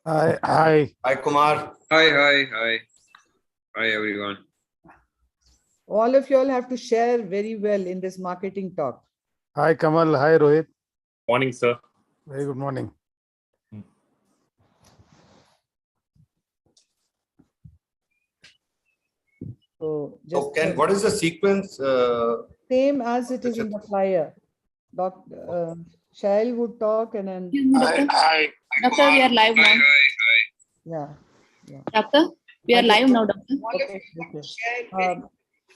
Hi, hi. Hi, Kumar. Hi, everyone. All of you all have to share very well in this marketing talk. Hi, Kamal. Hi, Rohit. Morning, sir. Very good morning. So just So, what is the sequence? same as it is in the flyer. Dr. Shail would talk and then Hi. Doctor, we are live now. yeah. Doctor, we are live now, doctor. Okay.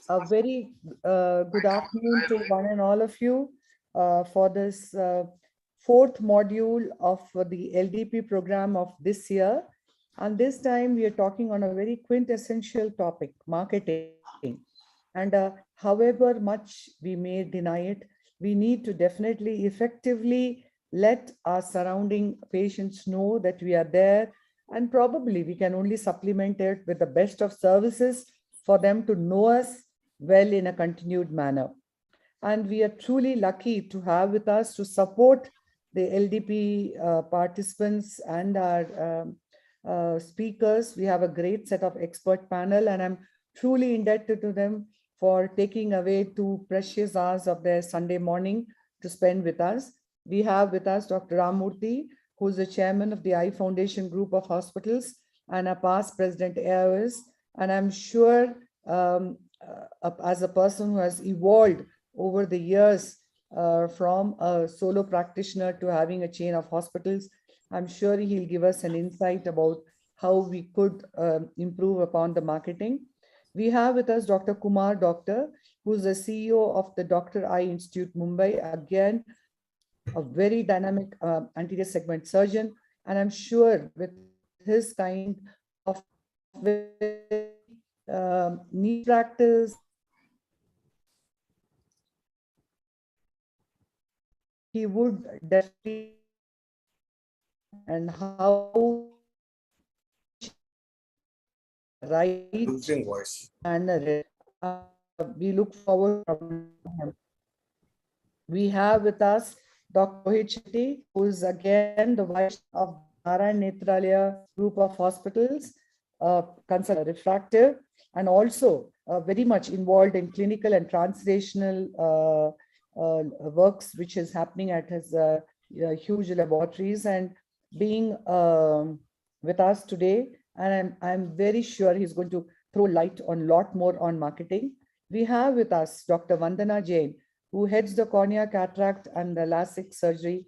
A very good afternoon to one and all of you for this fourth module of the LDP program of this year. And this time we are talking on a very quintessential topic, marketing. And however much we may deny it, we need to definitely effectively let our surrounding patients know that we are there. And probably we can only supplement it with the best of services for them to know us well in a continued manner. And we are truly lucky to have with us to support the LDP participants and our speakers. We have a great set of expert panel, and I'm truly indebted to them for taking away 2 precious hours of their Sunday morning to spend with us. We have with us Dr. Ramurthy, who's the chairman of the Eye Foundation Group of Hospitals and a past president AIOS. And I'm sure as a person who has evolved over the years from a solo practitioner to having a chain of hospitals, I'm sure he'll give us an insight about how we could improve upon the marketing. We have with us Dr. Kumar Doctor, who's the CEO of the Dr. Eye Institute, Mumbai. Again, a very dynamic anterior segment surgeon. And I'm sure with his kind of niche practice, he would definitely and how right losing voice. and we look forward to him. We have with us Dr. Rohit Shetty, who is again the vice of Narayan Netralaya group of hospitals, consult refractive, and also very much involved in clinical and translational works, which is happening at his huge laboratories, and being with us today. And I'm very sure he's going to throw light on a lot more on marketing. We have with us Dr. Vandana Jain, who heads the cornea, cataract, and the LASIK surgery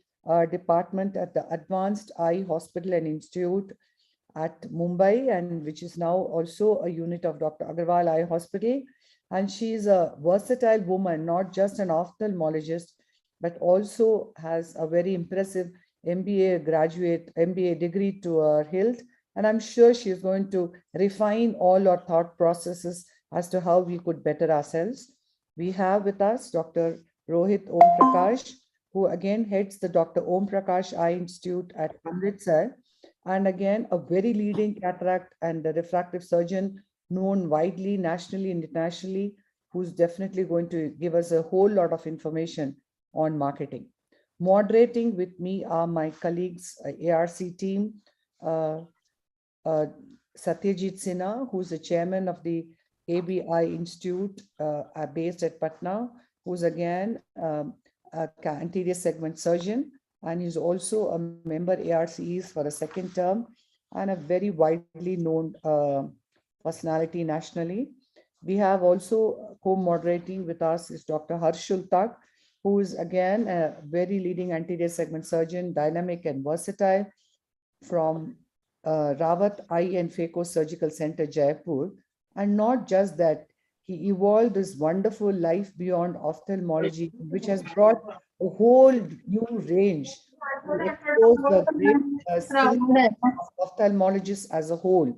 department at the Advanced Eye Hospital and Institute at Mumbai, and which is now also a unit of Dr. Agarwal Eye Hospital. And she is a versatile woman, not just an ophthalmologist, but also has a very impressive MBA degree to her hilt. And I'm sure she's going to refine all our thought processes as to how we could better ourselves. We have with us Dr. Rohit Om Prakash, who again heads the Dr. Om Prakash Eye Institute at Amritsar, and again a very leading cataract and refractive surgeon known widely, nationally and internationally, who's definitely going to give us a whole lot of information on marketing. Moderating with me are my colleagues, ARC team, Satyajit Sinha, who's the chairman of the ABI Institute based at Patna, who's again an anterior segment surgeon, and he's also a member ARCEs for a second term and a very widely known personality nationally. We have also co-moderating with us is Dr. Harshul Tak, who is again a very leading anterior segment surgeon, dynamic and versatile from Rawat Eye and Phaco Surgical Center, Jaipur. And not just that, he evolved this wonderful life beyond ophthalmology, which has brought a whole new range to expose the great skill of ophthalmologists as a whole.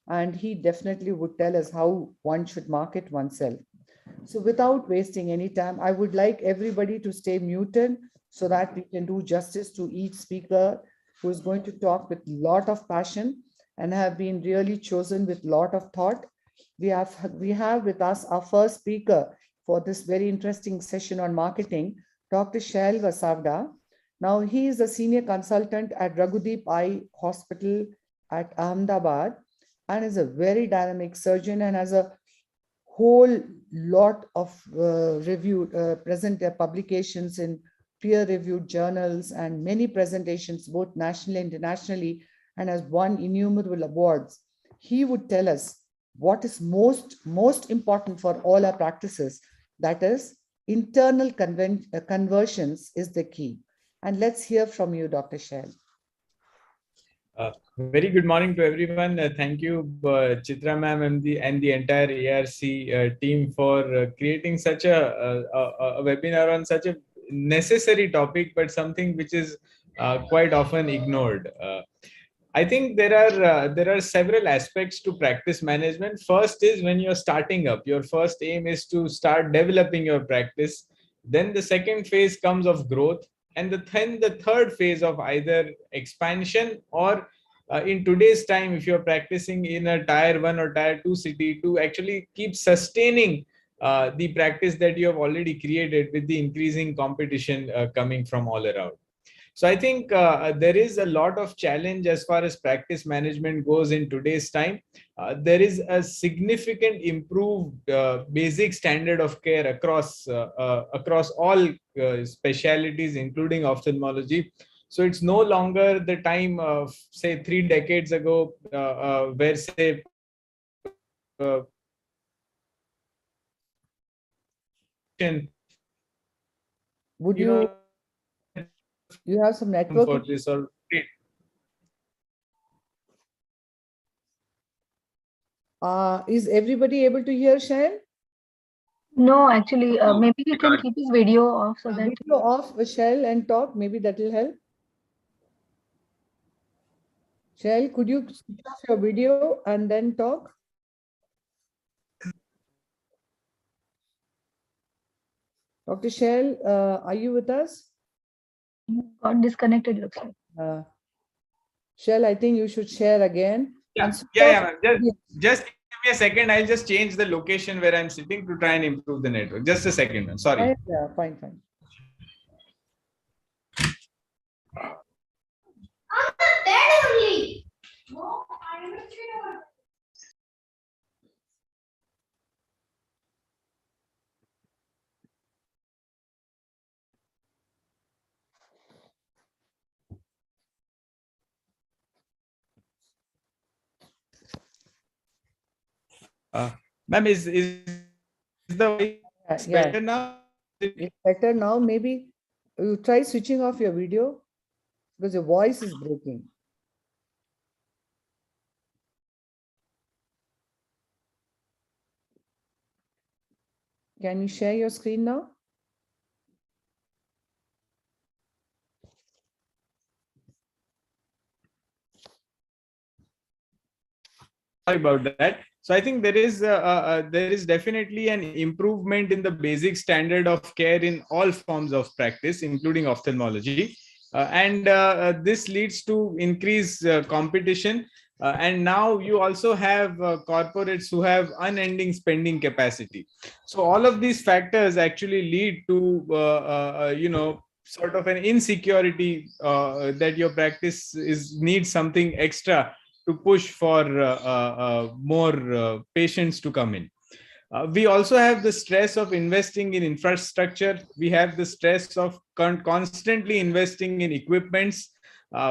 And he definitely would tell us how one should market oneself. So without wasting any time, I would like everybody to stay muted so that we can do justice to each speaker who is going to talk with a lot of passion and have been really chosen with a lot of thought. We have with us our first speaker for this very interesting session on marketing, Dr. Shail Vasavda. Now, he is a senior consultant at Raghudeep Eye Hospital at Ahmedabad and is a very dynamic surgeon and has a whole lot of publications in peer-reviewed journals and many presentations, both nationally and internationally, and has won innumerable awards. He would tell us what is most important for all our practices. That is, internal conversions is the key. And let's hear from you, Dr. Shail. Very good morning to everyone. Thank you, Chitra ma'am and the entire ARC team for creating such a webinar on such a necessary topic, but something which is quite often ignored. I think there are several aspects to practice management. First is when you're starting up, your first aim is to start developing your practice. Then the second phase comes of growth, and then the third phase of either expansion or in today's time, if you're practicing in a tier 1 or tier 2 city, to actually keep sustaining the practice that you have already created with the increasing competition coming from all around. So I think there is a lot of challenge as far as practice management goes in today's time. There is a significant improved basic standard of care across all specialties, including ophthalmology. So it's no longer the time of, say, 3 decades ago, where, say, Would you have some network? For this or is everybody able to hear Shail? No, actually, maybe you can keep his video off so that. Video off, Shail, and talk. Maybe that will help. Shail, could you switch off your video and then talk? Dr. Shail, are you with us? Got disconnected, looks like. Shail, I think you should share again. Yeah. Just give me a second. I'll just change the location where I'm sitting to try and improve the network. Just a second, man. Sorry. Yeah, fine. Ma'am, is the voice better now? It's better now. Maybe you try switching off your video because your voice is breaking. Can you share your screen now? Sorry about that. So I think there is definitely an improvement in the basic standard of care in all forms of practice, including ophthalmology, and this leads to increased competition. And now you also have corporates who have unending spending capacity. So all of these factors actually lead to sort of an insecurity that your practice needs something extra to push for more patients to come in. We also have the stress of investing in infrastructure. We have the stress of constantly investing in equipments,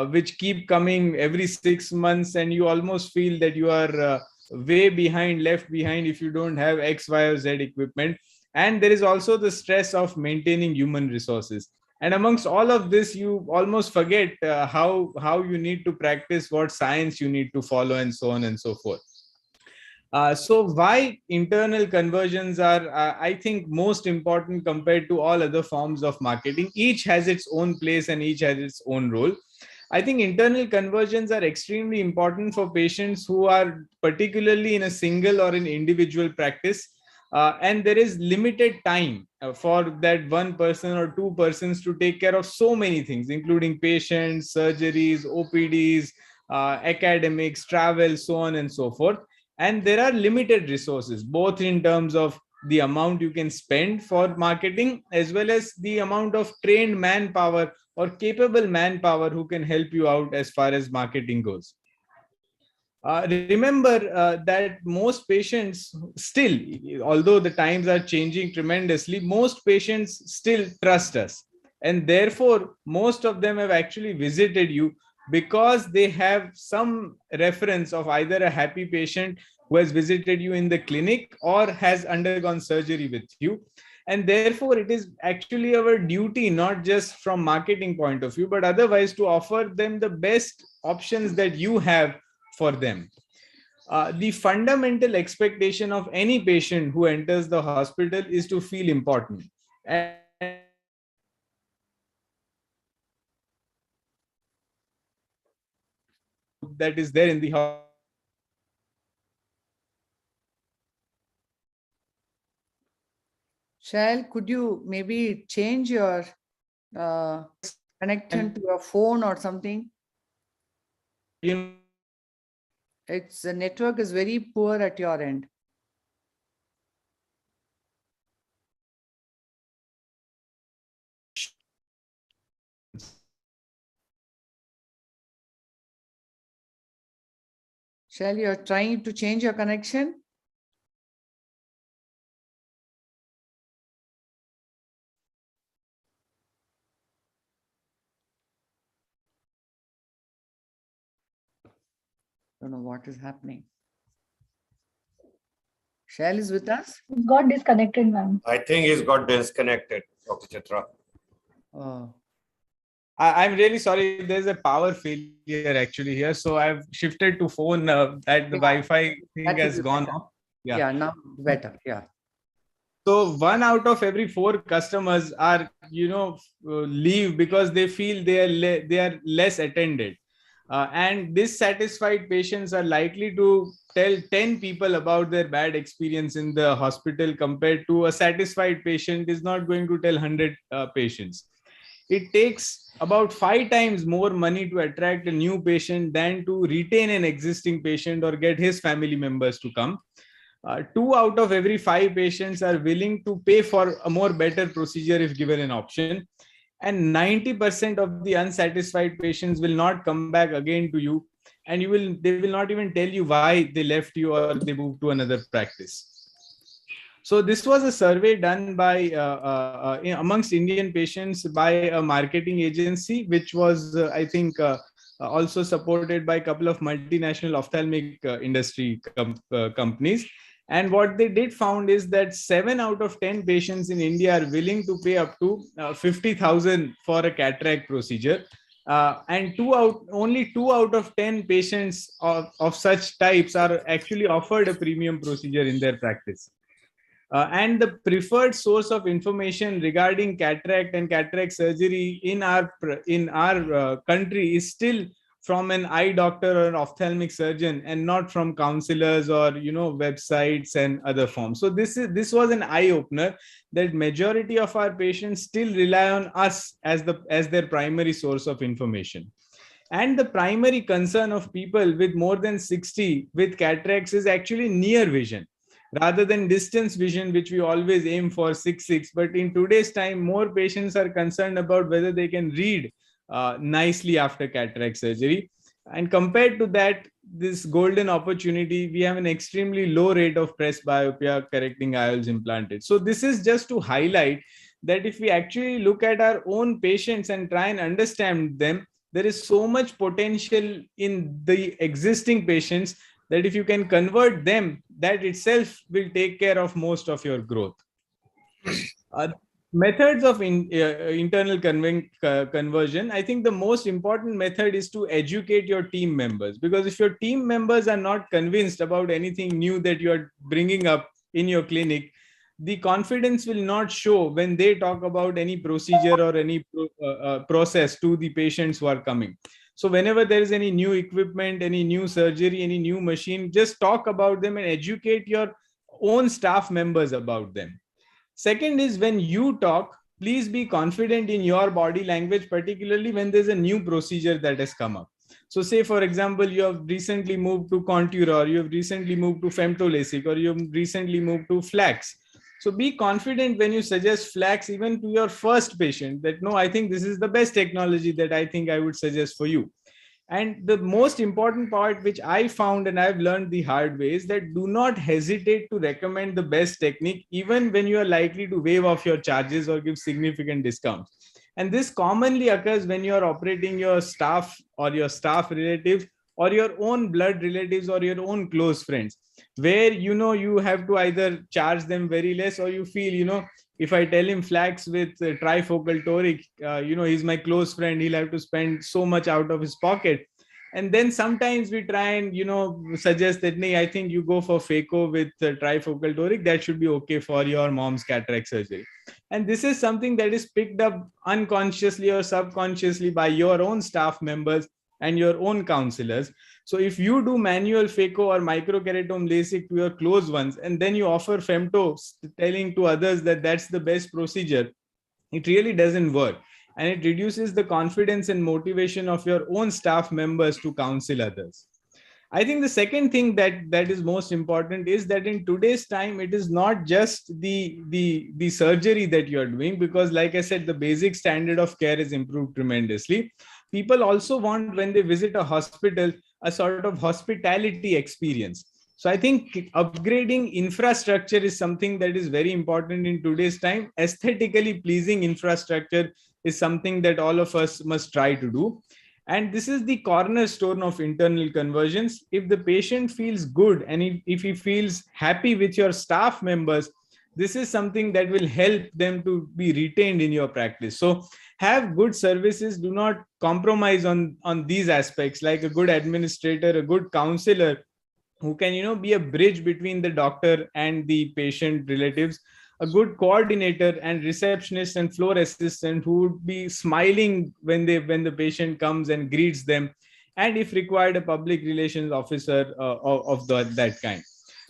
which keep coming every 6 months, and you almost feel that you are way behind, left behind if you don't have X, Y, or Z equipment. And there is also the stress of maintaining human resources. And amongst all of this, you almost forget how you need to practice, what science you need to follow, and so on and so forth. So why internal conversions are, I think, most important compared to all other forms of marketing. Each has its own place and each has its own role. I think internal conversions are extremely important for patients who are particularly in a single or an individual practice. And there is limited time for that one person or two persons to take care of so many things, including patients, surgeries, OPDs, academics, travel, so on and so forth. And there are limited resources, both in terms of the amount you can spend for marketing, as well as the amount of trained manpower or capable manpower who can help you out as far as marketing goes. Remember that most patients still, although the times are changing tremendously, most patients still trust us. And therefore, most of them have actually visited you because they have some reference of either a happy patient who has visited you in the clinic or has undergone surgery with you. And therefore, it is actually our duty, not just from marketing point of view, but otherwise to offer them the best options that you have for them. The fundamental expectation of any patient who enters the hospital is to feel important. And that is there in the hospital. Shail, could you maybe change your connection to your phone or something? It's the network is very poor at your end. Shail, you're trying to change your connection? Don't know what is happening. Shail is with us? It got disconnected, ma'am. I think he's got disconnected, Dr. Chitra. Oh. I'm really sorry. There's a power failure actually here. So I've shifted to phone that the Wi-Fi thing has gone off. Yeah, now better. Yeah. So 1 out of every 4 customers are, leave because they feel they are less attended. And dissatisfied patients are likely to tell 10 people about their bad experience in the hospital, compared to a satisfied patient is not going to tell 100 patients. It takes about 5 times more money to attract a new patient than to retain an existing patient or get his family members to come. 2 out of every 5 patients are willing to pay for a more better procedure if given an option. And 90% of the unsatisfied patients will not come back again to you, and they will not even tell you why they left you or they moved to another practice. So this was a survey done by amongst Indian patients by a marketing agency, which was I think also supported by a couple of multinational ophthalmic industry companies. And what they did found is that 7 out of 10 patients in India are willing to pay up to 50,000 for a cataract procedure. And only 2 out of 10 patients of such types are actually offered a premium procedure in their practice. And the preferred source of information regarding cataract and cataract surgery in our country is still from an eye doctor or an ophthalmic surgeon, and not from counselors or websites and other forms. So this was an eye opener, that majority of our patients still rely on us as their primary source of information. And the primary concern of people with more than 60 with cataracts is actually near vision rather than distance vision, which we always aim for 6/6. But in today's time, more patients are concerned about whether they can read nicely after cataract surgery. And compared to that, this golden opportunity, we have an extremely low rate of presbyopia correcting IOLs implanted. So this is just to highlight that if we actually look at our own patients and try and understand them, there is so much potential in the existing patients that if you can convert them, that itself will take care of most of your growth. Methods of internal conversion. I think the most important method is to educate your team members, because if your team members are not convinced about anything new that you are bringing up in your clinic, the confidence will not show when they talk about any procedure or any process to the patients who are coming. So whenever there is any new equipment, any new surgery, any new machine, just talk about them and educate your own staff members about them. Second is, when you talk, please be confident in your body language, particularly when there's a new procedure that has come up. So say, for example, you have recently moved to contour, or you have recently moved to femtoLASIK, or you have recently moved to flax. So be confident when you suggest flax, even to your first patient, that no, I think this is the best technology that I think I would suggest for you. And the most important part, which I found and I've learned the hard way, is that do not hesitate to recommend the best technique, even when you are likely to waive off your charges or give significant discounts. And this commonly occurs when you are operating your staff or your staff relatives or your own blood relatives or your own close friends, where you have to either charge them very less, or you feel, if I tell him flax with trifocal toric, he's my close friend, he'll have to spend so much out of his pocket. And then sometimes we try and suggest that, nee, I think you go for phaco with trifocal toric, that should be okay for your mom's cataract surgery. And this is something that is picked up unconsciously or subconsciously by your own staff members and your own counselors. So if you do manual phaco or microkeratome LASIK to your close ones, and then you offer femto, telling to others that that's the best procedure, it really doesn't work. And it reduces the confidence and motivation of your own staff members to counsel others. I think the second thing that is most important is that in today's time, it is not just the surgery that you are doing, because like I said, the basic standard of care is improved tremendously. People also want, when they visit a hospital, a sort of hospitality experience. So I think upgrading infrastructure is something that is very important in today's time. Aesthetically pleasing infrastructure is something that all of us must try to do. And this is the cornerstone of internal conversions. If the patient feels good and if he feels happy with your staff members, this is something that will help them to be retained in your practice. So have good services, do not compromise on these aspects, like a good administrator, a good counselor who can be a bridge between the doctor and the patient relatives, a good coordinator and receptionist and floor assistant who would be smiling when the patient comes and greets them, and if required, a public relations officer that kind.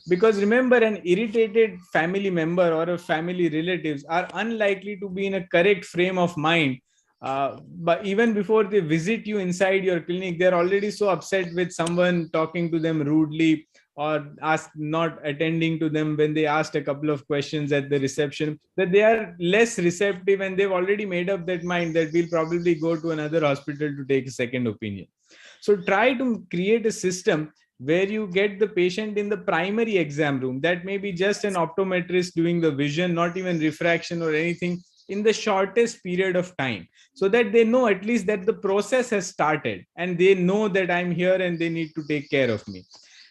Because remember, an irritated family member or a family relatives are unlikely to be in a correct frame of mind, but even before they visit you inside your clinic, they're already so upset with someone talking to them rudely, or not attending to them when they asked a couple of questions at the reception, that they are less receptive, and they've already made up that mind that we'll probably go to another hospital to take a second opinion. So try to create a system where you get the patient in the primary exam room. That may be just an optometrist doing the vision, not even refraction or anything, in the shortest period of time, so that they know at least that the process has started and they know that I'm here and they need to take care of me.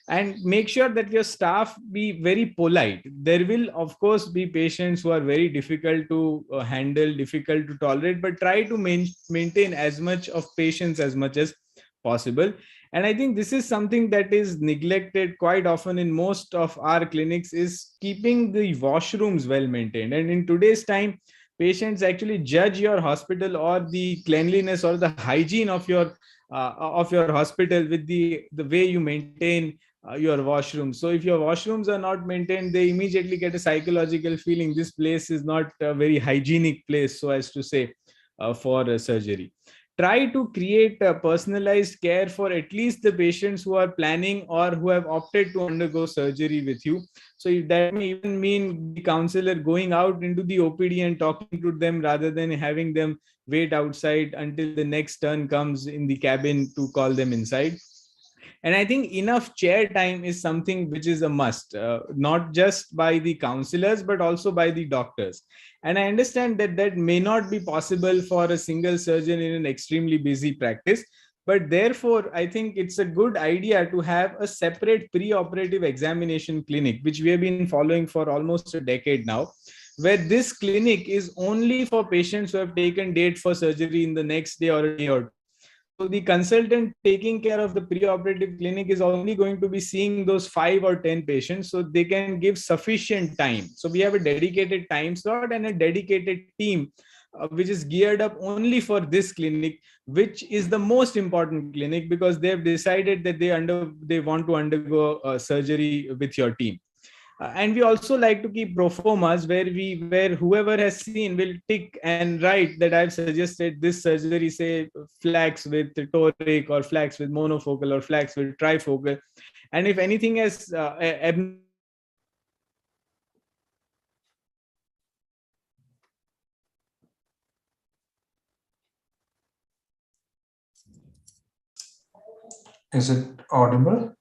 And make sure that your staff be very polite. There will of course be patients who are very difficult to handle, difficult to tolerate, but try to maintain as much of patience as much as possible. And I think this is something that is neglected quite often in most of our clinics, is keeping the washrooms well maintained. And in today's time, patients actually judge your hospital or the cleanliness or the hygiene of your hospital with the way you maintain your washroom. So if your washrooms are not maintained, they immediately get a psychological feeling this place is not a very hygienic place, so as to say, for surgery. Try to create a personalized care for at least the patients who are planning or who have opted to undergo surgery with you. So if that may even mean the counselor going out into the OPD and talking to them rather than having them wait outside until the next turn comes in the cabin to call them inside. And I think enough chair time is something which is a must, not just by the counselors, but also by the doctors. And I understand that that may not be possible for a single surgeon in an extremely busy practice. But therefore, I think it's a good idea to have a separate pre-operative examination clinic, which we have been following for almost a decade now, where this clinic is only for patients who have taken date for surgery in the next day or a day or two. So the consultant taking care of the pre-operative clinic is only going to be seeing those 5 or 10 patients, so they can give sufficient time. So we have a dedicated time slot and a dedicated team, which is geared up only for this clinic, which is the most important clinic, because they have decided that they want to undergo surgery with your team. And we also like to keep proformas where whoever has seen will tick and write that I've suggested this surgery, say flax with toric or flax with monofocal or flax with trifocal. And if anything has Is it audible?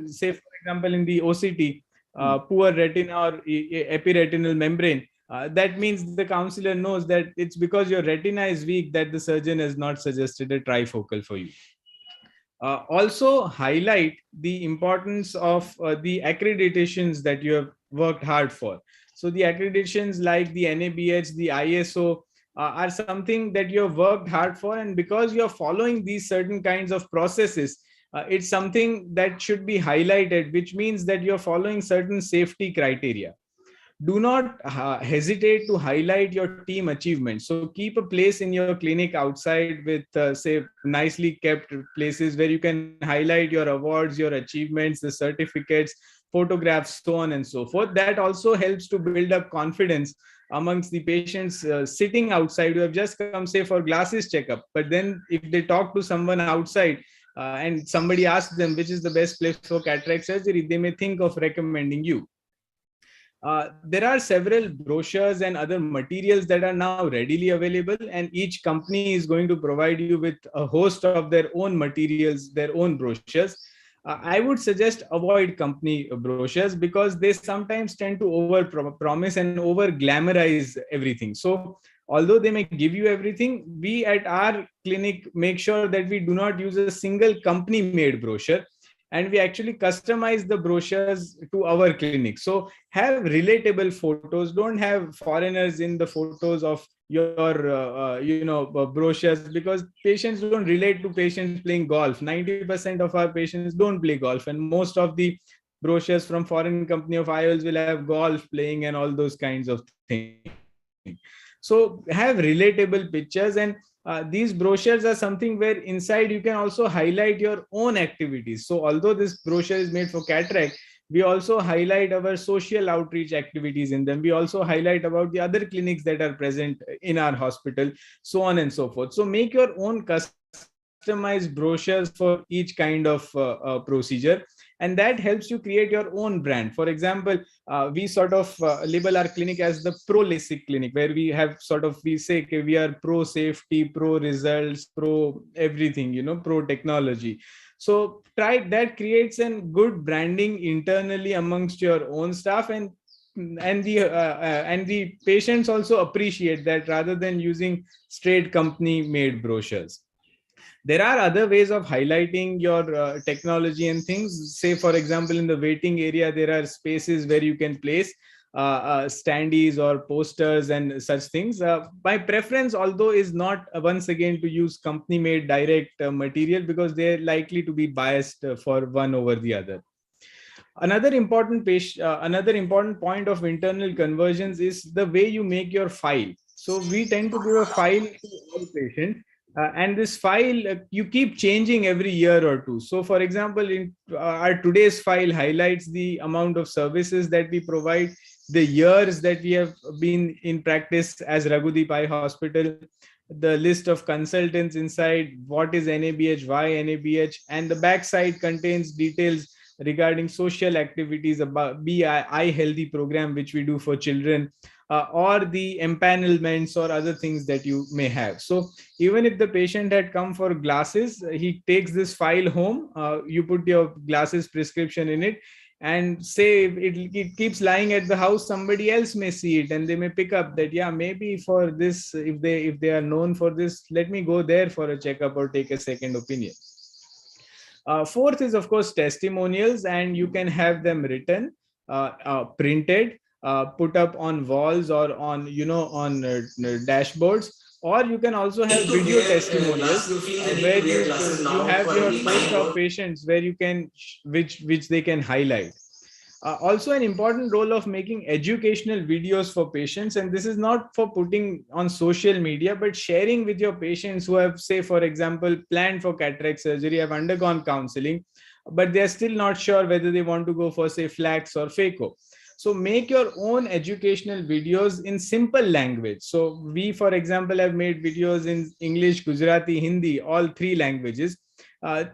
Say, for example, in the OCT, poor retina or epiretinal membrane, that means the counselor knows that it's because your retina is weak that the surgeon has not suggested a trifocal for you. Also highlight the importance of the accreditations that you have worked hard for. So the accreditations like the NABH, the ISO are something that you have worked hard for, and because you are following these certain kinds of processes, it's something that should be highlighted, which means that you're following certain safety criteria. Do not hesitate to highlight your team achievements. So keep a place in your clinic outside with, say, nicely kept places where you can highlight your awards, your achievements, the certificates, photographs, so on and so forth. That also helps to build up confidence amongst the patients sitting outside who have just come, say, for glasses checkup. But then if they talk to someone outside, and somebody asks them which is the best place for cataract surgery, they may think of recommending you. There are several brochures and other materials that are now readily available, and each company is going to provide you with a host of their own materials, their own brochures. I would suggest avoid company brochures because they sometimes tend to over promise and over glamorize everything. So although they may give you everything, we at our clinic make sure that we do not use a single company made brochure, and we actually customize the brochures to our clinic. So have relatable photos. Don't have foreigners in the photos of your brochures, because patients don't relate to patients playing golf. 90% of our patients don't play golf, and most of the brochures from foreign company of AIOS will have golf playing and all those kinds of things. So have relatable pictures, and these brochures are something where inside you can also highlight your own activities. So although this brochure is made for cataract, we also highlight our social outreach activities in them. We also highlight about the other clinics that are present in our hospital, so on and so forth. So make your own customized brochures for each kind of procedure, and that helps you create your own brand. For example, we sort of label our clinic as the pro LASIK clinic, where we have we say okay, we are pro safety, pro results, pro everything, pro technology. So that creates a good branding internally amongst your own staff, and the patients also appreciate that rather than using straight company made brochures. There are other ways of highlighting your technology and things. Say, for example, in the waiting area, there are spaces where you can place standees or posters and such things. My preference, although, is not once again to use company made direct material, because they're likely to be biased for one over the other. Another important point of internal conversions is the way you make your file. So we tend to give a file to all patients, and this file you keep changing every year or two. So for example, in our today's file highlights the amount of services that we provide, the years that we have been in practice as Raghudeep Eye Hospital, the list of consultants inside, what is NABH, why NABH, and the backside contains details regarding social activities, about Eye Healthy program which we do for children, or the empanelments or other things that you may have. So even if the patient had come for glasses, he takes this file home, you put your glasses prescription in it, and say it keeps lying at the house, somebody else may see it and they may pick up that, yeah, maybe for this, if they are known for this, let me go there for a checkup or take a second opinion. Fourth is, of course, testimonials, and you can have them written, printed, put up on walls or on dashboards, or you can also have video testimonials where you have your post-op patients where you can which they can highlight. Also an important role of making educational videos for patients, and this is not for putting on social media, but sharing with your patients who have, say, for example, planned for cataract surgery, have undergone counseling, but they're still not sure whether they want to go for, say, flax or phaco. So make your own educational videos in simple language. So we, for example, have made videos in English, Gujarati, Hindi, all three languages,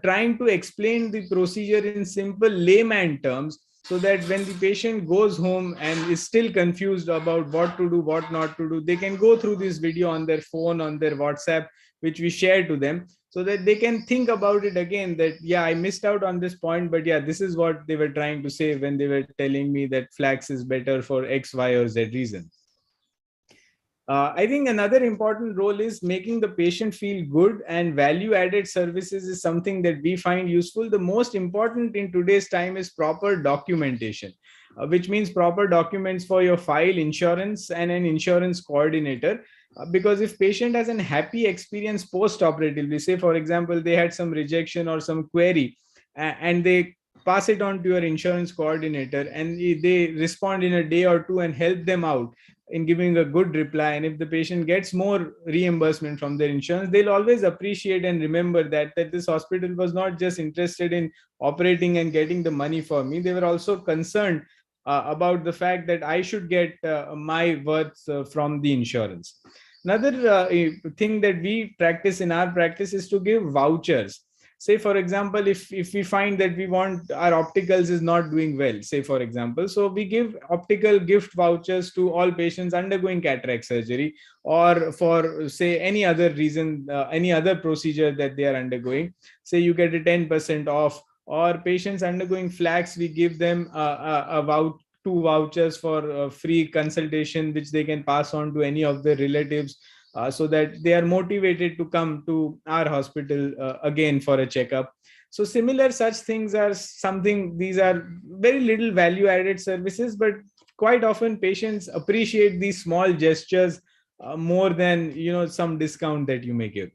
trying to explain the procedure in simple layman terms, so that when the patient goes home and is still confused about what to do, what not to do, they can go through this video on their phone, on their WhatsApp, which we share to them, so that they can think about it again, that, yeah, I missed out on this point, but yeah, this is what they were trying to say when they were telling me that flax is better for X, Y, or Z reason. I think another important role is making the patient feel good, and value added services is something that we find useful. The most important in today's time is proper documentation, which means proper documents for your file, insurance, and an insurance coordinator. Because if patient has an happy experience post-operatively, say for example, they had some rejection or some query, and they pass it on to your insurance coordinator, and they respond in a day or two and help them out in giving a good reply, and if the patient gets more reimbursement from their insurance, they'll always appreciate and remember that this hospital was not just interested in operating and getting the money for me, they were also concerned about the fact that I should get my worth from the insurance. Another thing that we practice in our practice is to give vouchers. Say for example, if we find that we want our opticals is not doing well, say for example, so we give optical gift vouchers to all patients undergoing cataract surgery, or for say any other reason, any other procedure that they are undergoing. Say you get a 10% off, or patients undergoing flax, we give them two vouchers for free consultation, which they can pass on to any of their relatives, so that they are motivated to come to our hospital again for a checkup. So similar such things are something, these are very little value added services, but quite often patients appreciate these small gestures more than some discount that you may give.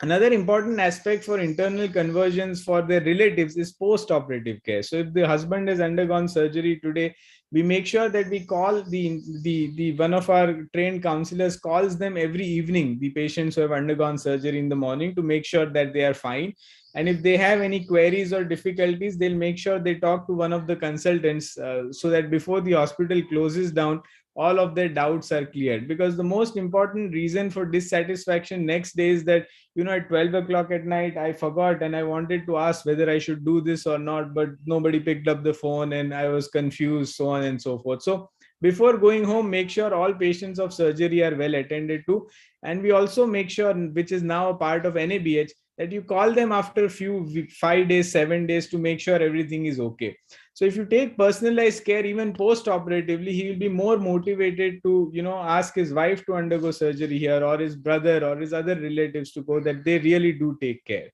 Another important aspect for internal conversions for their relatives is post-operative care. So if the husband has undergone surgery today, we make sure that we call the one of our trained counselors calls them every evening, the patients who have undergone surgery in the morning, to make sure that they are fine. And if they have any queries or difficulties, they'll make sure they talk to one of the consultants so that before the hospital closes down, all of their doubts are cleared. Because the most important reason for dissatisfaction next day is that, at 12 o'clock at night, I forgot and I wanted to ask whether I should do this or not, but nobody picked up the phone and I was confused, so on and so forth. So before going home, make sure all patients of surgery are well attended to. And we also make sure, which is now a part of NABH, that you call them after a few 5 days, 7 days, to make sure everything is okay. So if you take personalized care even post-operatively, he will be more motivated to, ask his wife to undergo surgery here, or his brother or his other relatives to go, that they really do take care.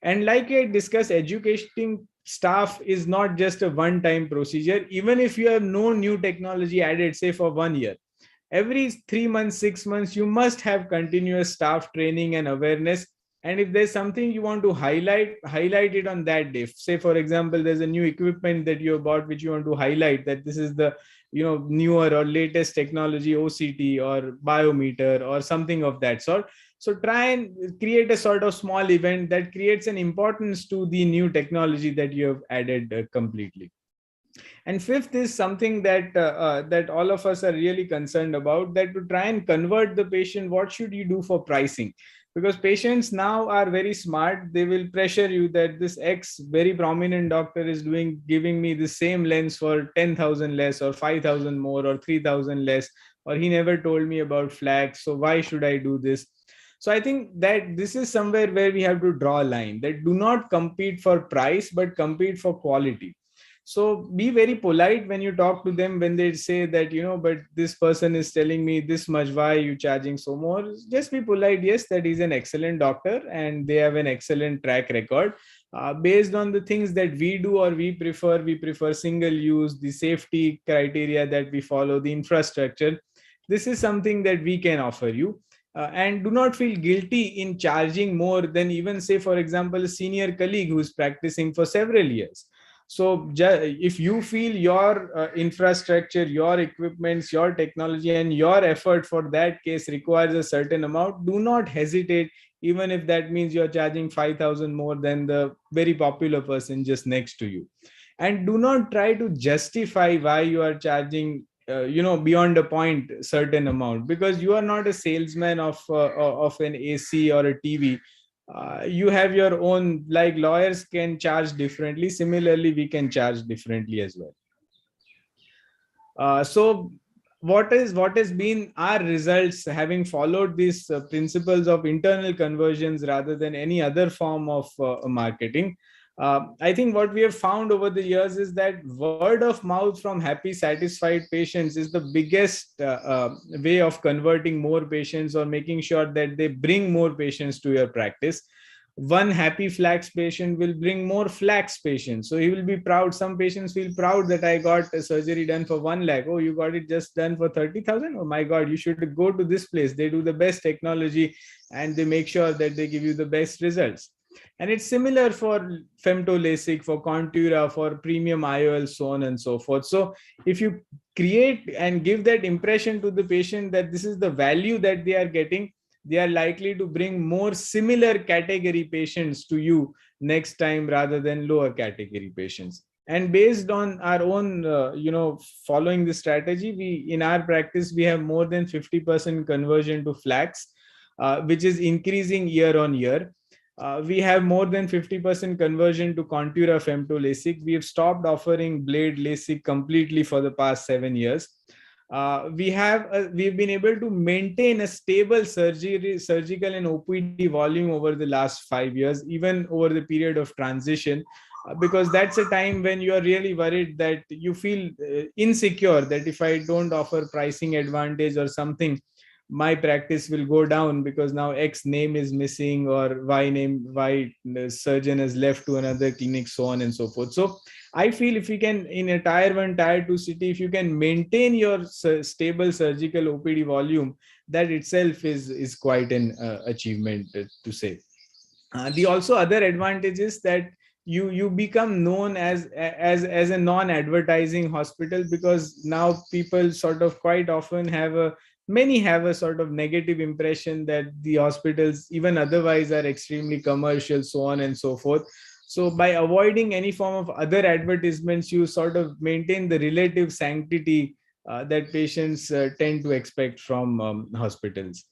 And like I discussed, educating staff is not just a one-time procedure. Even if you have no new technology added, say for 1 year, every 3 months, 6 months, you must have continuous staff training and awareness. And if there's something you want to highlight it on that day. Say, for example, there's a new equipment that you bought, which you want to highlight that this is the newer or latest technology, OCT or biometer or something of that sort. So try and create a sort of small event that creates an importance to the new technology that you have added completely. And fifth is something that that all of us are really concerned about, that to try and convert the patient, what should you do for pricing? Because patients now are very smart. They will pressure you that this X very prominent doctor is giving me the same lens for 10,000 less, or 5,000 more, or 3,000 less, or he never told me about flags, so why should I do this? So I think that this is somewhere where we have to draw a line, that do not compete for price, but compete for quality. So be very polite when you talk to them, when they say that, but this person is telling me this much, why are you charging so more? Just be polite. Yes, that is an excellent doctor and they have an excellent track record. Based on the things that we do or we prefer single use, the safety criteria that we follow, the infrastructure. This is something that we can offer you. And do not feel guilty in charging more than even, say, for example, a senior colleague who is practicing for several years. So if you feel your infrastructure, your equipments, your technology, and your effort for that case requires a certain amount, do not hesitate, even if that means you're charging 5,000 more than the very popular person just next to you. And do not try to justify why you are charging beyond a point certain amount, because you are not a salesman of an AC or a TV. You have your own, like lawyers can charge differently. Similarly, we can charge differently as well. So what has been our results having followed these principles of internal conversions rather than any other form of marketing. I think what we have found over the years is that word of mouth from happy, satisfied patients is the biggest way of converting more patients or making sure that they bring more patients to your practice. One happy flax patient will bring more flax patients. So he will be proud. Some patients feel proud that I got a surgery done for 1 lakh. Oh, you got it just done for 30,000. Oh my God, you should go to this place. They do the best technology and they make sure that they give you the best results. And it's similar for femto LASIK, for Contura, for premium IOL, so on and so forth. So if you create and give that impression to the patient that this is the value that they are getting, they are likely to bring more similar category patients to you next time rather than lower category patients. And based on our own, following this strategy, we in our practice, we have more than 50% conversion to flax, which is increasing year on year. We have more than 50% conversion to Contura femto LASIK. We have stopped offering blade LASIK completely for the past 7 years. We've been able to maintain a stable surgical and OPD volume over the last 5 years, even over the period of transition, because that's a time when you are really worried that you feel insecure that if I don't offer pricing advantage or something, my practice will go down because now X name is missing or Y the surgeon has left to another clinic, so on and so forth. So I feel if you can, in a tier 1, tier 2 city, if you can maintain your stable surgical OPD volume, that itself is quite an achievement to say. The also other advantage is that you become known as a non-advertising hospital, because now people sort of quite often many have a sort of negative impression that the hospitals even otherwise are extremely commercial, so on and so forth. So by avoiding any form of other advertisements, you sort of maintain the relative sanctity that patients tend to expect from hospitals.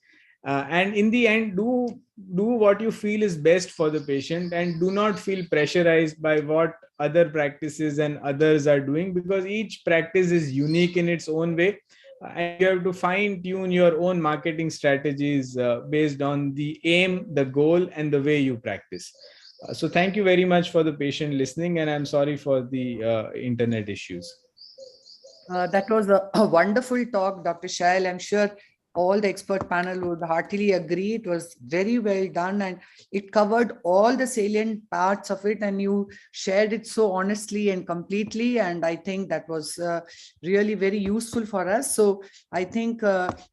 And in the end, do what you feel is best for the patient, and do not feel pressurized by what other practices and others are doing, because each practice is unique in its own way. And you have to fine tune your own marketing strategies based on the aim, the goal, and the way you practice. So thank you very much for the patient listening, and I'm sorry for the internet issues. That was a wonderful talk, Dr. Shail. I'm sure all the expert panel would heartily agree. It was very well done, and it covered all the salient parts of it, and you shared it so honestly and completely. And I think that was really very useful for us. So I think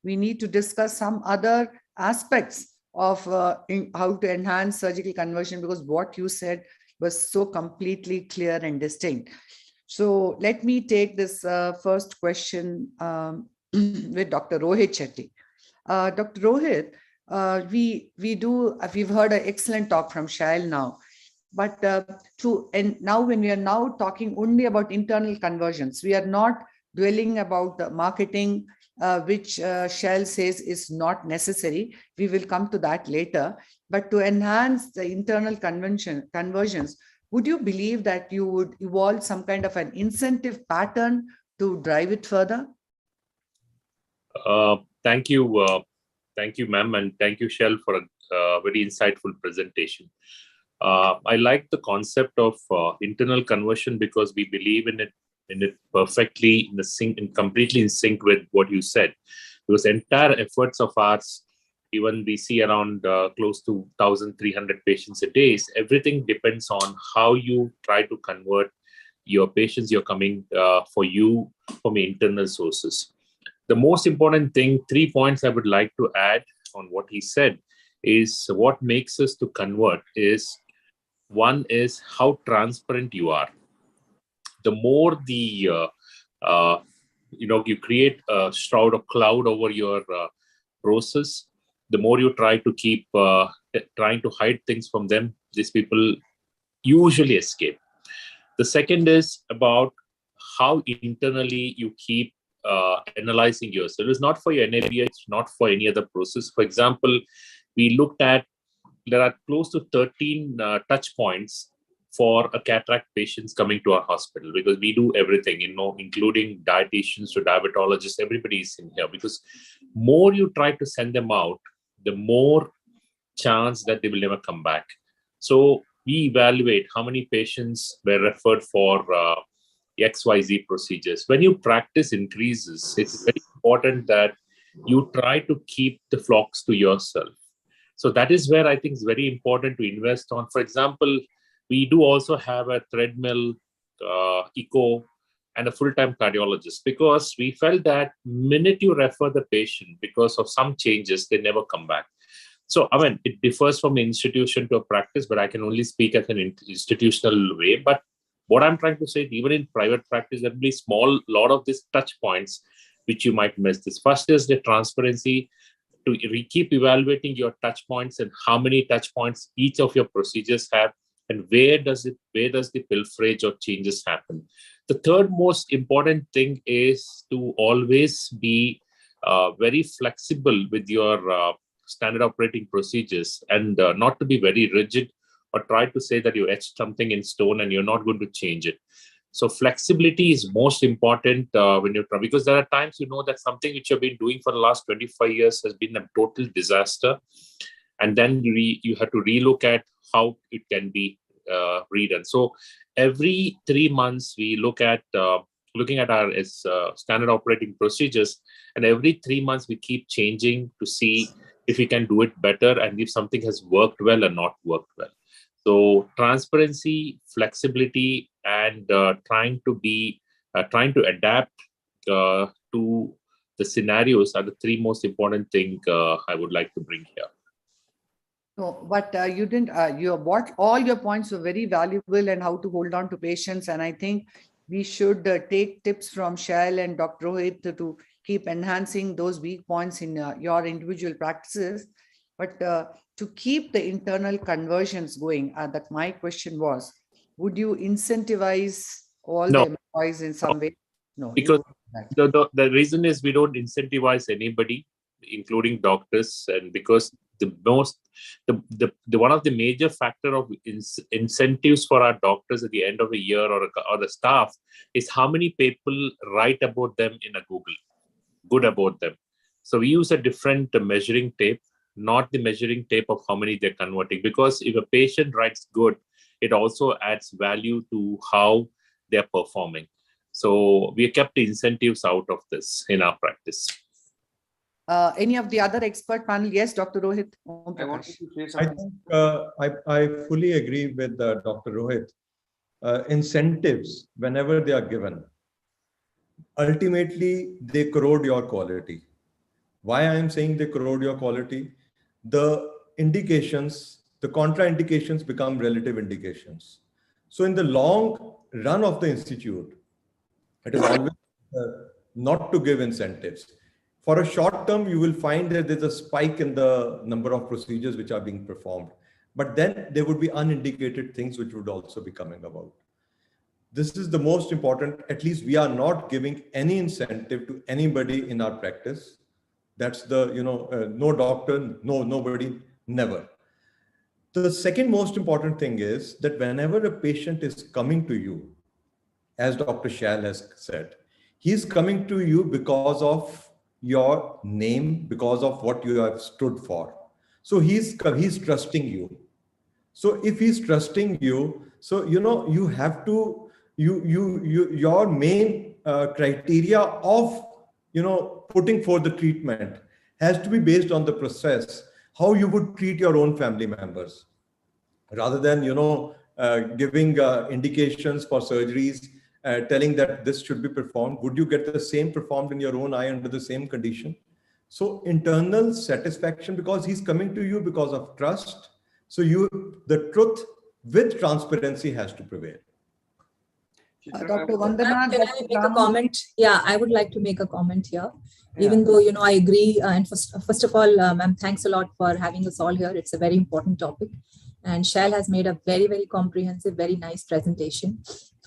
we need to discuss some other aspects of how to enhance surgical conversion, because what you said was so completely clear and distinct. So let me take this first question with Dr. Rohit Chetty. Dr. Rohit, we've heard an excellent talk from Shail now, but now when we are now talking only about internal conversions, we are not dwelling about the marketing, which Shail says is not necessary. We will come to that later. But to enhance the internal conversions, would you believe that you would evolve some kind of an incentive pattern to drive it further? Thank you, ma'am, and thank you, Shell, for a very insightful presentation. I like the concept of internal conversion because we believe in it perfectly completely in sync with what you said. Because entire efforts of ours, even we see around close to 1,300 patients a day, everything depends on how you try to convert your patients you're coming for you from internal sources. The most important thing, 3 points I would like to add on what he said, is what makes us to convert is, one is how transparent you are. The more you create a shroud of cloud over your process, the more you try to keep trying to hide things from them, these people usually escape. The second is about how internally you keep analyzing yourself. It's not for your NABH, it's not for any other process. For example, we looked at, there are close to 13 touch points for a cataract patients coming to our hospital, because we do everything, including dietitians to diabetologists, everybody is in here, because more you try to send them out, the more chance that they will never come back. So we evaluate how many patients were referred for XYZ procedures. When your practice increases, it's very important that you try to keep the flocks to yourself. So that is where I think it's very important to invest on. For example, we do also have a treadmill, echo, and a full-time cardiologist, because we felt that minute you refer the patient because of some changes, they never come back. So, I mean, it differs from institution to a practice, but I can only speak as an institutional way. But what I'm trying to say, even in private practice, there will be lot of these touch points which you might miss. This first is the transparency, to keep evaluating your touch points and how many touch points each of your procedures have, and where does the pilferage or changes happen. The third most important thing is to always be very flexible with your standard operating procedures, and not to be very rigid or try to say that you etched something in stone and you're not going to change it. So flexibility is most important when you're trying, because there are times that something which you've been doing for the last 25 years has been a total disaster, and then you have to relook at how it can be redone. So every 3 months we look at looking at our standard operating procedures, and every 3 months we keep changing to see if we can do it better and if something has worked well or not worked well. So transparency, flexibility, and trying to adapt to the scenarios are the three most important things I would like to bring here. No, but you didn't. All your points were very valuable, and how to hold on to patients. And I think we should take tips from Shail and Dr. Rohit to keep enhancing those weak points in your individual practices. But to keep the internal conversions going, that my question was, would you incentivize all No. the employees in some way? No, Because you won't do that. the reason is we don't incentivize anybody, including doctors, and because the one of the major factor of incentives for our doctors at the end of a year or the staff is how many people write about them in a Google, good about them. So we use a different measuring tape, not the measuring tape of how many they're converting, because if a patient writes good, it also adds value to how they're performing. So we kept the incentives out of this in our practice. Any of the other expert panel? Yes, Dr. Rohit. I wanted to say I something. think I fully agree with Dr. Rohit. Incentives, whenever they are given, ultimately they corrode your quality. Why I am saying they corrode your quality? The indications, the contraindications become relative indications. So in the long run of the institute, it is always not to give incentives. For a short term, you will find that there's a spike in the number of procedures which are being performed. But then there would be unindicated things which would also be coming about. This is the most important. At least we are not giving any incentive to anybody in our practice. That's the, no doctor, nobody, never. The second most important thing is that whenever a patient is coming to you, as Dr. Shail has said, he's coming to you because of your name, because of what you have stood for. So he's trusting you. So if he's trusting you, so you have to your main criteria of putting forth the treatment has to be based on the process, how you would treat your own family members, rather than giving indications for surgeries, telling that this should be performed. Would you get the same performed in your own eye under the same condition? So internal satisfaction, because he's coming to you because of trust. So the truth with transparency has to prevail. Dr. Vandana, Can I make a comment? Yeah, I would like to make a comment here. Even though, I agree. And first of all, ma'am, thanks a lot for having us all here. It's a very important topic. And Shail has made a very, very comprehensive, very nice presentation.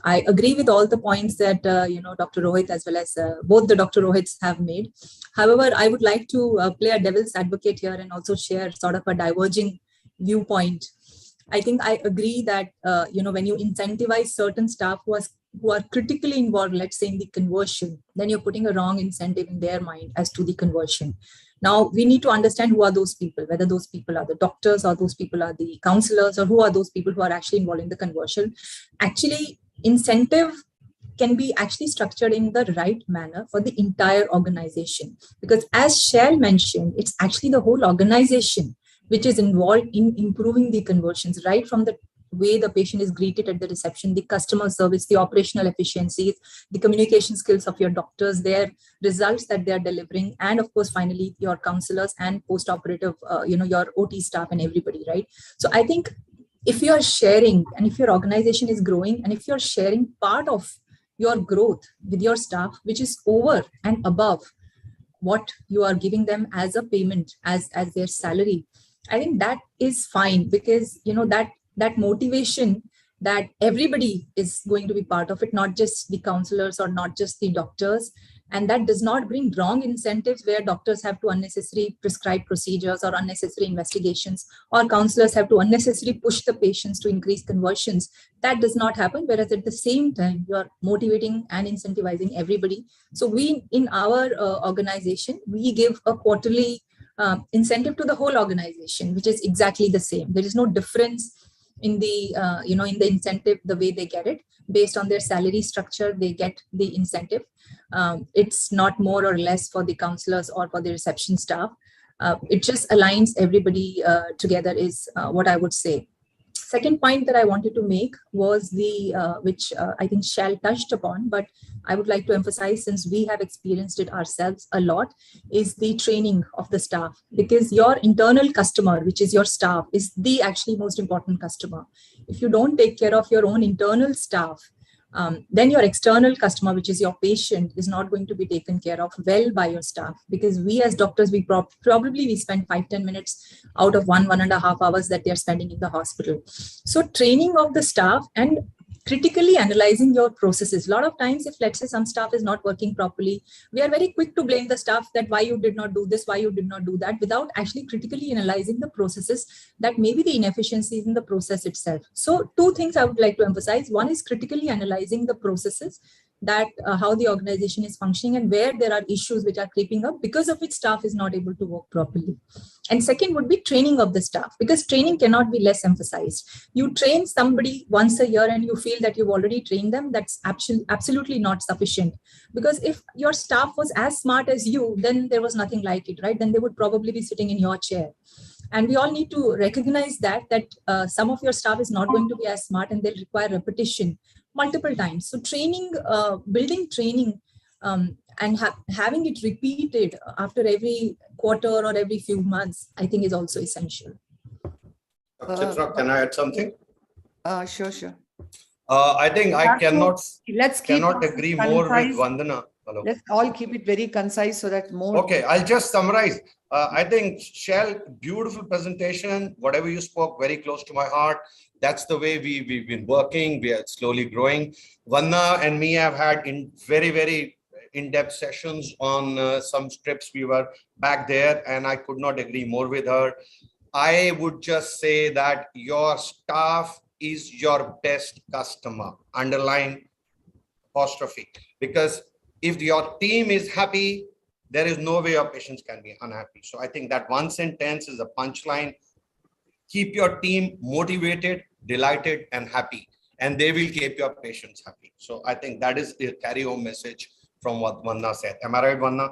I agree with all the points that, Dr. Rohit as well as both the Dr. Rohits have made. However, I would like to play a devil's advocate here and also share sort of a diverging viewpoint. I think I agree that, when you incentivize certain staff who are critically involved, let's say in the conversion, then you're putting a wrong incentive in their mind as to the conversion. Now, we need to understand who are those people, whether those people are the doctors or those people are the counselors, or who are those people who are actually involved in the conversion. Actually, incentive can be actually structured in the right manner for the entire organization. Because as Shell mentioned, it's actually the whole organization which is involved in improving the conversions, right from the way the patient is greeted at the reception, the customer service, the operational efficiencies, the communication skills of your doctors, their results that they are delivering, and of course, finally, your counselors and post-operative, your OT staff and everybody, right? So I think if you are sharing, and if your organization is growing, and if you're sharing part of your growth with your staff, which is over and above what you are giving them as a payment, as their salary, I think that is fine, because that motivation, that everybody is going to be part of it, not just the counselors or not just the doctors. And that does not bring wrong incentives where doctors have to unnecessarily prescribe procedures or unnecessary investigations, or counselors have to unnecessarily push the patients to increase conversions. That does not happen. Whereas at the same time, you are motivating and incentivizing everybody. So we, in our organization, we give a quarterly incentive to the whole organization, which is exactly the same. There is no difference in the in the incentive, the way they get it. Based on their salary structure, they get the incentive. It's not more or less for the counselors or for the reception staff. It just aligns everybody together, is what I would say. Second point that I wanted to make was which I think Shal touched upon, but I would like to emphasize, since we have experienced it ourselves a lot, is the training of the staff. Because your internal customer, which is your staff, is the actually most important customer. If you don't take care of your own internal staff, then your external customer, which is your patient, is not going to be taken care of well by your staff. Because we as doctors, we probably spend 5-10 minutes out of 1.5 hours that they're spending in the hospital. So training of the staff and critically analyzing your processes. A lot of times, if let's say some staff is not working properly, we are very quick to blame the staff that why you did not do this, why you did not do that, without actually critically analyzing the processes, that may be the inefficiencies in the process itself. So two things I would like to emphasize. One is critically analyzing the processes, that how the organization is functioning and where there are issues which are creeping up, because of which staff is not able to work properly. And second would be training of the staff, because training cannot be less emphasized. You train somebody once a year and you feel that you've already trained them, that's absolutely not sufficient. Because if your staff was as smart as you, then there was nothing like it, right? Then they would probably be sitting in your chair. And we all need to recognize that some of your staff is not going to be as smart, and they'll require repetition multiple times. So training, building training, and having it repeated after every quarter or every few months, I think is also essential. Chitra, can I add something? Sure. I think I cannot agree more with concise. Vandana. Hello. Let's all keep it very concise so that more. Okay, I'll just summarize. I think, Shell, beautiful presentation. Whatever you spoke, very close to my heart. That's the way we've been working. We are slowly growing. Vandana and me have had very, very in-depth sessions on some strips. We were back there, and I could not agree more with her. I would just say that your staff is your best customer. Underline apostrophe. Because if your team is happy, there is no way your patients can be unhappy. So I think that one sentence is a punchline. Keep your team motivated, delighted, and happy, and they will keep your patients happy. So I think that is the carry-home message from what Vanna said. Am I right, Vanna?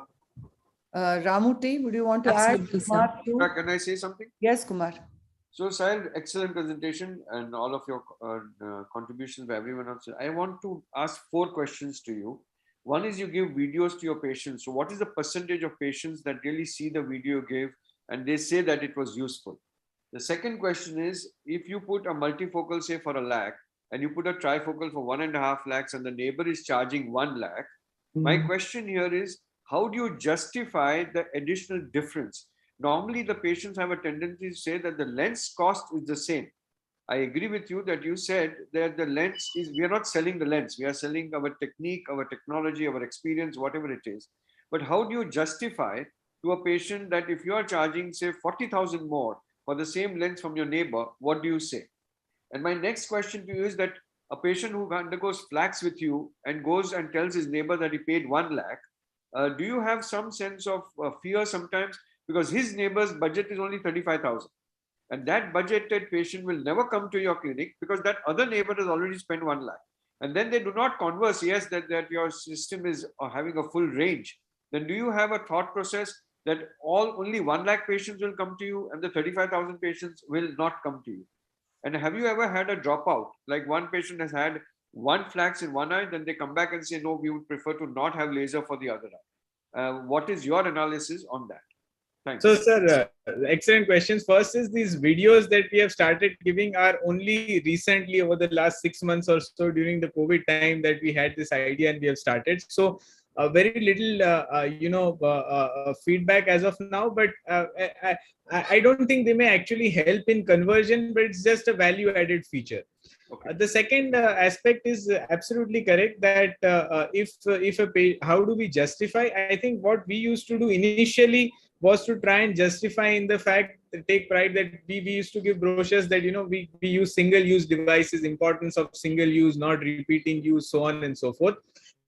Ramuti, would you want to Absolutely, add? Kumar, too? Can I say something? Yes, Kumar. So, Sahil, excellent presentation and all of your contributions by everyone else. I want to ask 4 questions to you. One is, you give videos to your patients. So what is the percentage of patients that really see the video you gave and they say that it was useful? The second question is, if you put a multifocal, say for 1 lakh, and you put a trifocal for 1.5 lakhs and the neighbor is charging 1 lakh, my question here is, how do you justify the additional difference? Normally, the patients have a tendency to say that the lens cost is the same. I agree with you that you said that the lens is, we are not selling the lens. We are selling our technique, our technology, our experience, whatever it is. But how do you justify to a patient that if you are charging, say, 40,000 more for the same lens from your neighbor, what do you say? And my next question to you is that a patient who undergoes flax with you and goes and tells his neighbor that he paid 1 lakh, do you have some sense of fear sometimes? Because his neighbor's budget is only 35,000. And that budgeted patient will never come to your clinic because that other neighbor has already spent 1 lakh. And then they do not converse, yes, that your system is having a full range. Then do you have a thought process that only 1 lakh patients will come to you and the 35,000 patients will not come to you? And have you ever had a dropout? Like one patient has had one flax in one eye, then they come back and say, no, we would prefer to not have laser for the other eye. What is your analysis on that? Thanks. So, sir, excellent questions. First is these videos that we have started giving are only recently over the last 6 months or so during the COVID time that we had this idea and we have started. So, very little, feedback as of now, but I don't think they may actually help in conversion, but it's just a value-added feature. Okay. The second aspect is absolutely correct that how do we justify? I think what we used to do initially was to try and justify in the fact, take pride that we used to give brochures that, we use single-use devices, importance of single-use, not repeating use, so on and so forth.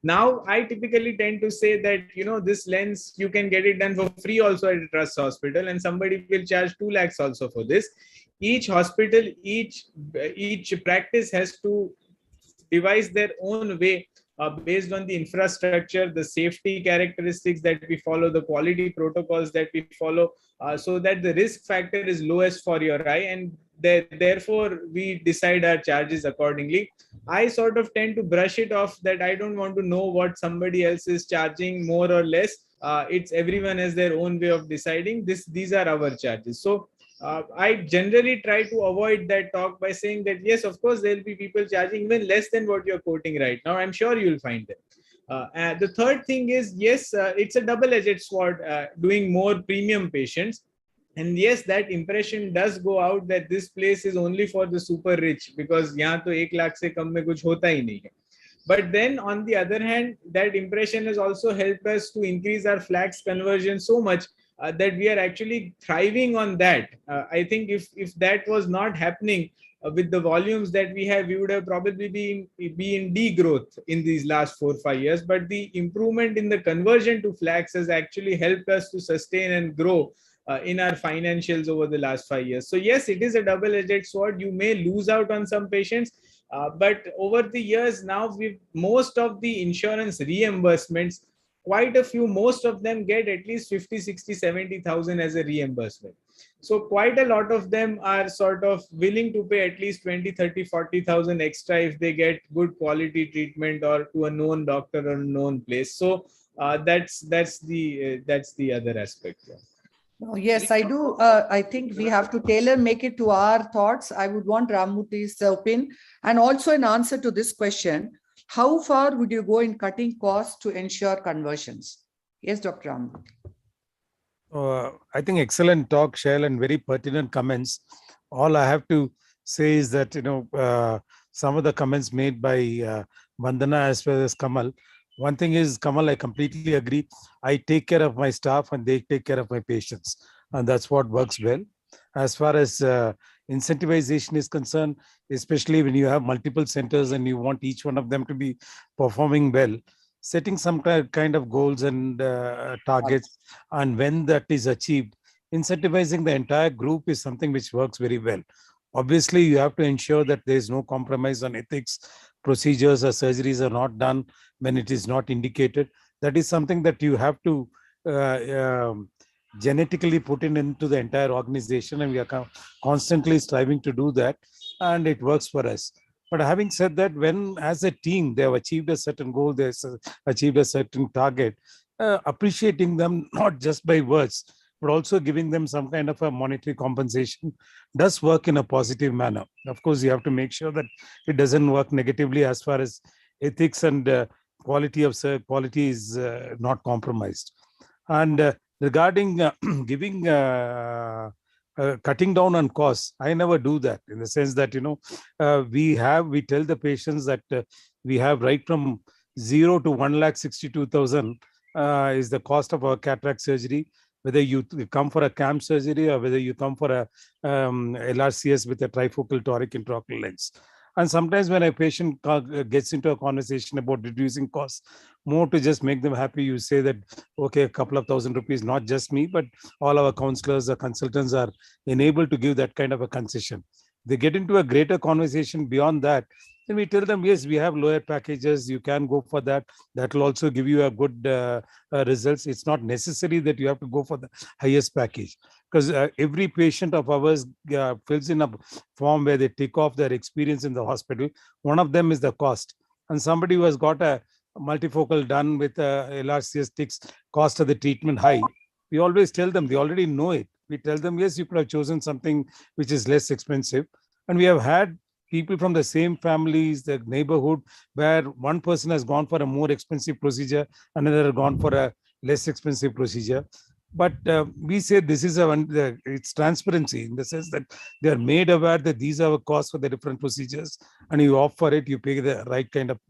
Now, I typically tend to say that, this lens, you can get it done for free also at a trust hospital, and somebody will charge 2 lakhs also for this. Each hospital, each practice has to devise their own way based on the infrastructure, the safety characteristics that we follow, the quality protocols that we follow, so that the risk factor is lowest for your eye, and therefore we decide our charges accordingly. I sort of tend to brush it off that I don't want to know what somebody else is charging more or less. It's everyone has their own way of deciding this. These are our charges. So I generally try to avoid that talk by saying that, yes, of course, there'll be people charging even less than what you're quoting right now. I'm sure you'll find them. And the third thing is, yes, it's a double-edged sword doing more premium patients. And yes, that impression does go out that this place is only for the super rich because yahan to 1 lakh se kam mein kuch hota hi nahi hai. But then on the other hand, that impression has also helped us to increase our flax conversion so much that we are actually thriving on that. I think if that was not happening with the volumes that we have, we would have probably be in degrowth in these last 4 or 5 years. But the improvement in the conversion to flax has actually helped us to sustain and grow in our financials over the last 5 years. So yes, it is a double-edged sword. You may lose out on some patients, but over the years now, most of the insurance reimbursements, quite a few, most of them get at least 50, 60, 70,000 as a reimbursement. So quite a lot of them are sort of willing to pay at least 20, 30, 40,000 extra if they get good quality treatment or to a known doctor or a known place. So that's the other aspect. Yeah. Oh, yes, I do. I think we have to make it to our thoughts. I would want Ramuti's opinion and also an answer to this question. How far would you go in cutting costs to ensure conversions? Yes, Dr. Ramuti. I think excellent talk, Shail, and very pertinent comments. All I have to say is that, some of the comments made by Vandana as well as Kamal. One thing is, Kamal, I completely agree. I take care of my staff and they take care of my patients. And that's what works well. As far as incentivization is concerned, especially when you have multiple centers and you want each one of them to be performing well, setting some kind of goals and targets, and when that is achieved, incentivizing the entire group is something which works very well. Obviously, you have to ensure that there is no compromise on ethics. Procedures or surgeries are not done when it is not indicated. That is something that you have to genetically put into the entire organization, and we are constantly striving to do that, and it works for us. But having said that, when as a team they have achieved a certain goal, they have achieved a certain target, appreciating them not just by words, but also giving them some kind of a monetary compensation does work in a positive manner. Of course, you have to make sure that it doesn't work negatively as far as ethics and quality is not compromised. And regarding giving cutting down on costs, I never do that, in the sense that we tell the patients that we have right from 0 to 1,62,000 is the cost of our cataract surgery. whether you come for a CAM surgery or whether you come for a LRCS with a trifocal toric intraocular lens. And sometimes when a patient gets into a conversation about reducing costs, more to just make them happy, you say that, okay, a couple of ₹1,000, not just me, but all our counselors or consultants are enabled to give that kind of a concession. They get into a greater conversation beyond that, then we tell them, yes, we have lower packages, you can go for that. That will also give you a good results. It's not necessary that you have to go for the highest package, because every patient of ours fills in a form where they tick off their experience in the hospital. One of them is the cost. And somebody who has got a multifocal done with LRCS ticks cost of the treatment high. We always tell them, they already know it. We tell them, yes, you could have chosen something which is less expensive. And we have had people from the same families, the neighborhood, where one person has gone for a more expensive procedure, another has gone for a less expensive procedure. But we say this is it's transparency in the sense that they are made aware that these are costs for the different procedures, and you offer it, you pay the right kind of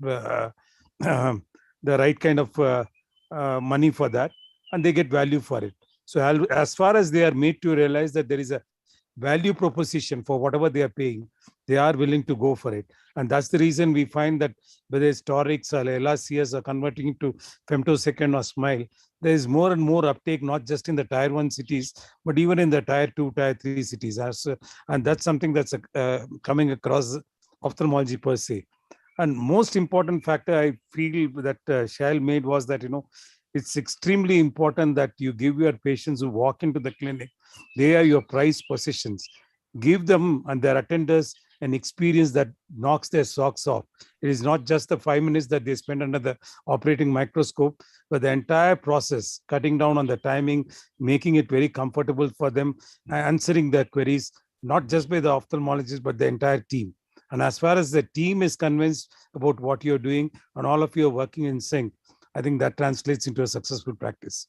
money for that, and they get value for it. So as far as they are made to realize that there is a value proposition for whatever they are paying, they are willing to go for it. And that's the reason we find that whether it's torics or LRCS are converting into femtosecond or smile, there is more and more uptake, not just in the tier 1 cities, but even in the tier 2, tier 3 cities. And that's something that's coming across ophthalmology per se. And most important factor I feel that Shail made was that, it's extremely important that you give your patients who walk into the clinic, they are your prized possessions. Give them and their attenders an experience that knocks their socks off. It is not just the 5 minutes that they spend under the operating microscope, but the entire process, cutting down on the timing, making it very comfortable for them, answering their queries, not just by the ophthalmologist, but the entire team. And as far as the team is convinced about what you're doing and all of you are working in sync, I think that translates into a successful practice.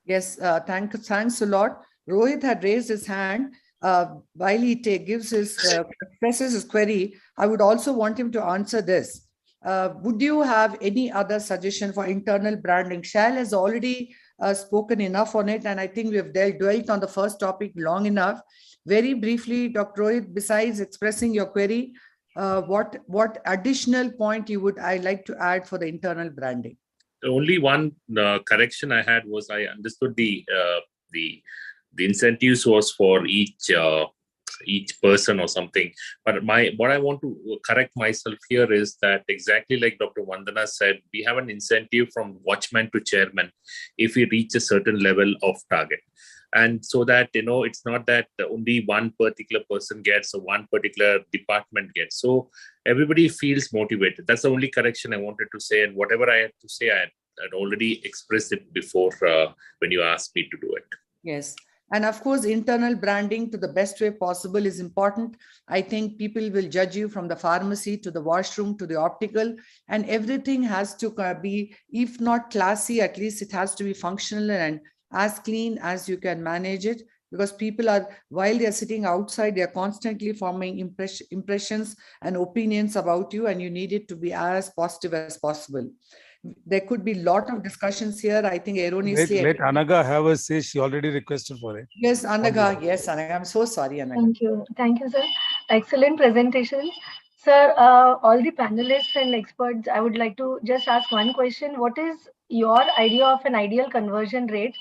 Yes, thanks a lot. Rohit had raised his hand. While he expresses his query, I would also want him to answer this. Would you have any other suggestion for internal branding? Shail has already spoken enough on it, and I think we have dwelt on the first topic long enough. Very briefly, Dr. Rohit, besides expressing your query, what additional point I'd like to add for the internal branding? The only one correction I had was I understood the incentives was for each person or something. But what I want to correct myself here is that exactly like Dr. Vandana said, we have an incentive from watchman to chairman if we reach a certain level of target. And so that, it's not that only one particular person gets or one particular department gets. So everybody feels motivated. That's the only correction I wanted to say. And whatever I had to say, I had already expressed it before when you asked me to do it. Yes. And of course, internal branding to the best way possible is important. I think people will judge you from the pharmacy to the washroom to the optical, and everything has to be, if not classy, at least it has to be functional and as clean as you can manage it, because people are, while they're sitting outside, they're constantly forming impressions and opinions about you, and you need it to be as positive as possible. There could be a lot of discussions here. I think erroneously. Let Anaga have a say. She already requested for it. Yes, Anaga. Yes, Anaga. I'm so sorry, Anaga. Thank you, sir. Excellent presentation. Sir, all the panelists and experts, I would like to just ask one question. What is your idea of an ideal conversion rate?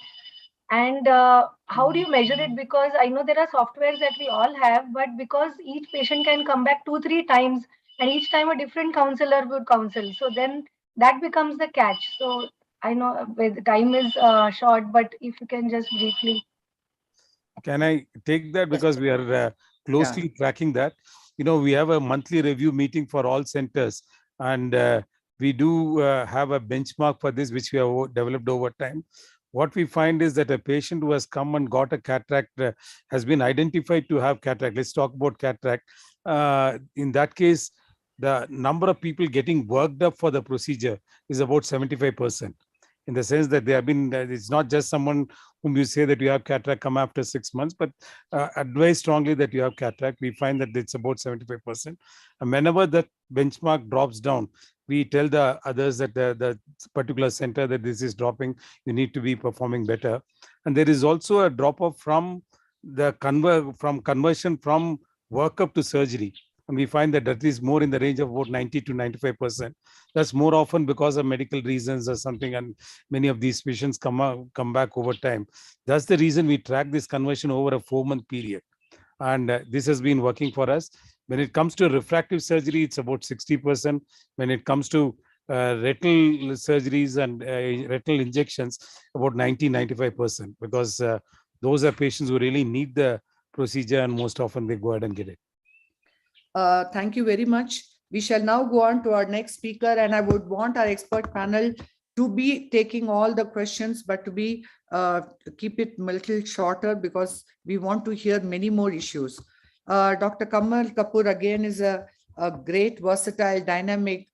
And how do you measure it? Because I know there are softwares that we all have, but because each patient can come back 2-3 times, and each time a different counselor would counsel. So then that becomes the catch. So I know the time is short, but if you can just briefly. Can I take that? Because we are closely tracking that. We have a monthly review meeting for all centers, and we do have a benchmark for this, which we have developed over time. What we find is that a patient who has come and got a cataract has been identified to have cataract. Let's talk about cataract. In that case, the number of people getting worked up for the procedure is about 75%. In the sense that they have been, it's not just someone whom you say that you have cataract, come after 6 months, but advise strongly that you have cataract. We find that it's about 75%. And whenever that benchmark drops down, we tell the others that the particular center that this is dropping, you need to be performing better. And there is also a drop off from the conversion from workup to surgery. And we find that is more in the range of about 90 to 95%. That's more often because of medical reasons or something. And many of these patients come back over time. That's the reason we track this conversion over a 4-month period. And this has been working for us. When it comes to refractive surgery, it's about 60%. When it comes to retinal surgeries and retinal injections, about 90-95%, because those are patients who really need the procedure, and most often they go ahead and get it. Thank you very much. We shall now go on to our next speaker, and I would want our expert panel to be taking all the questions, but to be keep it a little shorter because we want to hear many more issues. Dr. Kamal Kapoor again is a great, versatile, dynamic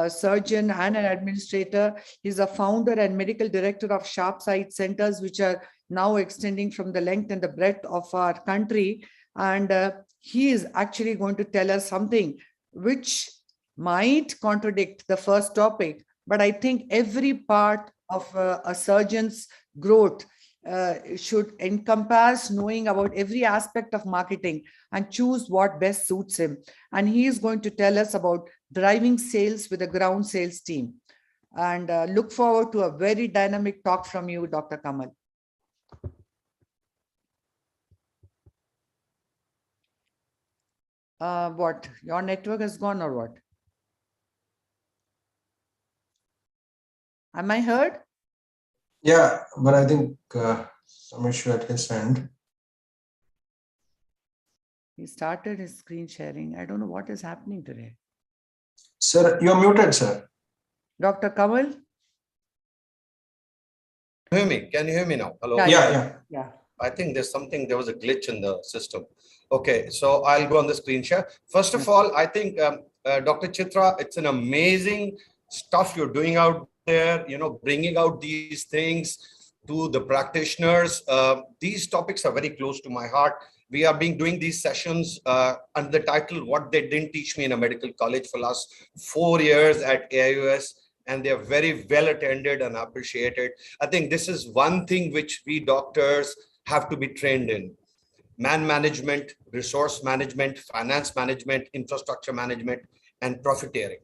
surgeon and an administrator. He's a founder and medical director of Sharp Sight Centers, which are now extending from the length and the breadth of our country. And he is actually going to tell us something which might contradict the first topic, but I think every part of a surgeon's growth should encompass knowing about every aspect of marketing and choose what best suits him. And he is going to tell us about driving sales with a ground sales team. And look forward to a very dynamic talk from you, Dr. Kamal. What? Your network has gone or what? Am I heard? Yeah, but I think some issue at his end. He started his screen sharing. I don't know what is happening today. Sir, you're muted, sir. Dr. Kamal? Hear me? Can you hear me now? Hello? Yeah. I think there was a glitch in the system. Okay, so I'll go on the screen share. First of all, I think Dr. Chitra, it's an amazing stuff you're doing out there, bringing out these things to the practitioners. These topics are very close to my heart. We are doing these sessions under the title, What They Didn't Teach Me in a Medical College, for last 4 years at AIOS. And they are very well attended and appreciated. I think this is one thing which we doctors have to be trained in: man management, resource management, finance management, infrastructure management, and profiteering.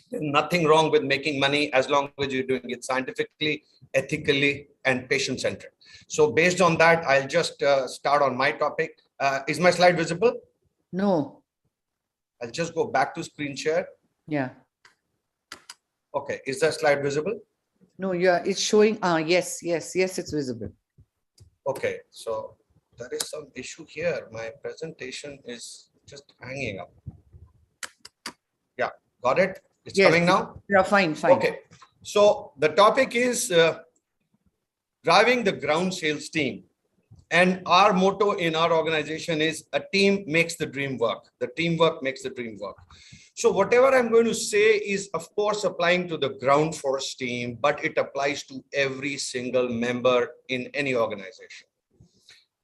There's nothing wrong with making money as long as you're doing it scientifically, ethically, and patient-centered. So based on that, I'll just start on my topic. Is my slide visible? No. I'll just go back to screen share. Yeah. Okay, is that slide visible? No, yeah, it's showing. Yes, it's visible. Okay, so there is some issue here. My presentation is just hanging up. Yeah, got it? It's coming now? Yeah, fine. Okay, so the topic is driving the ground sales team. And our motto in our organization is a team makes the dream work. The teamwork makes the dream work. So whatever I'm going to say is, of course, applying to the ground force team, but it applies to every single member in any organization.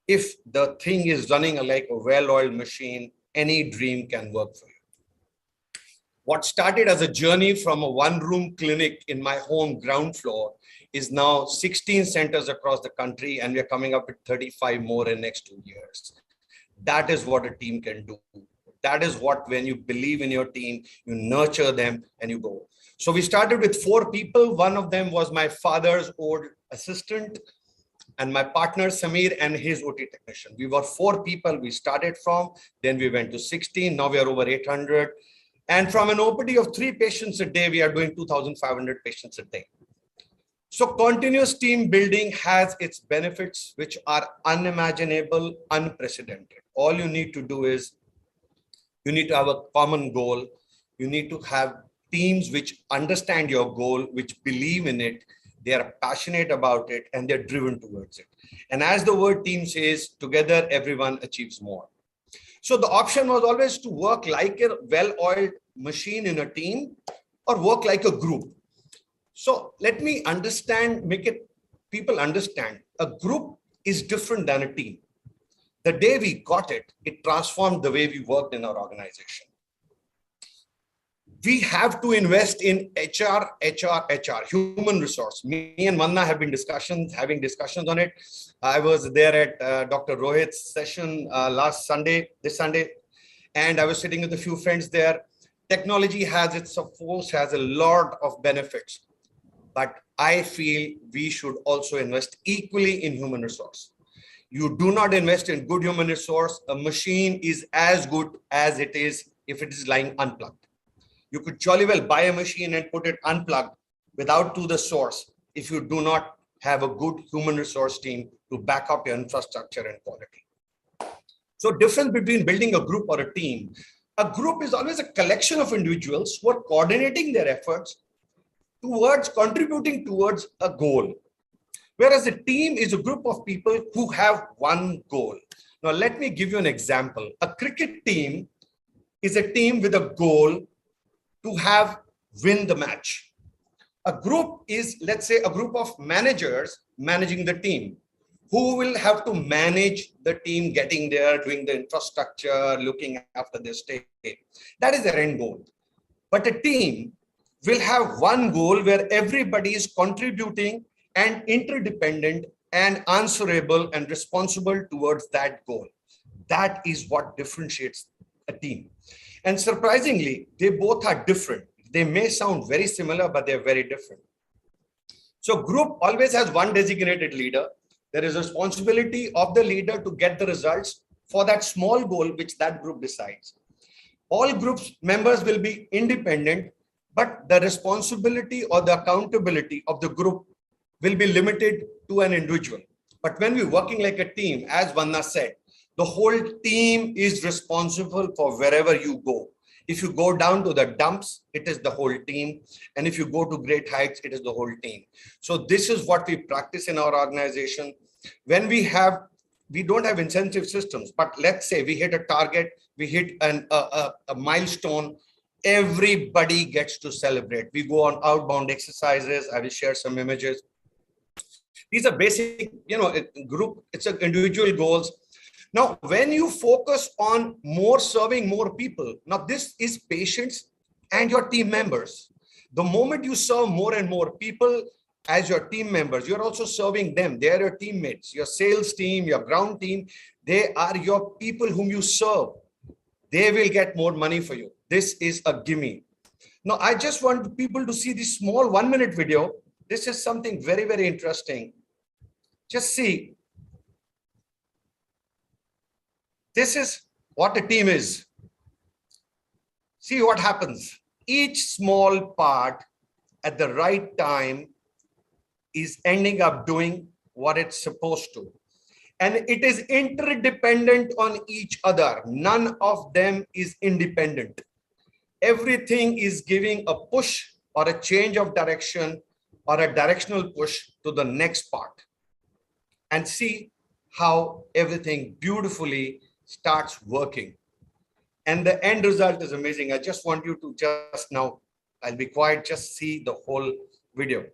If the thing is running like a well-oiled machine, any dream can work for you. What started as a journey from a one-room clinic in my home ground floor is now 16 centers across the country, and we're coming up with 35 more in next 2 years. That is what a team can do. That is what, when you believe in your team, you nurture them and you go. So we started with 4 people. One of them was my father's old assistant, and my partner Samir and his OT technician. We were 4 people we started from, then we went to 16, now we are over 800. And from an OPD of 3 patients a day, we are doing 2,500 patients a day. So continuous team building has its benefits, which are unimaginable, unprecedented. All you need to do is, you need to have a common goal. You need to have teams which understand your goal, which believe in it. They are passionate about it, and they're driven towards it. And as the word team says, together, everyone achieves more. So the option was always to work like a well-oiled machine in a team or work like a group. So let me people understand a group is different than a team. The day we got it, it transformed the way we worked in our organization. We have to invest in HR, human resource. Me and Manna have been having discussions on it. I was there at Dr. Rohit's session this Sunday, and I was sitting with a few friends there. Technology has its force, has a lot of benefits, but I feel we should also invest equally in human resource. You do not invest in good human resource, a machine is as good as it is if it is lying unplugged. You could jolly well buy a machine and put it unplugged without to the source if you do not have a good human resource team to back up your infrastructure and quality. So difference between building a group or a team. A group is always a collection of individuals who are coordinating their efforts towards contributing towards a goal. Whereas a team is a group of people who have one goal. Now, let me give you an example. A cricket team is a team with a goal to win the match. A group is, let's say, a group of managers managing the team who will have to manage the team getting there, doing the infrastructure, looking after their stay. That is their end goal. But a team will have one goal where everybody is contributing and interdependent and answerable and responsible towards that goal. That is what differentiates a team. And surprisingly, they both are different. They may sound very similar, but they're very different. So group always has one designated leader. There is a responsibility of the leader to get the results for that small goal which that group decides. All groups members will be independent, but the responsibility or the accountability of the group will be limited to an individual. But when we're working like a team, as Vanna said, the whole team is responsible for wherever you go. If you go down to the dumps, it is the whole team. And if you go to great heights, it is the whole team. So this is what we practice in our organization. When we don't have incentive systems, but let's say we hit a target, we hit a milestone, everybody gets to celebrate. We go on outbound exercises. I will share some images. These are basic, group, it's individual goals. Now, when you focus on serving more people, now this is patients and your team members. The moment you serve more and more people as your team members, you're also serving them. They are your teammates, your sales team, your ground team. They are your people whom you serve. They will get more money for you. This is a gimme. Now, I just want people to see this small 1-minute video. This is something very, very interesting. Just see. This is what a team is. See what happens. Each small part at the right time is ending up doing what it's supposed to. And it is interdependent on each other. None of them is independent. Everything is giving a push or a change of direction or a directional push to the next part. And see how everything beautifully starts working. And the end result is amazing. I just want you to just now, I'll be quiet, just see the whole video.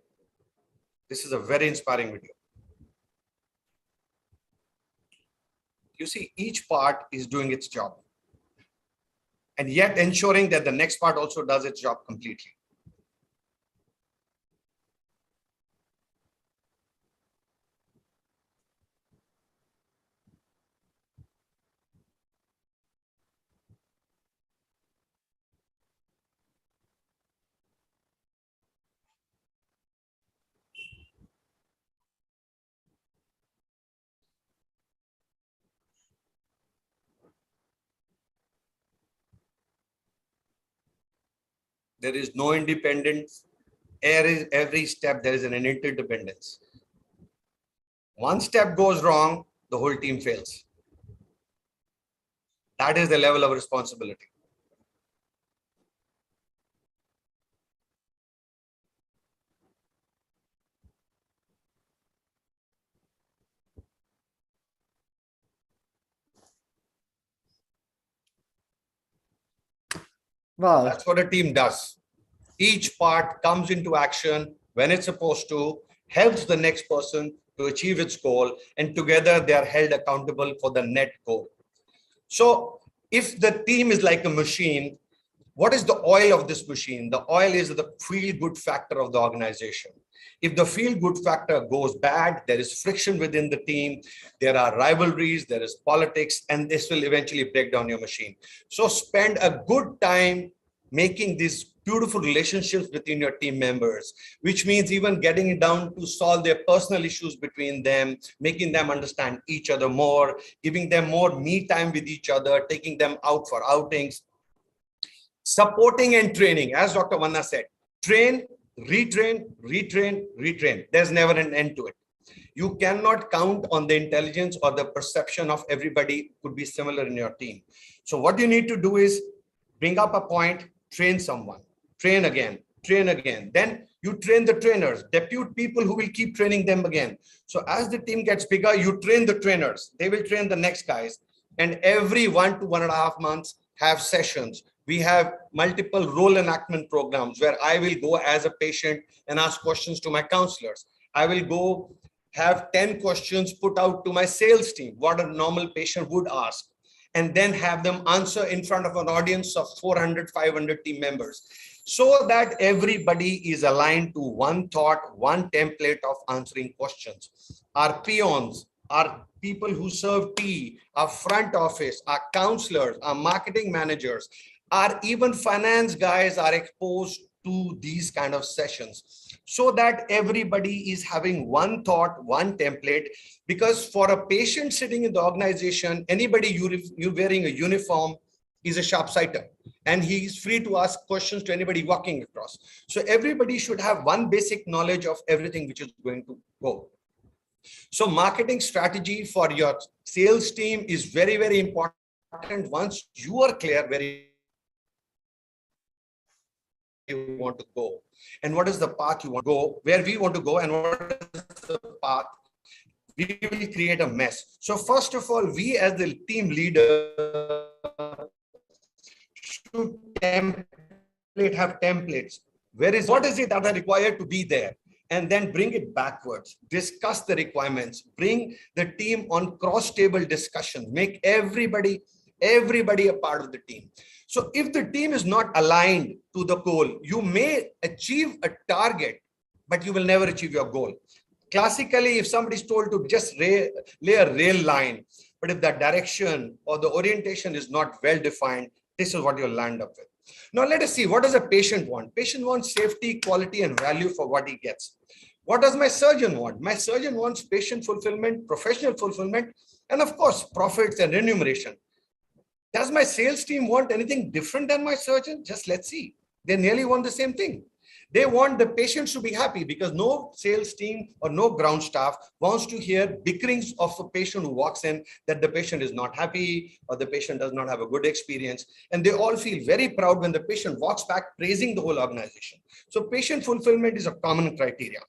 This is a very inspiring video. You see, each part is doing its job and yet ensuring that the next part also does its job completely. There is no independence. Every step, there is an interdependence. One step goes wrong, the whole team fails. That is the level of responsibility. Wow. That's what a team does. Each part comes into action when it's supposed to, helps the next person to achieve its goal, and together they are held accountable for the net goal. So if the team is like a machine, What is the oil of this machine? The oil is the feel-good factor of the organization. If the feel-good factor goes bad, there is friction within the team, there are rivalries, there is politics, and this will eventually break down your machine. So spend a good time making these beautiful relationships between your team members, which means even getting it down to solve their personal issues between them, making them understand each other more, giving them more me time with each other, taking them out for outings. Supporting and training, as Dr. Vanna said, train, retrain, retrain, retrain. There's never an end to it. You cannot count on the intelligence or the perception of everybody could be similar in your team. So what you need to do is bring up a point, train someone, train again, then you train the trainers, depute people who will keep training them again. So as the team gets bigger, you train the trainers, they will train the next guys, and every 1 to 1.5 months have sessions. We have multiple role enactment programs where I will go as a patient and ask questions to my counselors. I will go have 10 questions put out to my sales team, what a normal patient would ask, and then have them answer in front of an audience of 400, 500 team members, so that everybody is aligned to one thought, one template of answering questions. Our peons, our people who serve tea, our front office, our counselors, our marketing managers, our even finance guys are exposed to these kind of sessions, so that everybody is having one thought, one template. Because for a patient sitting in the organization, anybody you wearing a uniform is a sharp sighter, and he is free to ask questions to anybody walking across. So everybody should have one basic knowledge of everything which is going to go. So marketing strategy for your sales team is very, very important. Once you are clear where you want to go and what is the path you want to go, where we want to go and what is the path, we will create a mess. So first of all, we as the team leader should have templates. What is it that are required to be there? And then bring it backwards, discuss the requirements, bring the team on cross-table discussions, make everybody a part of the team. So if the team is not aligned to the goal, you may achieve a target, but you will never achieve your goal. Classically, if somebody is told to just lay a rail line, but if the direction or the orientation is not well defined, this is what you'll land up with. Now let us see, what does a patient want? Patient wants safety, quality, and value for what he gets. What does my surgeon want? My surgeon wants patient fulfillment, professional fulfillment, and of course, profits and remuneration. Does my sales team want anything different than my surgeon? Just let's see. They nearly want the same thing. They want the patients to be happy, because no sales team or no ground staff wants to hear bickerings of a patient who walks in that the patient is not happy or the patient does not have a good experience. And they all feel very proud when the patient walks back praising the whole organization. So patient fulfillment is a common criteria.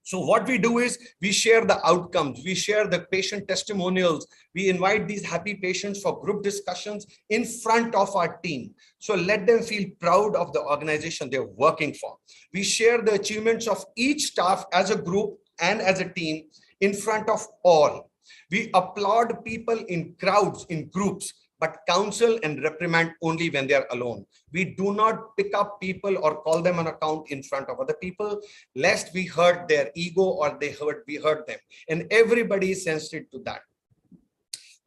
So what we do is we share the outcomes, we share the patient testimonials, we invite these happy patients for group discussions in front of our team. So let them feel proud of the organization they're working for. We share the achievements of each staff as a group and as a team in front of all. We applaud people in crowds, in groups, but counsel and reprimand only when they are alone. We do not pick up people or call them on account in front of other people, lest we hurt their ego or we hurt them. And everybody is sensitive to that.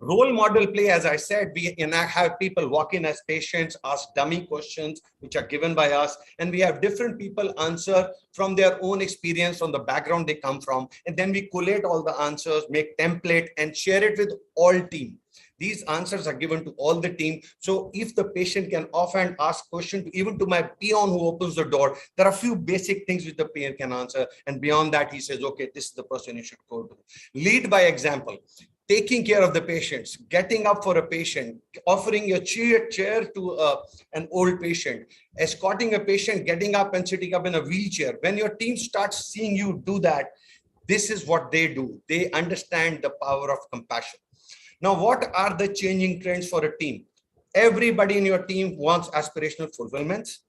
Role model play, as I said, we have people walk in as patients, ask dummy questions, which are given by us. And we have different people answer from their own experience, from the background they come from. And then we collate all the answers, make template and share it with all team. These answers are given to all the team. So if the patient can often ask questions, even to my peon who opens the door, there are a few basic things which the peon can answer. And beyond that, he says, okay, this is the person you should go to. Lead by example. Taking care of the patients, getting up for a patient, offering a chair to an old patient, escorting a patient, getting up and sitting up in a wheelchair. When your team starts seeing you do that, this is what they do. They understand the power of compassion. Now, what are the changing trends for a team? Everybody in your team wants aspirational fulfillments.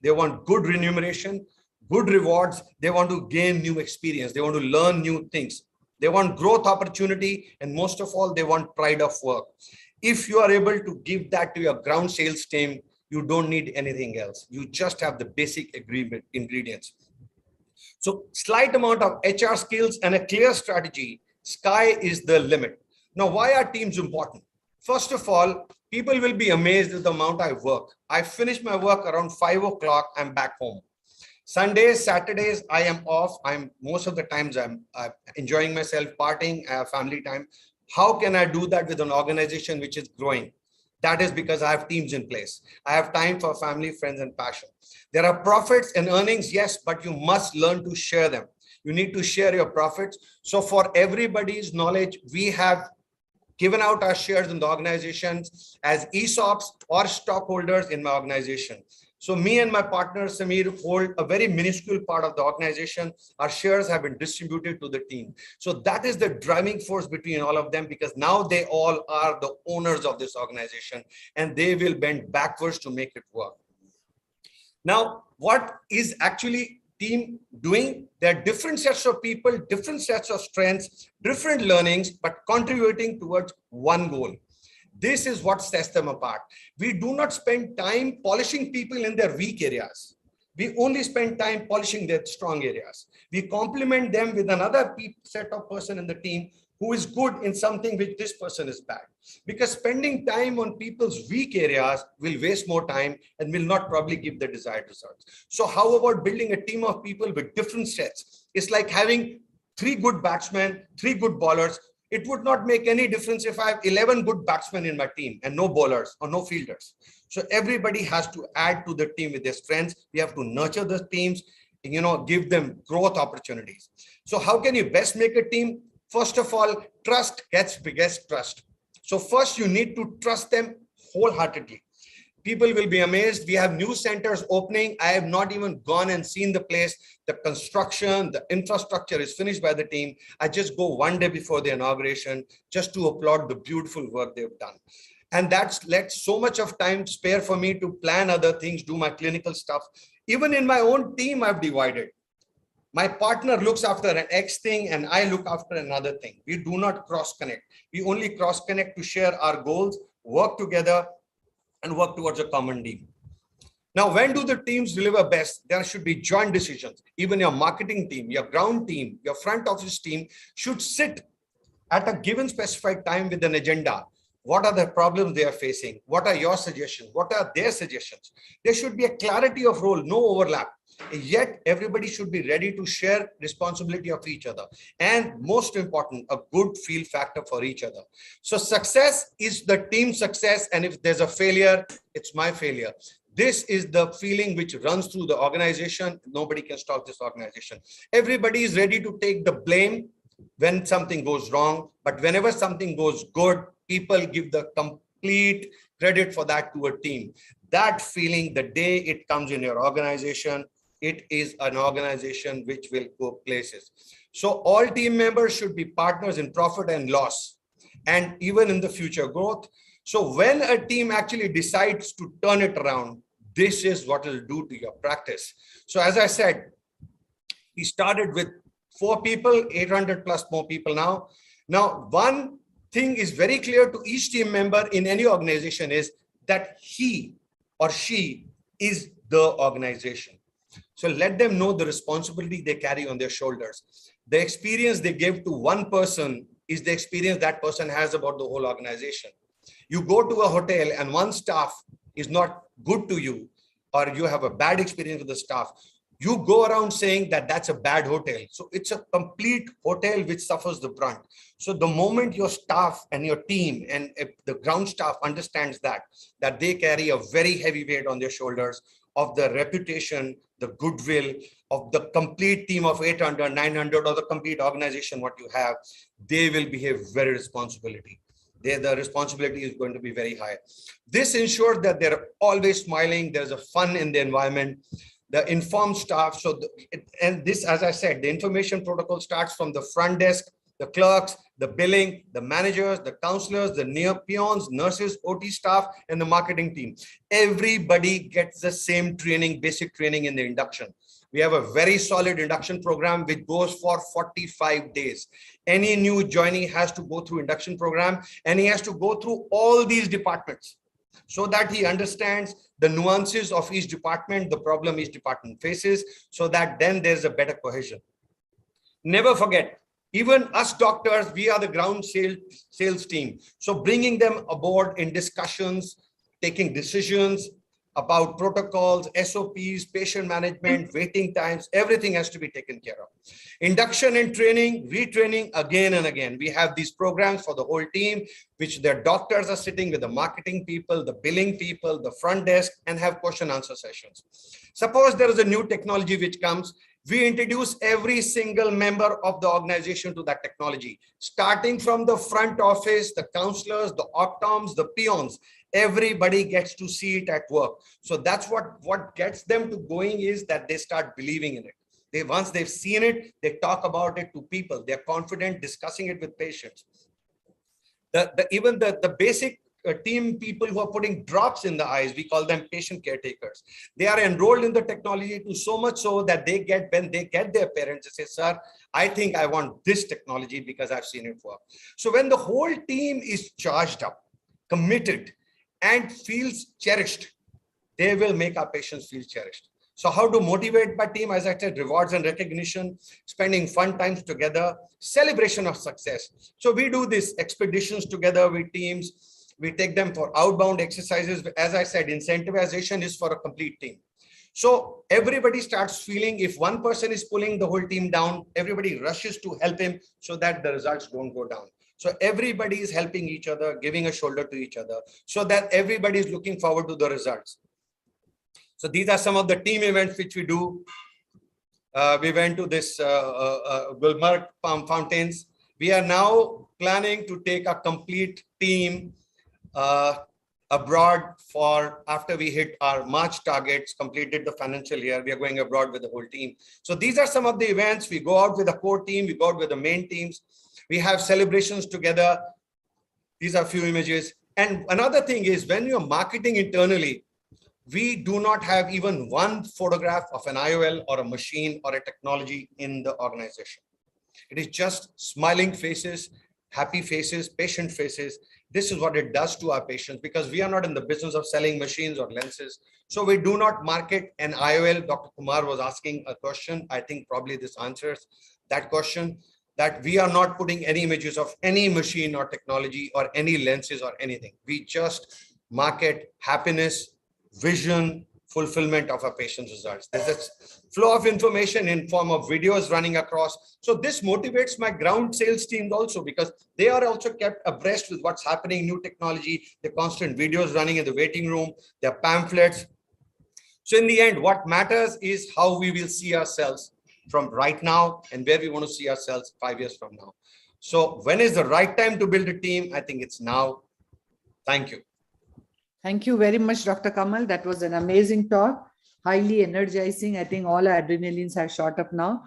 They want good remuneration, good rewards. They want to gain new experience. They want to learn new things. They want growth opportunity, and most of all, they want pride of work. If you are able to give that to your ground sales team, You don't need anything else. You just have the basic ingredients. So slight amount of HR skills and a clear strategy, sky is the limit. Now, why are teams important? First of all, people will be amazed at the amount I work. I finish my work around 5 o'clock, I'm back home. Sundays, Saturdays, I am off. Most of the times I'm enjoying myself, partying, family time. How can I do that with an organization which is growing? That is because I have teams in place. I have time for family, friends, and passion. There are profits and earnings, yes, but you must learn to share them. You need to share your profits. So for everybody's knowledge, we have given out our shares in the organizations as ESOPs or stockholders in my organization. So me and my partner Samir hold a very minuscule part of the organization. Our shares have been distributed to the team. So that is the driving force between all of them, because now they all are the owners of this organization and they will bend backwards to make it work. Now, what is actually team doing? There are different sets of people, different sets of strengths, different learnings, but contributing towards one goal. This is what sets them apart. We do not spend time polishing people in their weak areas. We only spend time polishing their strong areas. We complement them with another set of person in the team who is good in something which this person is bad. Because spending time on people's weak areas will waste more time and will not probably give the desired results. So how about building a team of people with different sets? It's like having 3 good batsmen, 3 good bowlers. It would not make any difference if I have 11 good batsmen in my team and no bowlers or no fielders. So everybody has to add to the team with their strengths. We have to nurture the teams, give them growth opportunities. So how can you best make a team? First of all, trust gets biggest trust. So first you need to trust them wholeheartedly. People will be amazed. We have new centers opening. I have not even gone and seen the place. The construction, the infrastructure is finished by the team. I just go one day before the inauguration just to applaud the beautiful work they've done. And that's let so much of time spare for me to plan other things, do my clinical stuff. Even in my own team, I've divided. My partner looks after an X thing and I look after another thing. We do not cross connect. We only cross connect to share our goals, work together, and work towards a common aim. Now, when do the teams deliver best? There should be joint decisions. Even your marketing team, your ground team, your front office team should sit at a given specified time with an agenda. What are the problems they are facing? What are your suggestions? What are their suggestions? There should be a clarity of role, no overlap. Yet everybody should be ready to share responsibility of each other. And most important, a good feel factor for each other. So success is the team success. And if there's a failure, it's my failure. This is the feeling which runs through the organization. Nobody can stop this organization. Everybody is ready to take the blame when something goes wrong. But whenever something goes good, people give the complete credit for that to a team. That feeling, the day it comes in your organization, it is an organization which will go places. So all team members should be partners in profit and loss, and even in the future growth. So when a team actually decides to turn it around, this is what it'll do to your practice. So as I said, we started with 4 people, 800 plus more people now. Now, one thing is very clear to each team member in any organization is that he or she is the organization. So let them know the responsibility they carry on their shoulders. The experience they give to one person is the experience that person has about the whole organization. You go to a hotel and one staff is not good to you, or you have a bad experience with the staff, you go around saying that that's a bad hotel. So it's a complete hotel which suffers the brunt. So the moment your staff and your team and the ground staff understands that they carry a very heavy weight on their shoulders of the reputation, the goodwill of the complete team of 800, 900, or the complete organization, what you have, they will behave very responsibly. The responsibility is going to be very high. This ensures that they're always smiling. There's a fun in the environment. The informed staff. So, and this, as I said, the information protocol starts from the front desk, the clerks, the billing, the managers, the counselors, the near peons, nurses, OT staff, and the marketing team. Everybody gets the same training, basic training in the induction. We have a very solid induction program which goes for 45 days. Any new joinee has to go through induction program, and he has to go through all these departments. so that he understands the nuances of each department, the problem each department faces, so that then there's a better cohesion. Never forget, even us doctors, we are the ground sales team. So bringing them aboard in discussions, taking decisions about protocols, SOPs, patient management, waiting times, everything has to be taken care of. Induction and training, retraining again and again. We have these programs for the whole team, which their doctors are sitting with the marketing people, the billing people, the front desk, and have question answer sessions. Suppose there is a new technology which comes, we introduce every single member of the organization to that technology, starting from the front office, the counselors, the optoms, the peons. Everybody gets to see it at work. So that's what gets them to going, is that they start believing in it. Once they've seen it, they talk about it to people. They're confident discussing it with patients. Even the basic team people who are putting drops in the eyes, we call them patient caretakers. They are enrolled in the technology to so much so that they get, when they get their parents, they say, sir, I think I want this technology because I've seen it work. So when the whole team is charged up, committed, and feels cherished, they will make our patients feel cherished. So how to motivate my team? As I said, rewards and recognition, spending fun times together, celebration of success. So we do these expeditions together with teams. We take them for outbound exercises. As I said, incentivization is for a complete team. So everybody starts feeling, if one person is pulling the whole team down, everybody rushes to help him so that the results don't go down. So everybody is helping each other, giving a shoulder to each other, so that everybody is looking forward to the results. So these are some of the team events which we do. We went to this Gulmarg fountains. We are now planning to take a complete team abroad for after we hit our March targets, completed the financial year. We are going abroad with the whole team. So these are some of the events. We go out with the core team, we go out with the main teams. We have celebrations together. These are a few images. And another thing is, when you're marketing internally, we do not have even one photograph of an IOL or a machine or a technology in the organization. It is just smiling faces, happy faces, patient faces. This is what it does to our patients, because we are not in the business of selling machines or lenses. So we do not market an IOL. Dr. Kumar was asking a question. I think probably this answers that question, that we are not putting any images of any machine or technology or any lenses or anything. We just market happiness, vision, fulfillment of our patient's results. There's a flow of information in form of videos running across. So this motivates my ground sales teams also, because they are also kept abreast with what's happening, new technology, the constant videos running in the waiting room, their pamphlets. So in the end, what matters is how we will see ourselves from right now and where we want to see ourselves 5 years from now. So when is the right time to build a team? I think it's now. Thank you. Thank you very much, Dr. Kamal. That was an amazing talk, highly energizing. I think all our adrenalines have shot up now.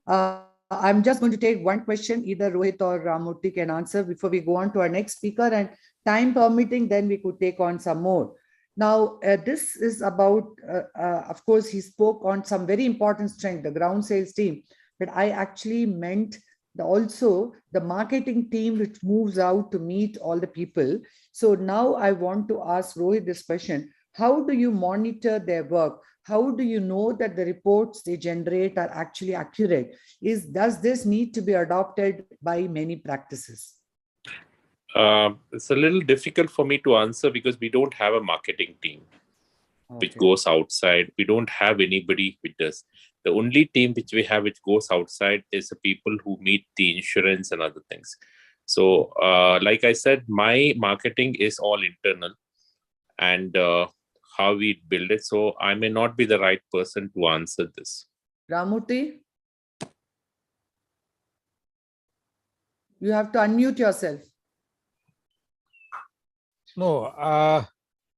I'm just going to take one question, either Rohit or Ramurthy can answer before we go on to our next speaker, and time permitting, then we could take on some more. Now, this is about, of course, he spoke on some very important strength, the ground sales team, but I actually meant also the marketing team, which moves out to meet all the people. So now I want to ask Rohit this question. How do you monitor their work? How do you know that the reports they generate are actually accurate? Does this need to be adopted by many practices? It's a little difficult for me to answer because we don't have a marketing team which goes outside. We don't have anybody with us. The only team which we have which goes outside is the people who meet the insurance and other things. So like I said, my marketing is all internal and how we build it. So I may not be the right person to answer this. Ramurthy, you have to unmute yourself. No,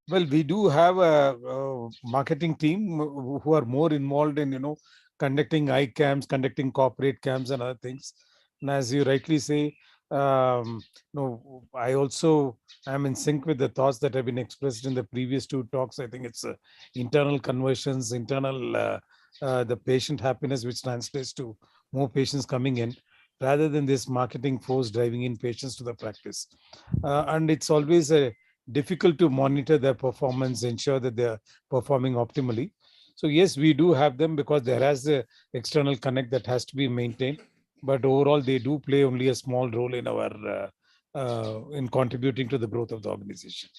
well, we do have a marketing team who are more involved in, conducting eye camps, conducting corporate camps and other things. And as you rightly say, I also am in sync with the thoughts that have been expressed in the previous two talks. I think it's internal conversions, internal the patient happiness, which translates to more patients coming in, rather than this marketing force driving in patients to the practice. And it's always a difficult to monitor their performance, ensure that they're performing optimally. So yes, we do have them because there has a external connect that has to be maintained. But overall, they do play only a small role in our in contributing to the growth of the organization.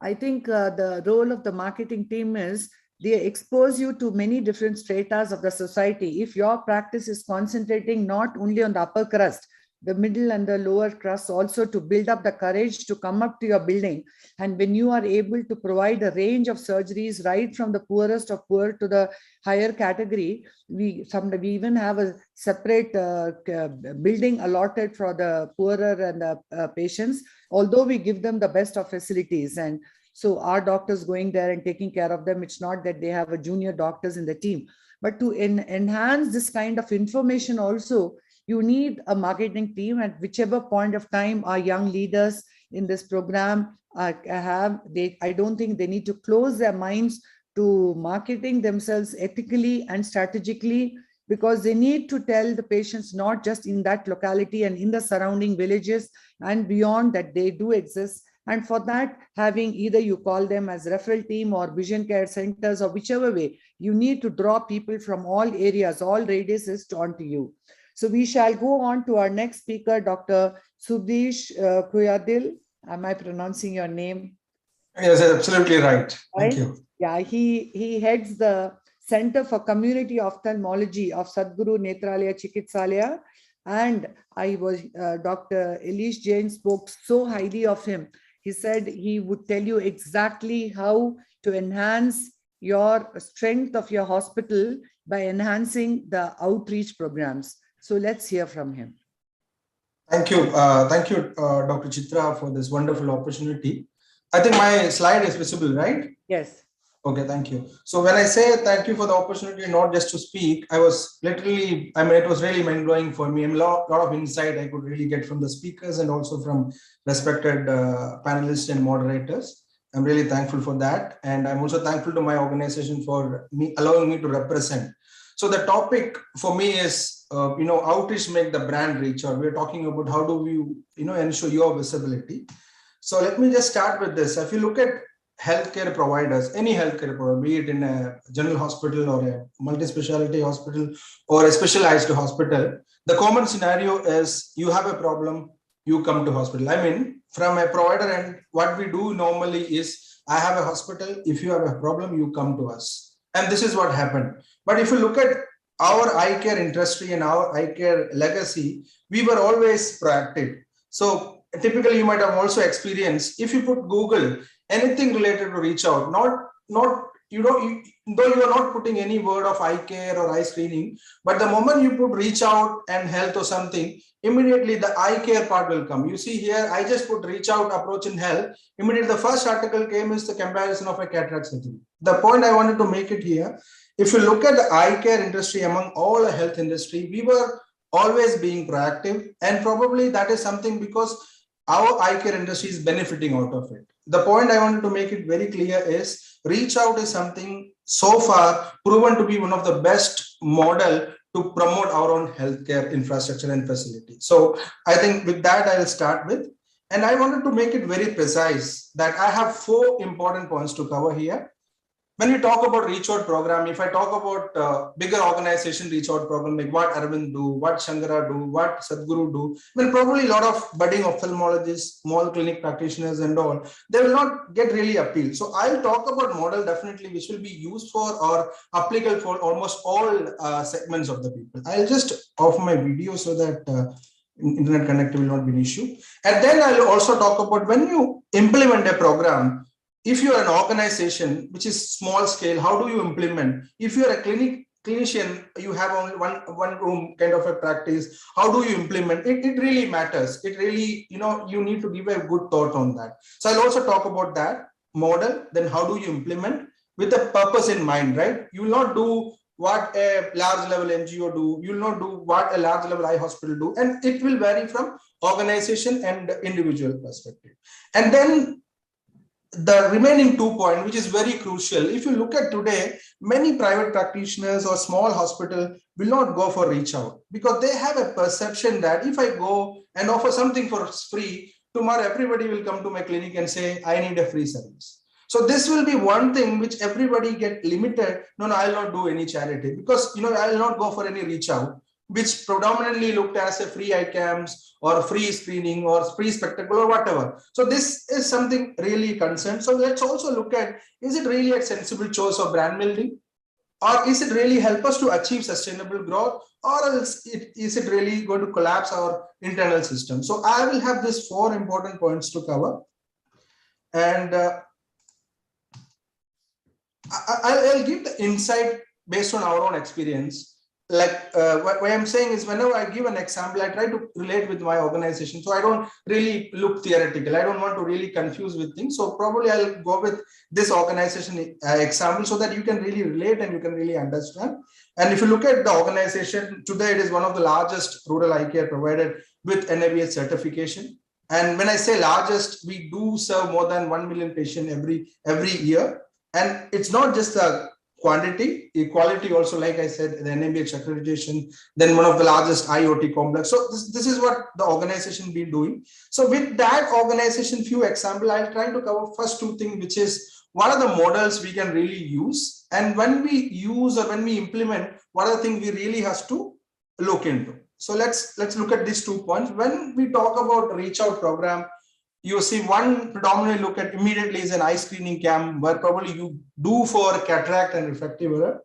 I think the role of the marketing team is they expose you to many different stratas of the society. If your practice is concentrating not only on the upper crust, the middle and the lower crust, also to build up the courage to come up to your building. And when you are able to provide a range of surgeries right from the poorest of poor to the higher category, we even have a separate building allotted for the poorer and the patients, although we give them the best of facilities. And so our doctors going there and taking care of them, it's not that they have a junior doctors in the team, but to enhance this kind of information also, you need a marketing team. At whichever point of time our young leaders in this program I don't think they need to close their minds to marketing themselves ethically and strategically, because they need to tell the patients not just in that locality and in the surrounding villages and beyond that they do exist. And for that, having either you call them as referral team or vision care centers or whichever way, you need to draw people from all areas, all radiuses onto you. So we shall go on to our next speaker, Dr. Subdesh Kuyadil. Am I pronouncing your name? Yes, absolutely right. Thank you. Yeah, he heads the Center for Community Ophthalmology of Sadguru Netralaya Chikitsalaya. And Dr. Elish Jain spoke so highly of him. He said he would tell you exactly how to enhance your strength of your hospital by enhancing the outreach programs. So let's hear from him. Thank you. Thank you, Dr. Chitra, for this wonderful opportunity. I think my slide is visible, right? Yes. Okay, thank you. So when I say thank you for the opportunity, not just to speak, I was literally, it was really mind-blowing for me. A lot of insight I could really get from the speakers and also from respected panelists and moderators. I'm really thankful for that. And I'm also thankful to my organization for allowing me to represent. So the topic for me is, outreach make the brand reach, or we're talking about how do we, ensure your visibility. So let me just start with this. If you look at healthcare providers, any healthcare provider, be it in a general hospital or a multi-specialty hospital or a specialized hospital, the common scenario is you have a problem, you come to hospital. I mean, from a provider end, what we do normally is, I have a hospital, if you have a problem, you come to us. And this is what happened. But if you look at our eye care industry and our eye care legacy, we were always proactive. So typically you might have also experienced, if you put Google, anything related to reach out, though you are not putting any word of eye care or eye screening, but the moment you put reach out and health or something, immediately the eye care part will come. You see here, I just put reach out, approach and health. Immediately the first article came is the comparison of a cataract surgery. The point I wanted to make it here, if you look at the eye care industry among all the health industry, we were always being proactive, and probably that is something because our eye care industry is benefiting out of it. The point I wanted to make it very clear is reach out is something so far proven to be one of the best model to promote our own healthcare infrastructure and facility. So I think with that I'll start with, and I wanted to make it very precise that I have 4 important points to cover here. When we talk about reach out program, if I talk about bigger organization reach out program, like what Arvind do, what Shankara do, what Sadhguru do, probably a lot of budding ophthalmologists, small clinic practitioners and all, they will not get really appeal. So I'll talk about model definitely which will be used for or applicable for almost all segments of the people. I'll just off my video so that internet connectivity will not be an issue. And then I'll also talk about when you implement a program, if you're an organization which is small scale, how do you implement? If you're a clinician, you have only one room kind of a practice, how do you implement? It really matters. It really, you need to give a good thought on that. So I'll also talk about that model, then how do you implement with a purpose in mind, right? You will not do what a large level NGO do, you will not do what a large level eye hospital do, and it will vary from organization and individual perspective. And then the remaining 2 points, which is very crucial. If you look at today, many private practitioners or small hospital will not go for reach out because they have a perception that if I go and offer something for free, tomorrow everybody will come to my clinic and say, I need a free service. So this will be one thing which everybody get limited. No, I'll not do any charity because, I'll not go for any reach out, which predominantly looked as a free eye cams or free screening or free spectacle or whatever. So this is something really concerned. So let's also look at, is it really a sensible choice of brand building? Or is it really help us to achieve sustainable growth? Or else is it really going to collapse our internal system? So I will have these 4 important points to cover. And I'll give the insight based on our own experience. Like what I'm saying is, whenever I give an example, I try to relate with my organization. So I don't really look theoretical. I don't want to really confuse with things. So probably I'll go with this organization example so that you can really relate and you can really understand. And if you look at the organization today, it is one of the largest rural eye care provided with NABH certification. And when I say largest, we do serve more than 1 million patients every year. And it's not just a quantity, equality also, like I said, the NABH accreditation, then one of the largest IoT complex. So this is what the organization been doing. So with that organization, few example, I'll try to cover first 2 things, which is what are the models we can really use, and when we use or when we implement, what are the things we really have to look into. So let's look at these 2 points. When we talk about reach out program, you see one predominantly look at immediately is an eye screening cam where probably you do for cataract and refractive error.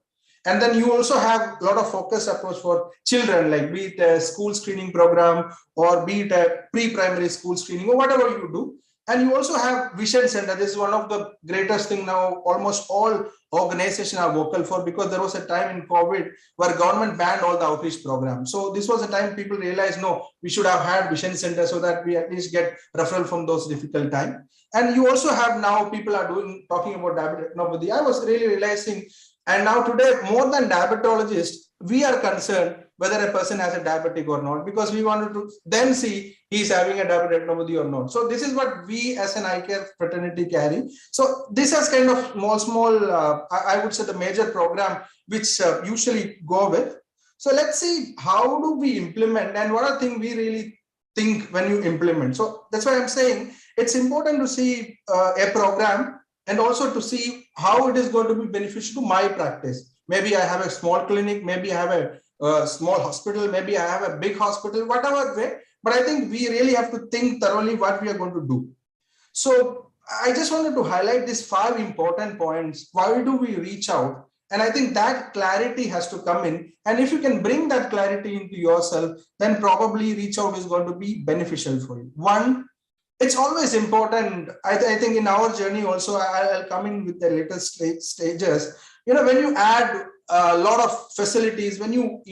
And then you also have a lot of focus approach for children, like be it a school screening program or be it a pre-primary school screening or whatever you do. And you also have vision center. This is one of the greatest thing now almost all organizations are vocal for, because there was a time in COVID where government banned all the outreach programs. So this was a time people realized, no, we should have had vision center so that we at least get referral from those difficult times. And you also have now people are talking about diabetic retinopathy. I was really realizing, and now today more than diabetologists, we are concerned whether a person has a diabetic or not, because we wanted to then see he's having a diabetic retinopathy or not. So this is what we as an eye care fraternity carry. So this has kind of small, I would say the major program which usually go with. So let's see how do we implement and what are things we really think when you implement. So that's why I'm saying it's important to see a program and also to see how it is going to be beneficial to my practice. Maybe I have a small clinic, maybe I have a small hospital, maybe I have a big hospital, whatever way. But I think we really have to think thoroughly what we are going to do. So I just wanted to highlight these 5 important points. Why do we reach out? And I think that clarity has to come in. And if you can bring that clarity into yourself, then probably reach out is going to be beneficial for you. One, it's always important. I think in our journey also, I'll come in with the latest stages. When you add a lot of facilities, when you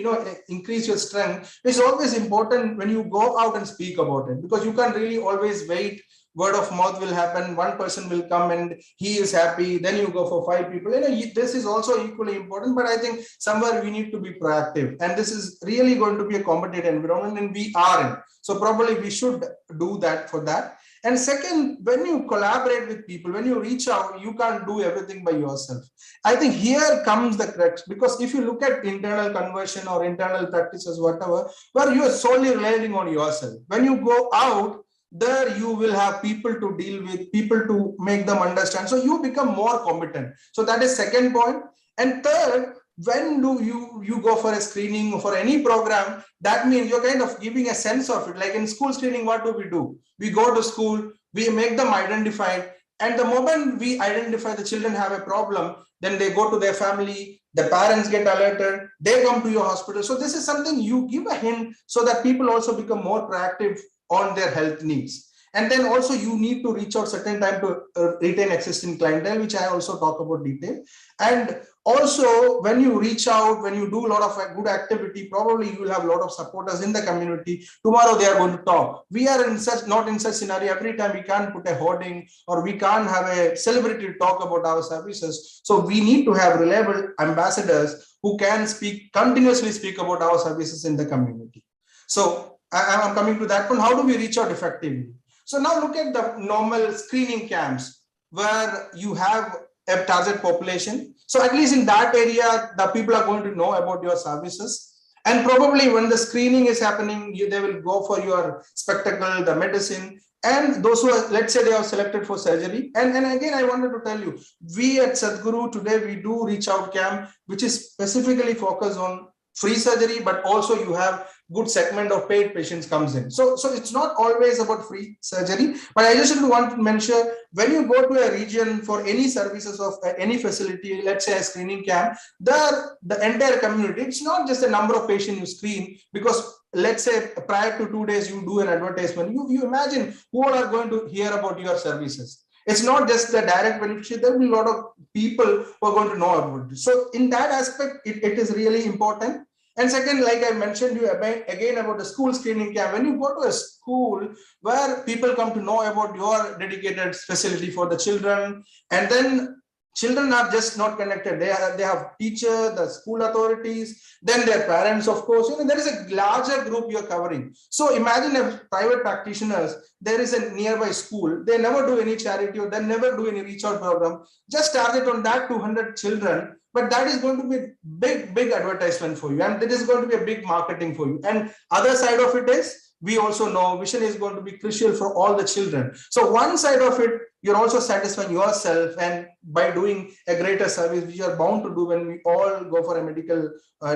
increase your strength, it's always important when you go out and speak about it, because you can't really always wait. Word of mouth will happen. One person will come and he is happy. Then you go for 5 people. This is also equally important, but I think somewhere we need to be proactive. And this is really going to be a competitive environment, and we are in. So probably we should do that for that. And second, when you collaborate with people, when you reach out, you can't do everything by yourself. I think here comes the crux, because if you look at internal conversion or internal practices, whatever, where you are solely relying on yourself. When you go out, there you will have people to deal with, people to make them understand. So you become more competent. So that is second point. And third, when do you go for a screening for any program, that means you're kind of giving a sense of it. Like in school screening, what do? We go to school, we make them identified. And the moment we identify the children have a problem, then they go to their family, the parents get alerted, they come to your hospital. So this is something you give a hint so that people also become more proactive on their health needs. And then also you need to reach out certain time to retain existing clientele, which I also talk about detail. And also when you reach out, when you do a lot of good activity, probably you will have a lot of supporters in the community. Tomorrow they are going to talk. We are not in such scenario. Every time we can't put a hoarding or we can't have a celebrity to talk about our services. So we need to have reliable ambassadors who can continuously speak about our services in the community. So I'm coming to that one. How do we reach out effectively? So now look at the normal screening camps where you have a target population. So at least in that area, the people are going to know about your services. And probably when the screening is happening, they will go for your spectacle, the medicine. and those who are, let's say they are selected for surgery. And again, I wanted to tell you, we at Sadhguru today, we do reach out camp, which is specifically focused on free surgery, but also you have good segment of paid patients comes in. So it's not always about free surgery, but I just want to mention, when you go to a region for any services of any facility, let's say a screening camp, the entire community, it's not just the number of patients you screen, because let's say prior to 2 days you do an advertisement, you imagine who are going to hear about your services. It's not just the direct beneficiary, there will be a lot of people who are going to know about it. So in that aspect, it is really important. And second, like I mentioned you again about the school screening camp, when you go to a school where people come to know about your dedicated facility for the children, and then children are just not connected. They have teachers, the school authorities, then their parents, of course. There is a larger group you're covering. So imagine if private practitioners, there is a nearby school, they never do any charity or they never do any reach out program. Just target on that 200 children. But that is going to be big advertisement for you, and that is going to be a big marketing for you. And other side of it is, we also know vision is going to be crucial for all the children. So one side of it, you're also satisfying yourself, and by doing a greater service, which you are bound to do when we all go for a medical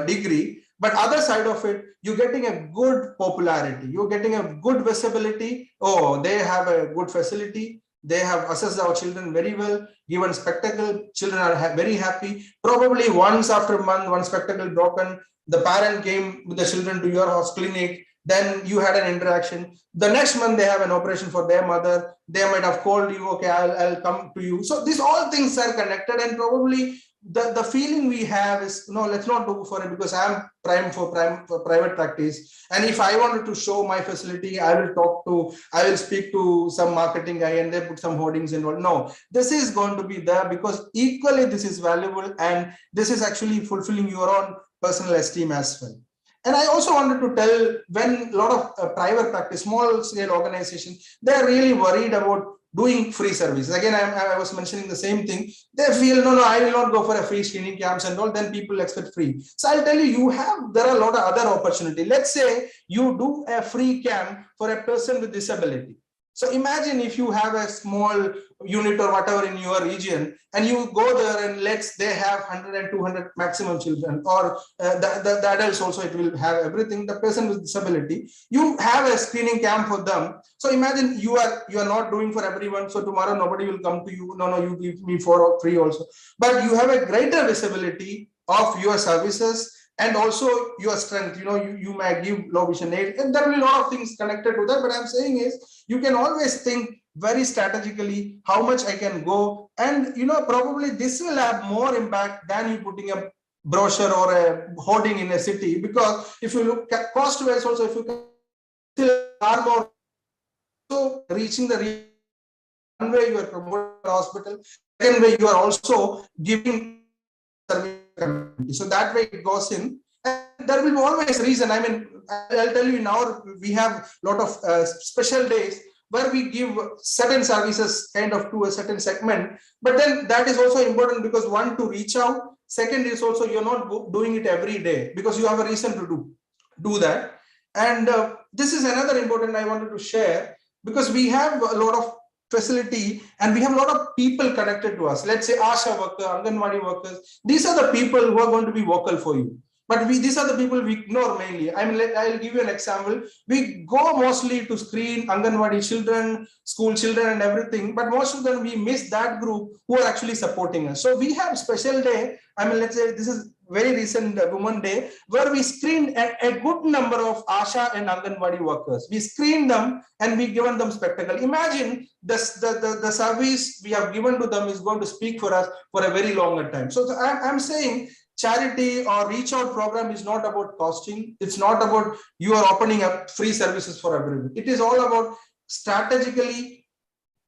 degree. But other side of it, you're getting a good popularity, you're getting a good visibility. Oh, they have a good facility. They have assessed our children very well, given spectacle, children are very happy. Probably once after a month, one spectacle broken, the parent came with the children to your house clinic, then you had an interaction. The next month they have an operation for their mother. They might have called you, okay, I'll come to you. So these all things are connected, and probably the feeling we have is, no, let's not go for it, because I'm primed for private practice. And if I wanted to show my facility, I will speak to some marketing guy and they put some hoardings and all. No, this is going to be there because equally this is valuable, and this is actually fulfilling your own personal esteem as well. And I also wanted to tell, when a lot of private practice, small scale organizations, they're really worried about doing free services. Again, I was mentioning the same thing. They feel, no, I will not go for a free screening camps and all, then people expect free. So I'll tell you, there are a lot of other opportunity. Let's say you do a free camp for a person with disability. So imagine if you have a small unit or whatever in your region, and you go there and they have 100 and 200 maximum children, or the adults also, it will have everything, the person with disability, you have a screening camp for them. So imagine you are not doing for everyone. So tomorrow nobody will come to you. No, you give me 4 or 3 also. But you have a greater visibility of your services, and also your strength. You may give low vision aid, and there will be a lot of things connected to that. But I'm saying is, you can always think very strategically how much I can go, and probably this will have more impact than you putting a brochure or a hoarding in a city. Because if you look at cost wise also, if you can still are more, so reaching the one way you are promoting the hospital, second way you are also giving service. So that way it goes in, and there will be always reason. I mean, I'll tell you, now we have a lot of special days where we give certain services kind of to a certain segment, but then that is also important, because one, to reach out, second is also you're not doing it every day because you have a reason to do that. And this is another important I wanted to share, because we have a lot of facility and we have a lot of people connected to us. Let's say ASHA worker, Anganwadi workers. These are the people who are going to be vocal for you. But these are the people we ignore mainly. I mean, I'll give you an example. We go mostly to screen Anganwadi children, school children and everything. But most of them, we miss that group who are actually supporting us. So we have special day. I mean, let's say this is very recent Women Day, where we screened a good number of ASHA and Anganwadi workers. We screened them and we given them spectacle. Imagine the service we have given to them is going to speak for us for a very longer time. So I'm saying, charity or reach out program is not about costing. It's not about you are opening up free services for everyone. It is all about strategically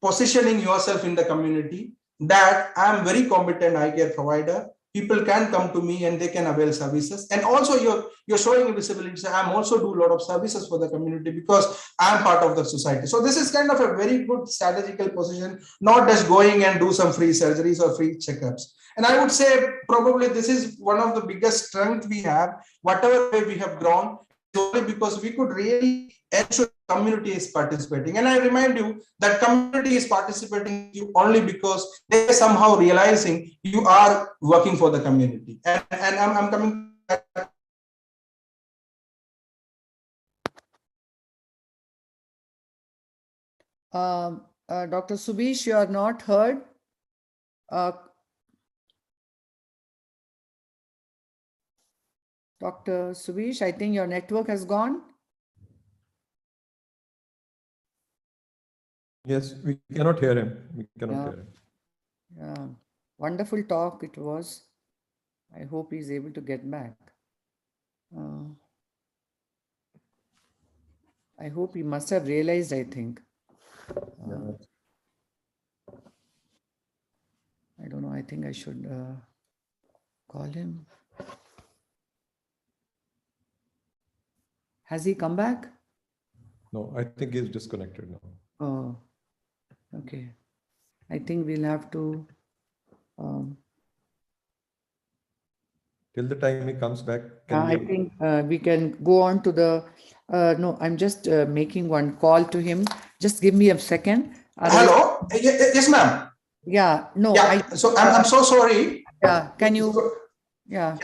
positioning yourself in the community that I'm very competent eye care provider. People can come to me and they can avail services. And also you're showing visibility. So I'm also do a lot of services for the community because I'm part of the society. So this is kind of a very good strategical position, not just going and do some free surgeries or free checkups. And I would say probably this is one of the biggest strengths we have. Whatever way we have grown, only because we could really ensure community is participating. And I remind you that community is participating you only because they're somehow realizing you are working for the community. And I'm coming to that. Dr. Subish, you are not heard. Dr. Subish, I think your network has gone. Yes, we cannot hear him. We cannot hear him. Yeah, wonderful talk it was. I hope he's able to get back. I hope he must have realized, I think. I don't know, I think I should call him. Has he come back? No, I think he's disconnected now. Oh, okay. I think we'll have to. Till the time he comes back. I think we can go on to the. No, I'm just making one call to him. Just give me a second. Hello? Yes, ma'am. Yeah, no. Yeah, I'm so sorry. Yeah, can you? Yeah.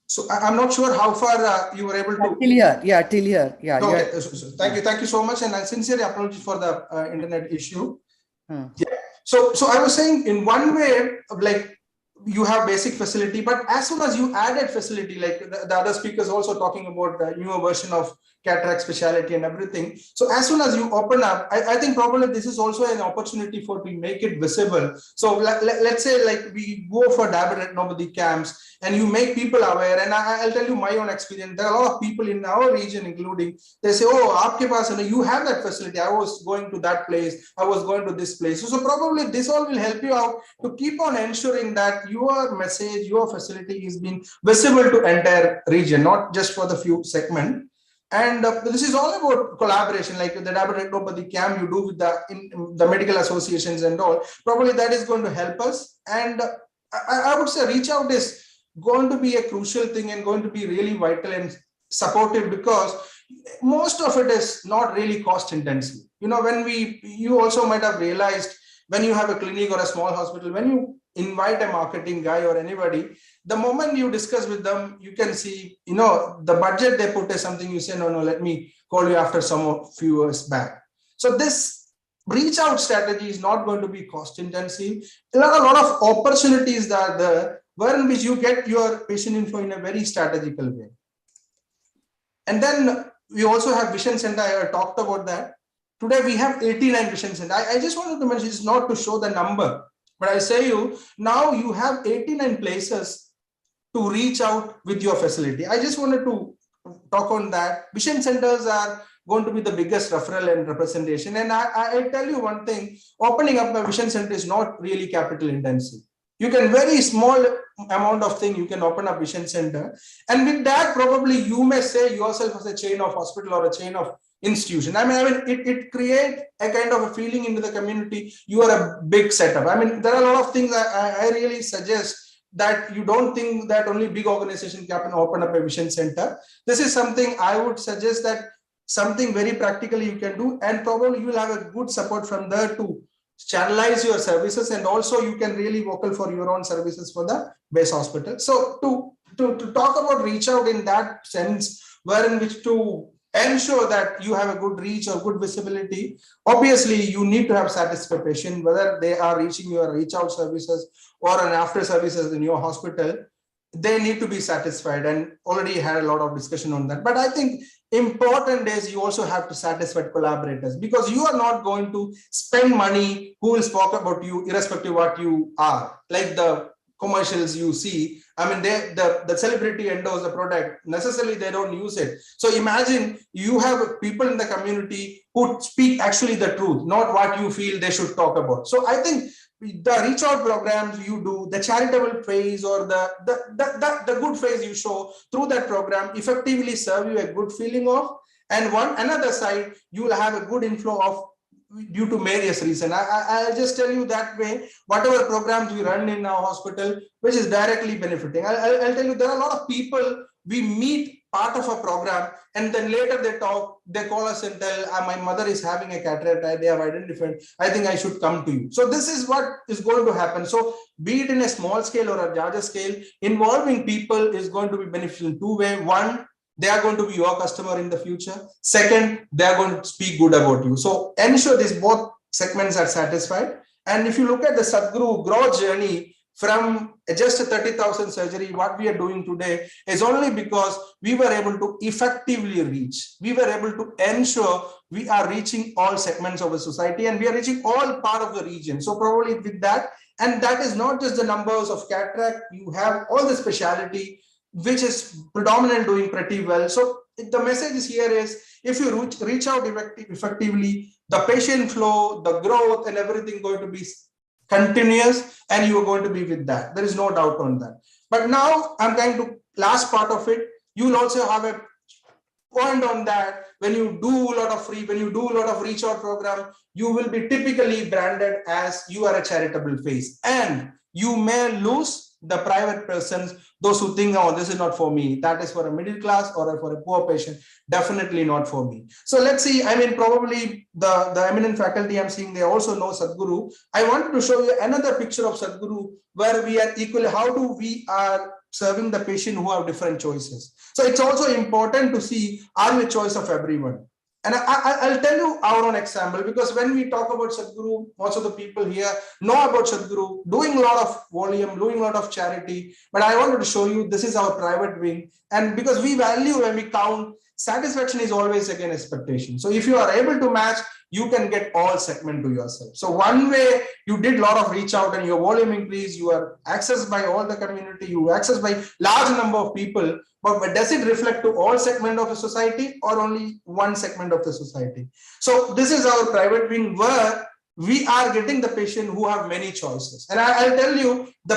So I'm not sure how far you were able to. Till here, yeah, till here, yeah. Okay, so thank you so much, and I sincerely apologize for the internet issue. Yeah. So I was saying, in one way, like, you have basic facility, but as soon as you added facility, like the other speakers also talking about the newer version of cataract specialty and everything. So as soon as you open up, I think probably this is also an opportunity for to make it visible. So let's say, like, we go for diabetic retinopathy camps and you make people aware. And I'll tell you my own experience. There are a lot of people in our region, including, they say, oh, aapke paas, you have that facility. I was going to that place. I was going to this place. So probably this all will help you out to keep on ensuring that your message, your facility is being visible to entire region, not just for the few segment. And this is all about collaboration, like the diabetic retinopathy camp you do with the medical associations and all. Probably that is going to help us. And I would say reach out is going to be a crucial thing and going to be really vital and supportive, because most of it is not really cost intensive. You know, when you also might have realized, when you have a clinic or a small hospital, when you invite a marketing guy or anybody, the moment you discuss with them, you can see, you know, the budget they put is something, you say, no, let me call you after few years back. So this reach out strategy is not going to be cost intensive. There are a lot of opportunities that are there, wherein which you get your patient info in a very strategical way. And then we also have Vision Center. I talked about that. Today we have 89 Vision Center. I just wanted to mention, it's not to show the number, but I say you, now you have 89 places to reach out with your facility. I just wanted to talk on that. Vision centers are going to be the biggest referral and representation. And I tell you one thing, opening up a Vision Center is not really capital intensive. You can, very small amount of thing, you can open a Vision Center. And with that, probably you may say yourself as a chain of hospital or a chain of institution. I mean, it creates a kind of a feeling into the community. You are a big setup. I mean, there are a lot of things I really suggest that you don't think that only big organization can open up a Vision Center. This is something I would suggest, that something very practically you can do, and probably you will have a good support from there to channelize your services, and also you can really vocal for your own services for the base hospital. So to talk about reach out in that sense, wherein which to ensure that you have a good reach or good visibility, obviously you need to have satisfied patient, whether they are reaching your reach out services or an after services in your hospital, they need to be satisfied, and already had a lot of discussion on that. But I think important is you also have to satisfy collaborators, because you are not going to spend money who will talk about you irrespective of what you are. Like the commercials you see, I mean, the celebrity endorse the product, necessarily they don't use it. So imagine you have people in the community who speak actually the truth, not what you feel they should talk about. So I think the reach out programs you do, the charitable phase or the good phase you show through that program effectively serve you a good feeling of. And another side, you will have a good inflow of due to various reasons. I'll just tell you that way, whatever programs we run in our hospital, which is directly benefiting. I'll tell you, there are a lot of people we meet part of a program, and then later they call us and tell, my mother is having a cataract, they have identified, I think I should come to you. So this is what is going to happen. So be it in a small scale or a larger scale, involving people is going to be beneficial in two ways. One, they are going to be your customer in the future. Second, they are going to speak good about you. So ensure these both segments are satisfied. And if you look at the Sadhguru growth journey from just a 30,000 surgery, what we are doing today is only because we were able to effectively reach. We were able to ensure we are reaching all segments of the society, and we are reaching all part of the region. So probably with that, and that is not just the numbers of cataract, you have all the specialty, which is predominant doing pretty well. So the message is here is, if you reach out effectively, the patient flow, the growth and everything going to be continuous, and you are going to be with that. There is no doubt on that. But now I'm going to last part of it. You will also have a point on that. When you do a lot of when you do a lot of reach out program, you will be typically branded as you are a charitable face, and you may lose the private persons, those who think, oh, this is not for me, that is for a middle class or for a poor patient, definitely not for me. So let's see, I mean, probably the eminent faculty I'm seeing, they also know Sadhguru. I wanted to show you another picture of Sadhguru where we are equally, how do we are serving the patient who have different choices. So it's also important to see, are you a choice of everyone? And I'll tell you our own example, because when we talk about Sadhguru, most of the people here know about Sadhguru, doing a lot of volume, doing a lot of charity. But I wanted to show you, this is our private wing. And because we value, when we count, satisfaction is always again expectation. So if you are able to match, you can get all segment to yourself. So one way you did a lot of reach out and your volume increase, you are accessed by all the community, you are accessed by large number of people, but does it reflect to all segment of the society or only one segment of the society? So this is our private wing where we are getting the patient who have many choices. And I'll tell you, the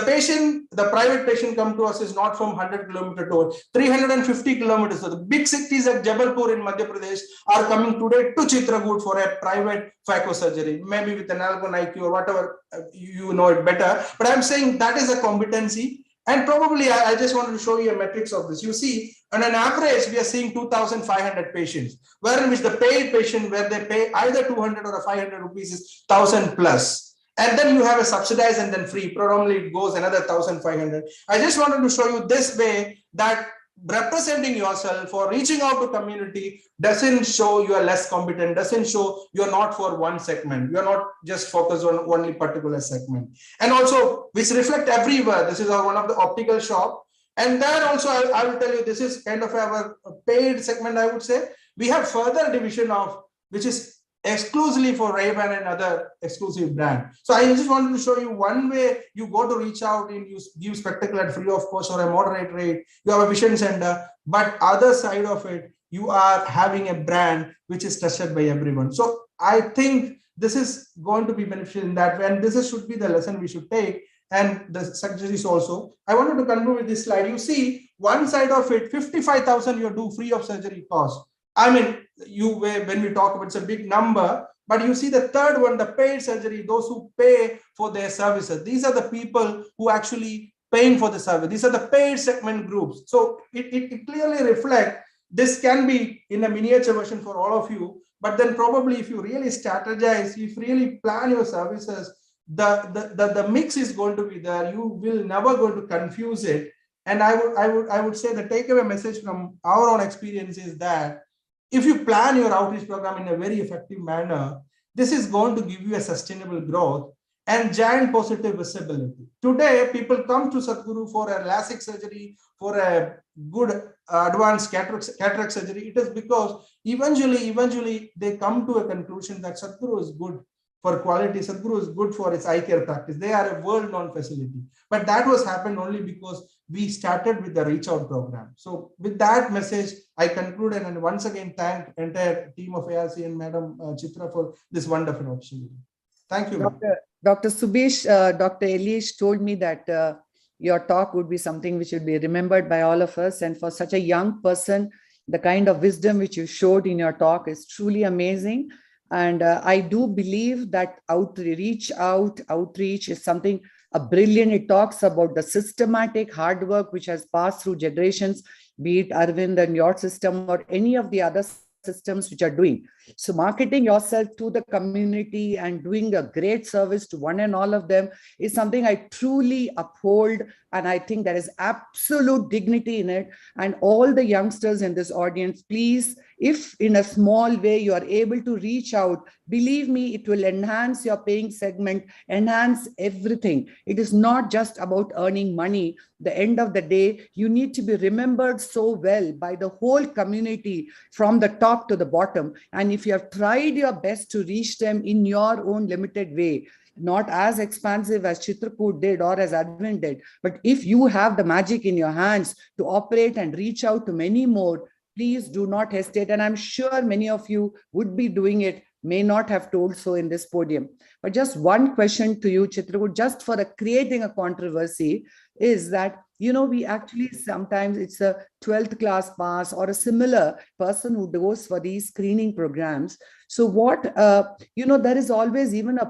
private patient come to us is not from 100 kilometers to 350 kilometers. So the big cities like Jabalpur in Madhya Pradesh are coming today to Chitrakoot for a private phaco surgery, maybe with an Algon IQ or whatever, you know it better. But I'm saying that is a competency. And probably I just wanted to show you a metrics of this. You see, on an average, we are seeing 2,500 patients, wherein which the paid patient, where they pay either 200 or 500 rupees is 1,000 plus. And then you have a subsidized and then free, predominantly it goes another 1,500. I just wanted to show you this way that representing yourself or reaching out to community doesn't show you are less competent, doesn't show you're not for one segment. You're not just focused on only particular segment. And also, which reflect everywhere. This is one of the optical shop. And there also, I will tell you, this is kind of our paid segment, I would say. We have further division of, which is exclusively for Ray-Ban and other exclusive brand. So I just wanted to show you one way you go to reach out and you give spectacle at free of cost or a moderate rate. You have a vision center, but other side of it, you are having a brand which is trusted by everyone. So I think this is going to be beneficial in that way, and this should be the lesson we should take. And the suggestions also. I wanted to conclude with this slide. You see, one side of it, 55,000 you do free of surgery cost. I mean, when we talk about it's a big number, but you see the third one, the paid surgery, those who pay for their services. These are the people who actually paying for the service. These are the paid segment groups. So it clearly reflects, this can be in a miniature version for all of you, but then probably if you really strategize, if you really plan your services, the mix is going to be there. You will never going to confuse it. And I would say the takeaway message from our own experience is that if you plan your outreach program in a very effective manner, this is going to give you a sustainable growth and giant positive visibility. Today, people come to Sadhguru for a LASIK surgery, for a good advanced cataract surgery. It is because eventually they come to a conclusion that Sadhguru is good for quality. Sadhguru is good for its eye care practice. They are a world-known facility. But that was happened only because we started with the reach out program. So with that message, I conclude and once again thank entire team of ARC and Madam Chitra for this wonderful opportunity. Thank you. Dr. Subesh, Dr. Elish told me that your talk would be something which would be remembered by all of us. And for such a young person, the kind of wisdom which you showed in your talk is truly amazing. And I do believe that outreach is something brilliant. It talks about the systematic hard work which has passed through generations, be it Arvind and your system or any of the other systems which are doing. So marketing yourself to the community and doing a great service to one and all of them is something I truly uphold. And I think there is absolute dignity in it. And all the youngsters in this audience, please, if in a small way you are able to reach out, believe me, it will enhance your paying segment, enhance everything. It is not just about earning money. The end of the day, you need to be remembered so well by the whole community from the top to the bottom. And if you have tried your best to reach them in your own limited way, not as expansive as Chitrakoot did or as Arvind did, but if you have the magic in your hands to operate and reach out to many more, please do not hesitate. And I'm sure many of you would be doing it, may not have told so in this podium. But just one question to you, Chitrakoot, just for creating a controversy, is that, you know, we actually sometimes it's a 12th class pass or a similar person who goes for these screening programs. So what, you know, there is always even a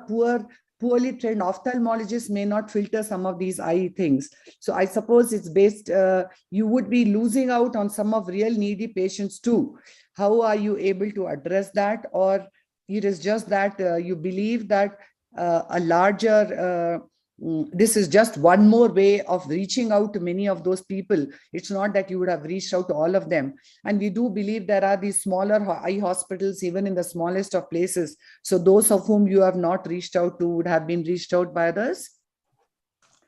poorly trained ophthalmologist may not filter some of these eye things. So I suppose it's based, you would be losing out on some of real needy patients too. How are you able to address that? Or it is just that you believe that a larger, this is just one more way of reaching out to many of those people. It's not that you would have reached out to all of them. And we do believe there are these smaller eye hospitals, even in the smallest of places. So those of whom you have not reached out to would have been reached out by others?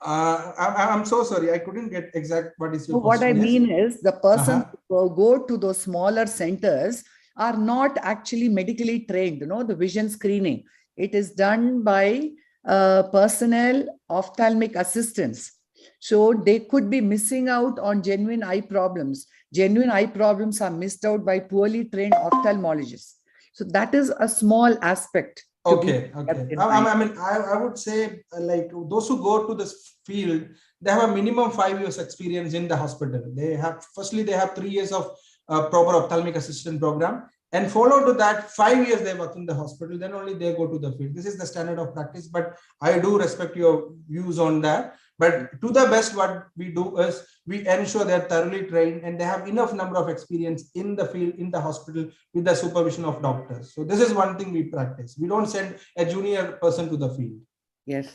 I'm so sorry. I couldn't get exact what is your question. What I mean is the persons who go to those smaller centers are not actually medically trained, you know, the vision screening. It is done by personnel, ophthalmic assistants. So they could be missing out on genuine eye problems. Genuine eye problems are missed out by poorly trained ophthalmologists. So that is a small aspect. Okay. I mean, I would say like those who go to this field, they have a minimum 5 years experience in the hospital. They have, firstly, they have 3 years of proper ophthalmic assistant program. And follow to that, 5 years they work in the hospital, then only they go to the field. This is the standard of practice, but I do respect your views on that. But to the best, what we do is we ensure they're thoroughly trained and they have enough number of experience in the field, in the hospital, with the supervision of doctors. So this is one thing we practice. We don't send a junior person to the field. Yes,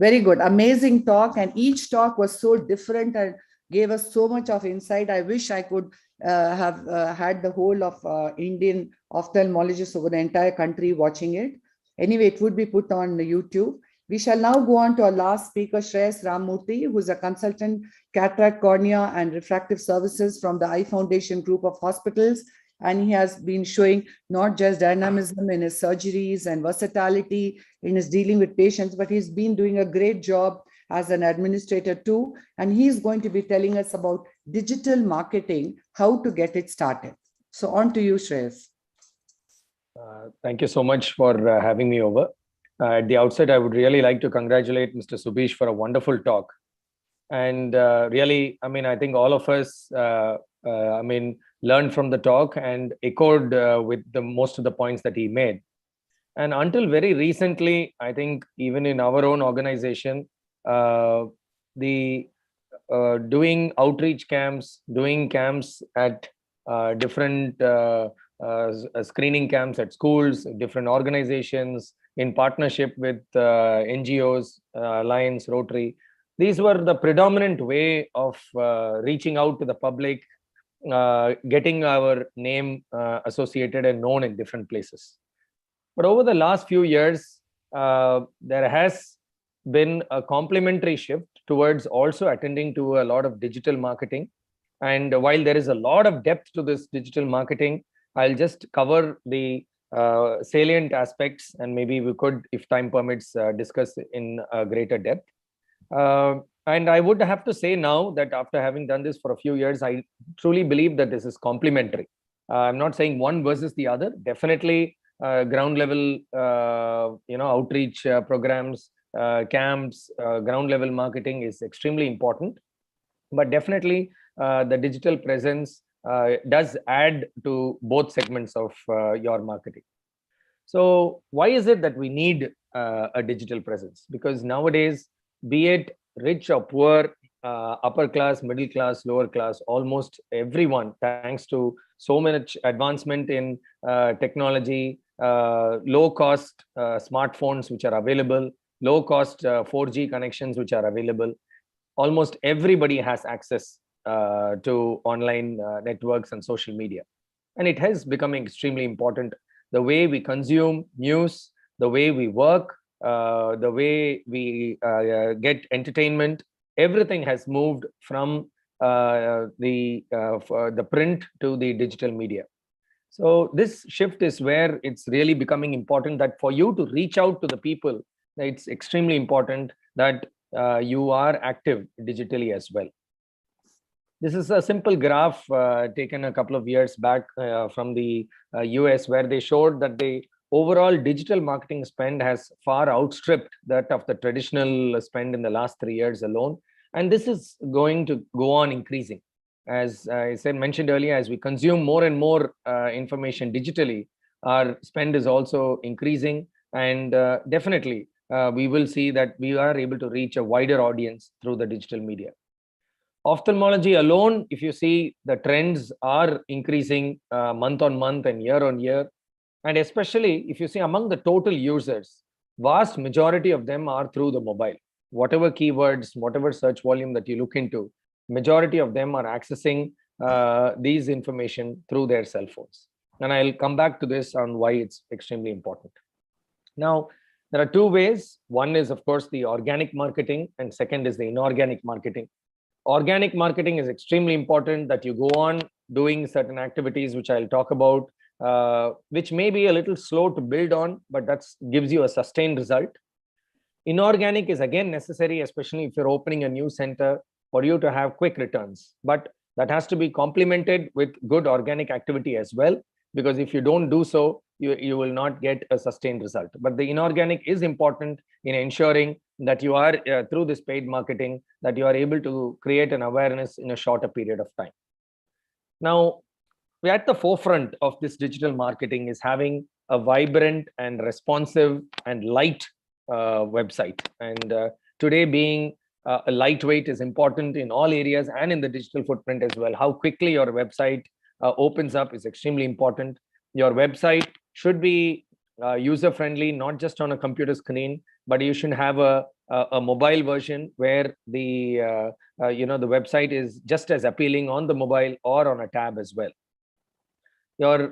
very good. Amazing talk. And each talk was so different and gave us so much of insight. I wish I could have had the whole of Indian ophthalmologists over the entire country watching it. Anyway, it would be put on YouTube. We shall now go on to our last speaker, Shreyas Ramamurthy, who is a consultant, cataract, cornea, and refractive services from the Eye Foundation group of hospitals. And he has been showing not just dynamism in his surgeries and versatility in his dealing with patients, but he's been doing a great job as an administrator too. And he's going to be telling us about digital marketing, how to get it started. So on to you, Shreyas. Thank you so much for having me over. At the outset, I would really like to congratulate Mr. Subhish for a wonderful talk. And really, I mean, I think all of us, learned from the talk and echoed with most of the points that he made. And until very recently, I think even in our own organization, doing outreach camps, doing camps at different screening camps at schools, different organizations, in partnership with NGOs, Alliance, Rotary. These were the predominant way of reaching out to the public, getting our name associated and known in different places. But over the last few years, there has been a complementary shift towards also attending to a lot of digital marketing. And while there is a lot of depth to this digital marketing, I'll just cover the salient aspects, and maybe we could, if time permits, discuss in greater depth. And I would have to say now that after having done this for a few years, I truly believe that this is complementary. I'm not saying one versus the other. Definitely ground level, outreach programs, camps, ground level marketing is extremely important. But definitely the digital presence does add to both segments of your marketing. So why is it that we need a digital presence? Because nowadays, be it rich or poor, upper class, middle class, lower class, almost everyone, thanks to so much advancement in technology, low cost smartphones which are available, low cost 4G connections which are available, almost everybody has access to online networks and social media. And it has become extremely important. The way we consume news, the way we work, the way we get entertainment, everything has moved from the print to the digital media. So this shift is where it's really becoming important that for you to reach out to the people, it's extremely important that you are active digitally as well. This is a simple graph taken a couple of years back from the US, where they showed that the overall digital marketing spend has far outstripped that of the traditional spend in the last 3 years alone. And this is going to go on increasing. As I mentioned earlier, as we consume more and more information digitally, our spend is also increasing. And definitely, we will see that we are able to reach a wider audience through the digital media. Ophthalmology alone, if you see, the trends are increasing month on month and year on year. And especially if you see among the total users, vast majority of them are through the mobile. Whatever keywords, whatever search volume that you look into, majority of them are accessing these information through their cell phones. And I'll come back to this on why it's extremely important. Now, there are two ways. One is, of course, the organic marketing, and second is the inorganic marketing. Organic marketing is extremely important, that you go on doing certain activities, which I'll talk about, which may be a little slow to build on, but that gives you a sustained result. Inorganic is again necessary, especially if you're opening a new center, for you to have quick returns. But that has to be complemented with good organic activity as well, because if you don't do so, you will not get a sustained result. But the inorganic is important in ensuring that you are, through this paid marketing, that you are able to create an awareness in a shorter period of time. Now, we're at the forefront of this digital marketing is having a vibrant and responsive and light website. And today, being a lightweight is important in all areas and in the digital footprint as well. How quickly your website opens up is extremely important. Your website should be user-friendly, not just on a computer screen, but you should have a mobile version where the the website is just as appealing on the mobile or on a tab as well. Your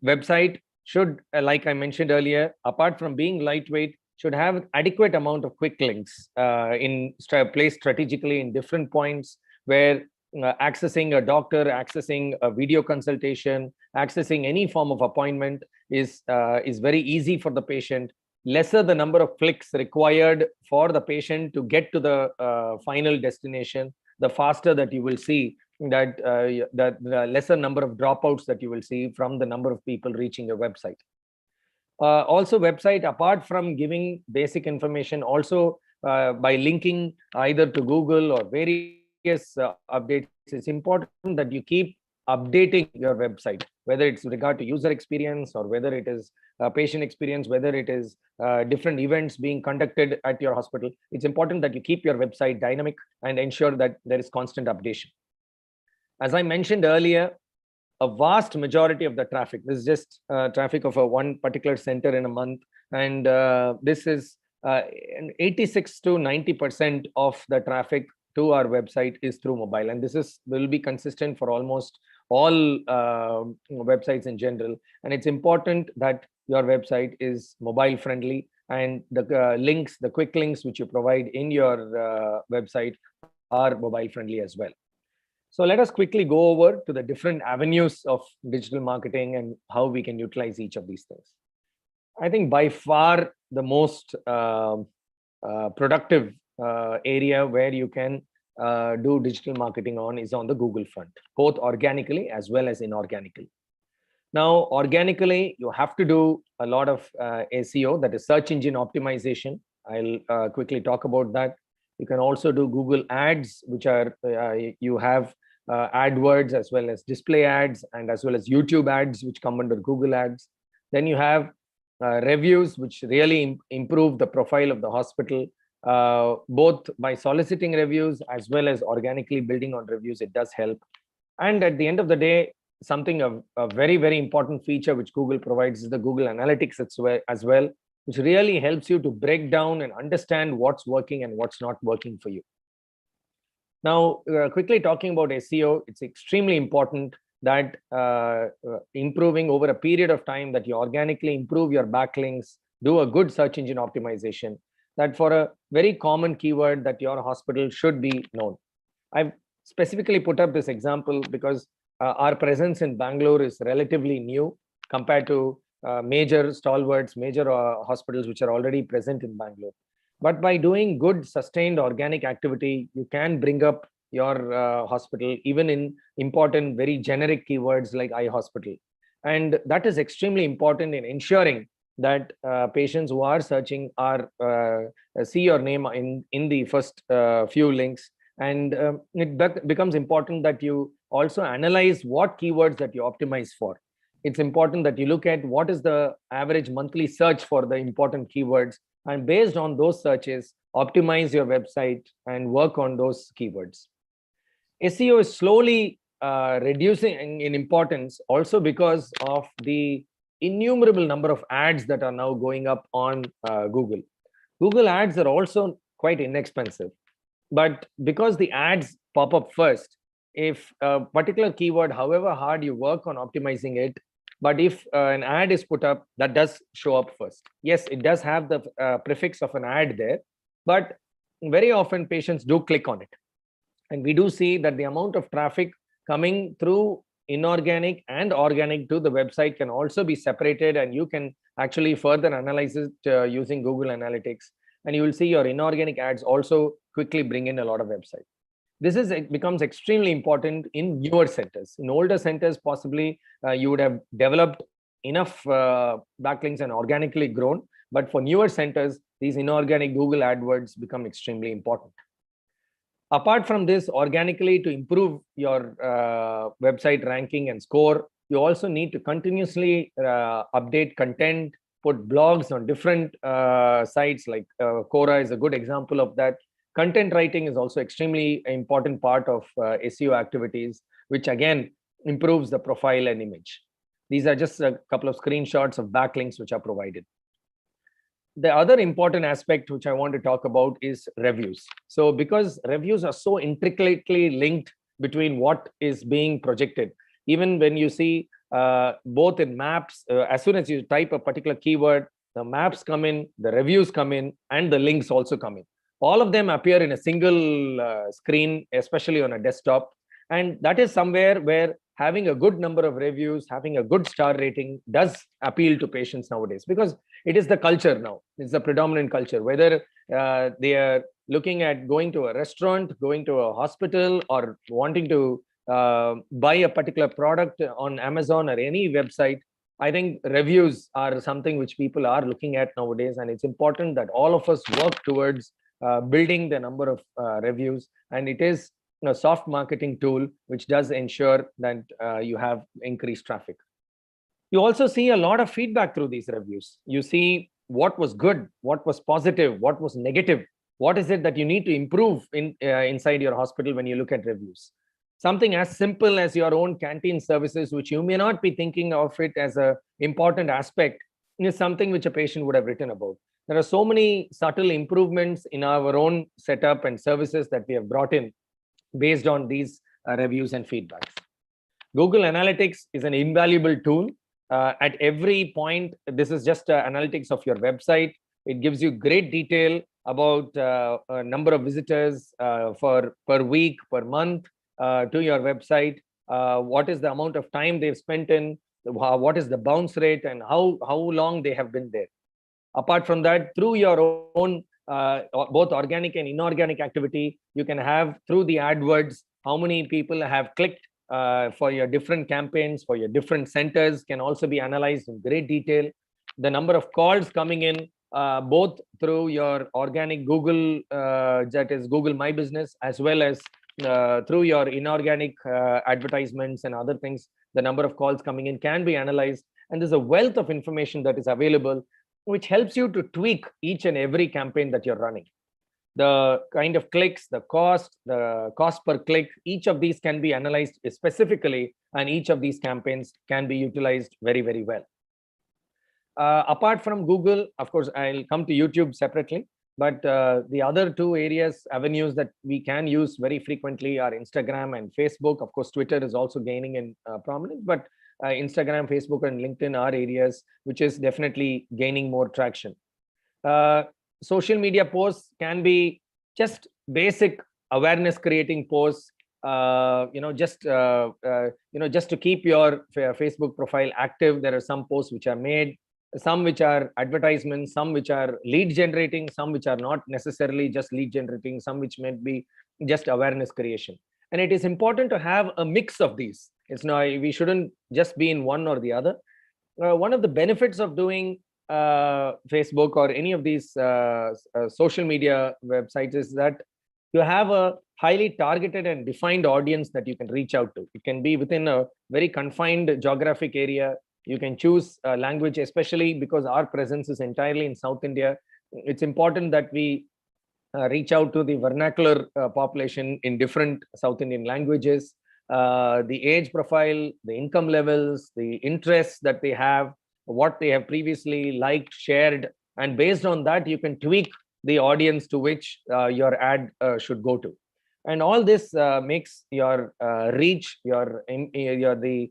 website should, like I mentioned earlier, apart from being lightweight, should have adequate amount of quick links placed strategically in different points where accessing a doctor, accessing a video consultation, accessing any form of appointment is very easy for the patient. Lesser the number of clicks required for the patient to get to the final destination, the faster that you will see that the lesser number of dropouts that you will see from the number of people reaching your website. Also, website, apart from giving basic information, also by linking either to Google or various updates, it's important that you keep updating your website, whether it's regard to user experience or whether it is patient experience, whether it is different events being conducted at your hospital. It's important that you keep your website dynamic and ensure that there is constant updation. As I mentioned earlier, a vast majority of the traffic, this is just traffic of one particular center in a month, and this is 86 to 90% of the traffic to our website is through mobile, and this will be consistent for almost all websites in general. And it's important that your website is mobile friendly, and the links, the quick links which you provide in your website are mobile friendly as well. So let us quickly go over to the different avenues of digital marketing and how we can utilize each of these things. I think by far the most productive area where you can do digital marketing on is on the Google front, both organically as well as inorganically. Now, organically, you have to do a lot of SEO, that is search engine optimization. I'll quickly talk about that. You can also do Google ads, which are, you have AdWords as well as display ads and as well as YouTube ads, which come under Google ads. Then you have reviews, which really improve the profile of the hospital, both by soliciting reviews as well as organically building on reviews. It does help. And at the end of the day, something a very, very important feature which Google provides is the Google Analytics as well, which really helps you to break down and understand what's working and what's not working for you. Now, quickly talking about SEO, it's extremely important that improving over a period of time, that you organically improve your backlinks, do a good search engine optimization, that for a very common keyword that your hospital should be known. I've specifically put up this example because our presence in Bangalore is relatively new compared to major stalwarts, major hospitals which are already present in Bangalore. But by doing good sustained organic activity, you can bring up your hospital even in important, very generic keywords like eye hospital. And that is extremely important in ensuring that patients who are searching are see your name in the first few links. And it becomes important that you also analyze what keywords that you optimize for. It's important that you look at what is the average monthly search for the important keywords, and based on those searches, optimize your website and work on those keywords. SEO is slowly reducing in importance also because of the innumerable number of ads that are now going up on Google. Google ads are also quite inexpensive, but because the ads pop up first, if a particular keyword, however hard you work on optimizing it, but if an ad is put up, that does show up first. Yes, it does have the prefix of an ad there, but very often patients do click on it. And we do see that the amount of traffic coming through inorganic and organic to the website can also be separated, and you can actually further analyze it using Google Analytics. And you will see your inorganic ads also quickly bring in a lot of websites. This becomes extremely important in newer centers. In older centers, possibly you would have developed enough backlinks and organically grown. But for newer centers, these inorganic Google AdWords become extremely important. Apart from this, organically to improve your website ranking and score, you also need to continuously update content, put blogs on different sites like Quora is a good example of that. Content writing is also extremely important part of SEO activities, which again improves the profile and image. These are just a couple of screenshots of backlinks which are provided. The other important aspect which I want to talk about is reviews. So because reviews are so intricately linked between what is being projected, even when you see both in maps, as soon as you type a particular keyword, the maps come in, the reviews come in, and the links also come in. All of them appear in a single screen, especially on a desktop. And that is somewhere where having a good number of reviews, having a good star rating does appeal to patients nowadays, because it is the culture now. It's the predominant culture, whether they are looking at going to a restaurant, going to a hospital, or wanting to buy a particular product on Amazon or any website. I think reviews are something which people are looking at nowadays, and it's important that all of us work towards building the number of reviews. And it is a soft marketing tool which does ensure that you have increased traffic. You also see a lot of feedback through these reviews. You see what was good, what was positive, what was negative, what is it that you need to improve inside your hospital when you look at reviews. Something as simple as your own canteen services, which you may not be thinking of it as an important aspect, is something which a patient would have written about. There are so many subtle improvements in our own setup and services that we have brought in based on these reviews and feedbacks. Google Analytics is an invaluable tool. At every point, this is just analytics of your website. It gives you great detail about a number of visitors per week, per month to your website. What is the amount of time they've spent in, what is the bounce rate, and how long they have been there. Apart from that, through your own both organic and inorganic activity, you can have through the AdWords how many people have clicked for your different campaigns, for your different centers can also be analyzed in great detail. The number of calls coming in both through your organic Google, that is Google My Business, as well as through your inorganic advertisements and other things, the number of calls coming in can be analyzed. And there's a wealth of information that is available, which helps you to tweak each and every campaign that you're running. The kind of clicks, the cost per click, each of these can be analyzed specifically, and each of these campaigns can be utilized very, very well. Apart from Google, of course, I'll come to YouTube separately, but the other two avenues that we can use very frequently are Instagram and Facebook. Of course, Twitter is also gaining in prominence, but Instagram, Facebook, and LinkedIn are areas which is definitely gaining more traction. Social media posts can be just basic awareness creating posts, just to keep your Facebook profile active. There are some posts which are made, some which are advertisements, some which are lead generating, some which are not necessarily just lead generating, some which may be just awareness creation. And it is important to have a mix of these. We shouldn't just be in one or the other. One of the benefits of doing Facebook or any of these social media websites is that you have a highly targeted and defined audience that you can reach out to. It can be within a very confined geographic area. You can choose a language, especially because our presence is entirely in South India. It's important that we reach out to the vernacular population in different South Indian languages, the age profile, the income levels, the interests that they have, what they have previously liked, shared, and based on that, you can tweak the audience to which your ad should go to. And all this makes your reach, the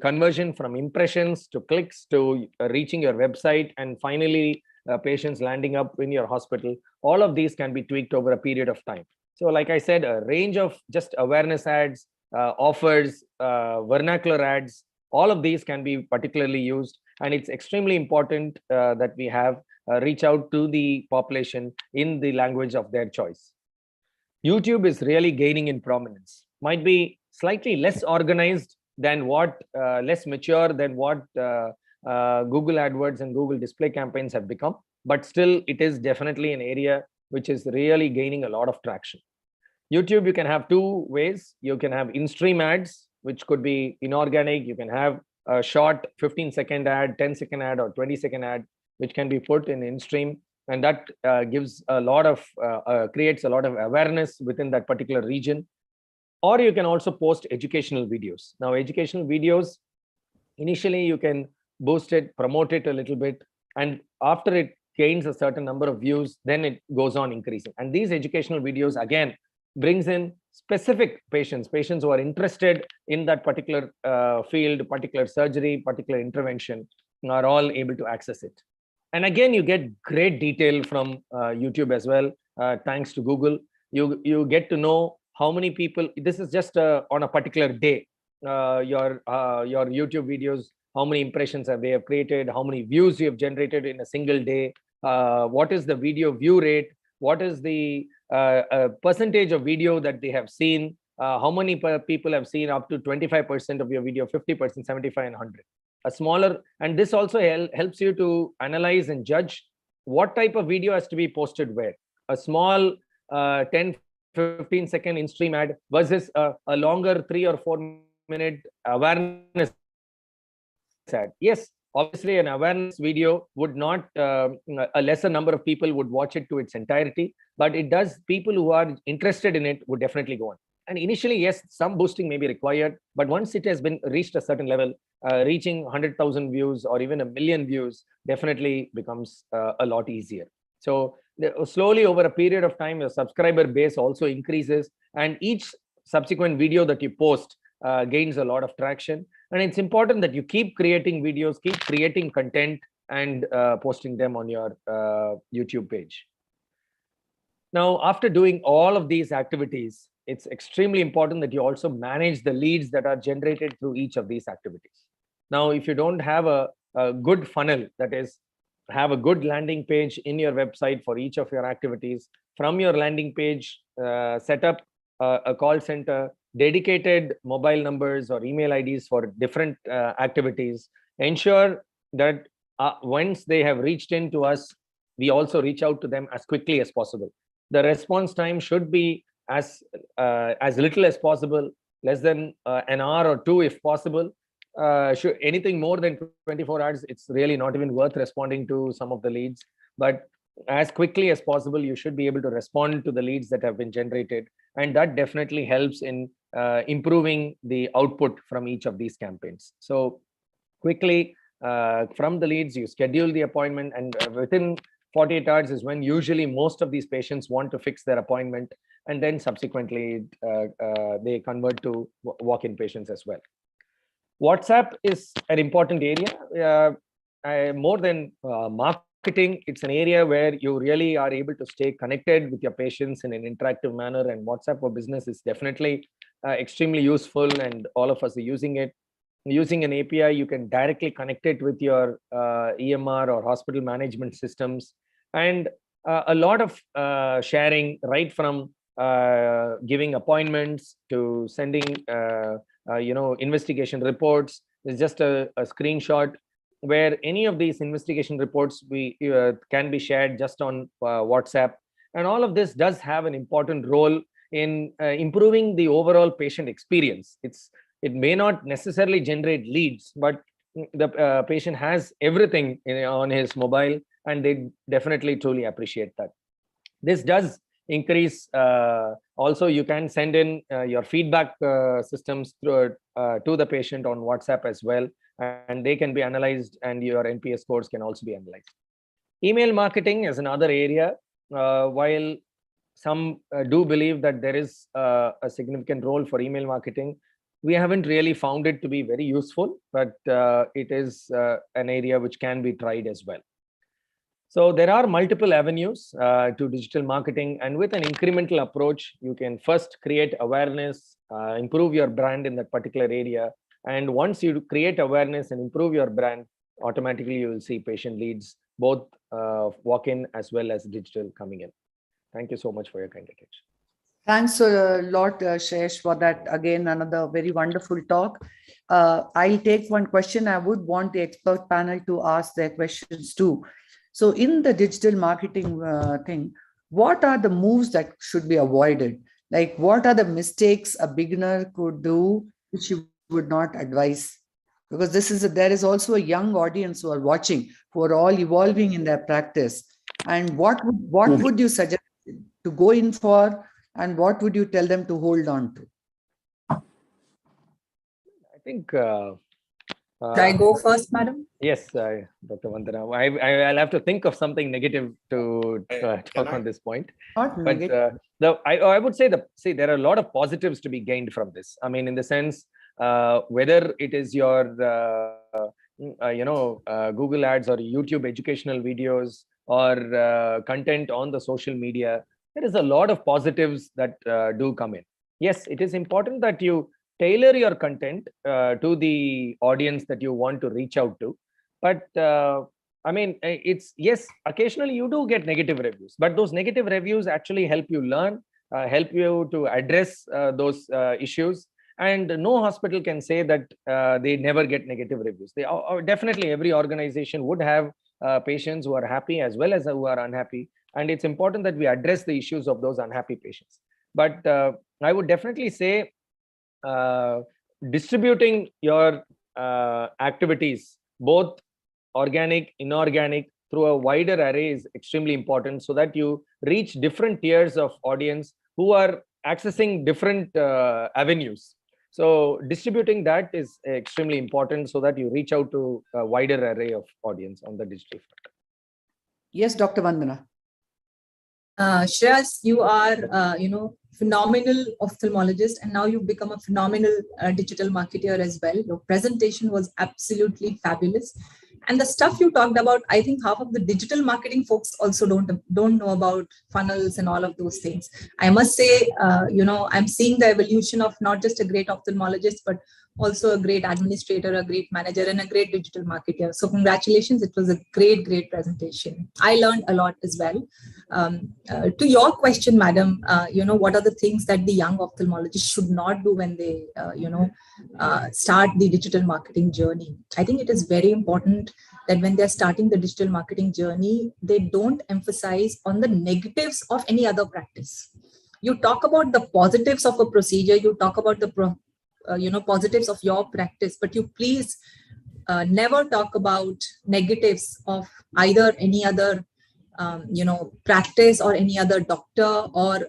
conversion from impressions to clicks to reaching your website, and finally patients landing up in your hospital. All of these can be tweaked over a period of time. So like I said, a range of just awareness ads, offers, vernacular ads, all of these can be particularly used. And it's extremely important that we have reach out to the population in the language of their choice. YouTube is really gaining in prominence. Might be slightly less organized than what, less mature than what Google AdWords and Google display campaigns have become, but still it is definitely an area which is really gaining a lot of traction. YouTube, you can have two ways. You can have in-stream ads, which could be inorganic. You can have a short 15-second ad, 10-second ad, or 20-second ad, which can be put in stream, and that gives a lot of creates a lot of awareness within that particular region. Or you can also post educational videos. Now, educational videos, initially you can boost it, promote it a little bit, and after it gains a certain number of views, then it goes on increasing. And these educational videos again brings in specific patients who are interested in that particular field, particular surgery, particular intervention, are all able to access it. And again, you get great detail from YouTube as well, thanks to Google. You get to know how many people, this is just on a particular day, your YouTube videos, how many impressions they have created, how many views you have generated in a single day, what is the video view rate, what is the percentage of video that they have seen, how many people have seen up to 25% of your video, 50%, 75, and 100. A smaller, and this also helps you to analyze and judge what type of video has to be posted where. A small 10-15-second in-stream ad versus a longer 3 or 4 minute awareness ad. Yes, obviously an awareness video would not, a lesser number of people would watch it to its entirety, but it does, people who are interested in it would definitely go on. And initially, yes, some boosting may be required, but once it has been reached a certain level, reaching 100,000 views or even 1 million views definitely becomes a lot easier. So slowly over a period of time, your subscriber base also increases, and each subsequent video that you post gains a lot of traction. And it's important that you keep creating videos, keep creating content, and posting them on your YouTube page. Now, after doing all of these activities, it's extremely important that you also manage the leads that are generated through each of these activities. Now, if you don't have a good funnel, that is, have a good landing page in your website for each of your activities, from your landing page, set up a call center, dedicated mobile numbers or email IDs for different activities. Ensure that once they have reached in to us, we also reach out to them as quickly as possible. The response time should be as little as possible, less than an hour or two if possible. anything more than 24 hours, it's really not even worth responding to some of the leads. But as quickly as possible, you should be able to respond to the leads that have been generated. And that definitely helps in improving the output from each of these campaigns. So quickly from the leads, you schedule the appointment, and within 48 hours is when usually most of these patients want to fix their appointment, and then subsequently they convert to walk-in patients as well. WhatsApp is an important area. More than marketing, it's an area where you really are able to stay connected with your patients in an interactive manner, and WhatsApp for Business is definitely extremely useful, and all of us are using it. Using an API, you can directly connect it with your EMR or hospital management systems, and a lot of sharing, right from giving appointments to sending investigation reports. Is just a screenshot where any of these investigation reports can be shared just on WhatsApp. And all of this does have an important role in improving the overall patient experience. It may not necessarily generate leads, but the patient has everything on his mobile, and they definitely truly appreciate that. This does increase. Also, you can send in your feedback systems to the patient on WhatsApp as well, and they can be analyzed, and your NPS scores can also be analyzed. Email marketing is another area. While some do believe that there is a significant role for email marketing, we haven't really found it to be very useful, but it is an area which can be tried as well. So there are multiple avenues to digital marketing, and with an incremental approach, you can first create awareness, improve your brand in that particular area. And once you create awareness and improve your brand, automatically you will see patient leads, both walk-in as well as digital, coming in. Thank you so much for your kind attention. Thanks a lot, Shesh, for that. Again, another very wonderful talk. I'll take one question. I would want the expert panel to ask their questions too. So in the digital marketing thing, what are the moves that should be avoided? Like, what are the mistakes a beginner could do which you would not advise? Because there is also a young audience who are watching, who are all evolving in their practice. And what would you suggest to go in for, and what would you tell them to hold on to? I think Should I go first, madam? Yes, Dr. Vandana. I'll have to think of something negative to talk on this point. Not negative. I would say there are a lot of positives to be gained from this. I mean, in the sense, whether it is your Google ads or YouTube educational videos or content on the social media, there is a lot of positives that do come in. Yes, it is important that you tailor your content to the audience that you want to reach out to. But I mean, yes, occasionally you do get negative reviews, but those negative reviews actually help you learn, help you to address those issues. And no hospital can say that they never get negative reviews. Definitely every organization would have patients who are happy as well as who are unhappy. And it's important that we address the issues of those unhappy patients. But I would definitely say distributing your activities, both organic, inorganic, through a wider array is extremely important, so that you reach different tiers of audience who are accessing different avenues. So distributing that is extremely important, so that you reach out to a wider array of audience on the digital front. Yes, Dr. Vandana. Shreyas, you are, phenomenal ophthalmologist, and now you've become a phenomenal digital marketer as well. Your presentation was absolutely fabulous. And the stuff you talked about, I think half of the digital marketing folks also don't know about funnels and all of those things. I must say, I'm seeing the evolution of not just a great ophthalmologist, but also a great administrator, a great manager, and a great digital marketer. So congratulations. It was a great, great presentation. I learned a lot as well. To your question, madam, what are the things that the young ophthalmologist should not do when they, start the digital marketing journey? I think it is very important that when they're starting the digital marketing journey, they don't emphasize on the negatives of any other practice. You talk about the positives of a procedure, you talk about the positives of your practice, but you please never talk about negatives of either any other practice or any other doctor or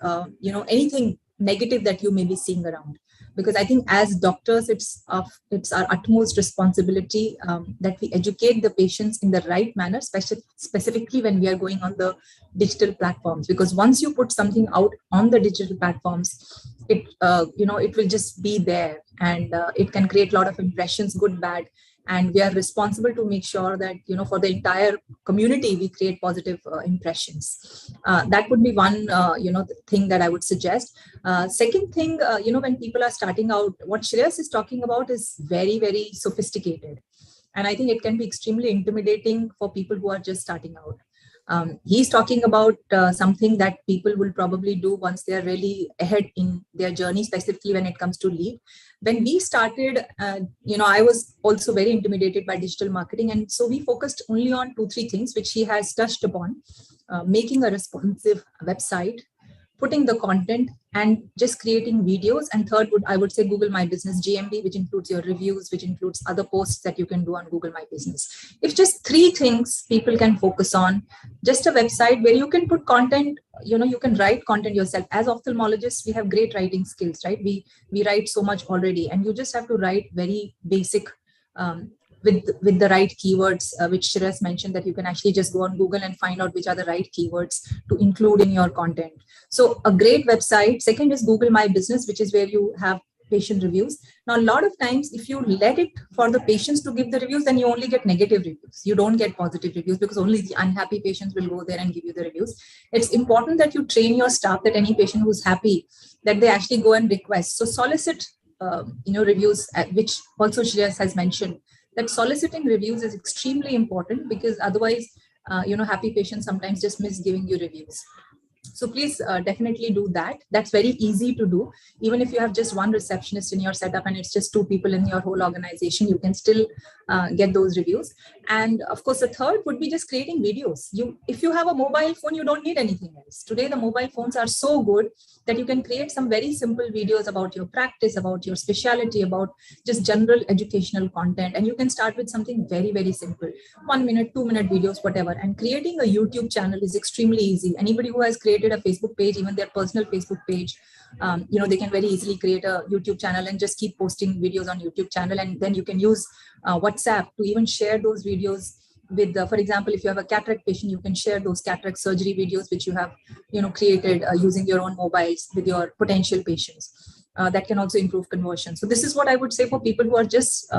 anything negative that you may be seeing around. Because I think as doctors, it's our utmost responsibility that we educate the patients in the right manner, specifically when we are going on the digital platforms. Because once you put something out on the digital platforms, it will just be there, and it can create a lot of impressions, good, bad. And we are responsible to make sure that, for the entire community, we create positive impressions. That would be one, thing that I would suggest. Second thing, when people are starting out, what Shreyas is talking about is very, very sophisticated. And I think it can be extremely intimidating for people who are just starting out. He's talking about something that people will probably do once they are really ahead in their journey, specifically when it comes to lead. When we started, I was also very intimidated by digital marketing. And so we focused only on 2-3 things, which he has touched upon: making a responsive website, putting the content, and just creating videos. And third I would say Google My Business GMB, which includes your reviews, which includes other posts that you can do on Google My Business. If just 3 things people can focus on, just a website where you can put content, you can write content yourself. As ophthalmologists, we have great writing skills, right? We write so much already, and you just have to write very basic, with the right keywords, which Shreyas mentioned, that you can actually just go on Google and find out which are the right keywords to include in your content. So a great website. Second is Google My Business, which is where you have patient reviews. Now, a lot of times, if you let it for the patients to give the reviews, then you only get negative reviews. You don't get positive reviews, because only the unhappy patients will go there and give you the reviews. It's important that you train your staff that any patient who's happy, that they actually go and request. So solicit, reviews, which also Shreyas has mentioned. That soliciting reviews is extremely important, because otherwise, happy patients sometimes just miss giving you reviews. So please definitely do that. That's very easy to do. Even if you have just one receptionist in your setup and it's just 2 people in your whole organization, you can still get those reviews. And of course, the third would be just creating videos. If you have a mobile phone, you don't need anything else. Today, the mobile phones are so good that you can create some very simple videos about your practice, about your specialty, about just general educational content. And you can start with something very, very simple, 1 minute, 2 minute videos, whatever. And creating a YouTube channel is extremely easy. Anybody who has created a Facebook page, even their personal Facebook page, they can very easily create a YouTube channel and just keep posting videos on YouTube channel. And then you can use WhatsApp to even share those videos with, for example, if you have a cataract patient, you can share those cataract surgery videos, which you have, created using your own mobiles with your potential patients. That can also improve conversion. So this is what I would say for people who are just,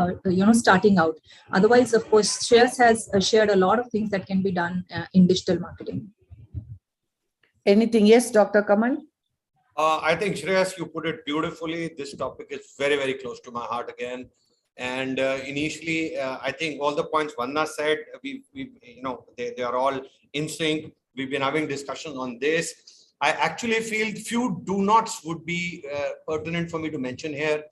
starting out. Otherwise, of course, Shreyas has shared a lot of things that can be done in digital marketing. Anything? Yes, Dr. Kamal? I think, Shreyas, you put it beautifully. This topic is very, very close to my heart again. And initially, I think all the points Vanna said, they are all in sync. We've been having discussions on this. I actually feel few do-nots would be pertinent for me to mention here.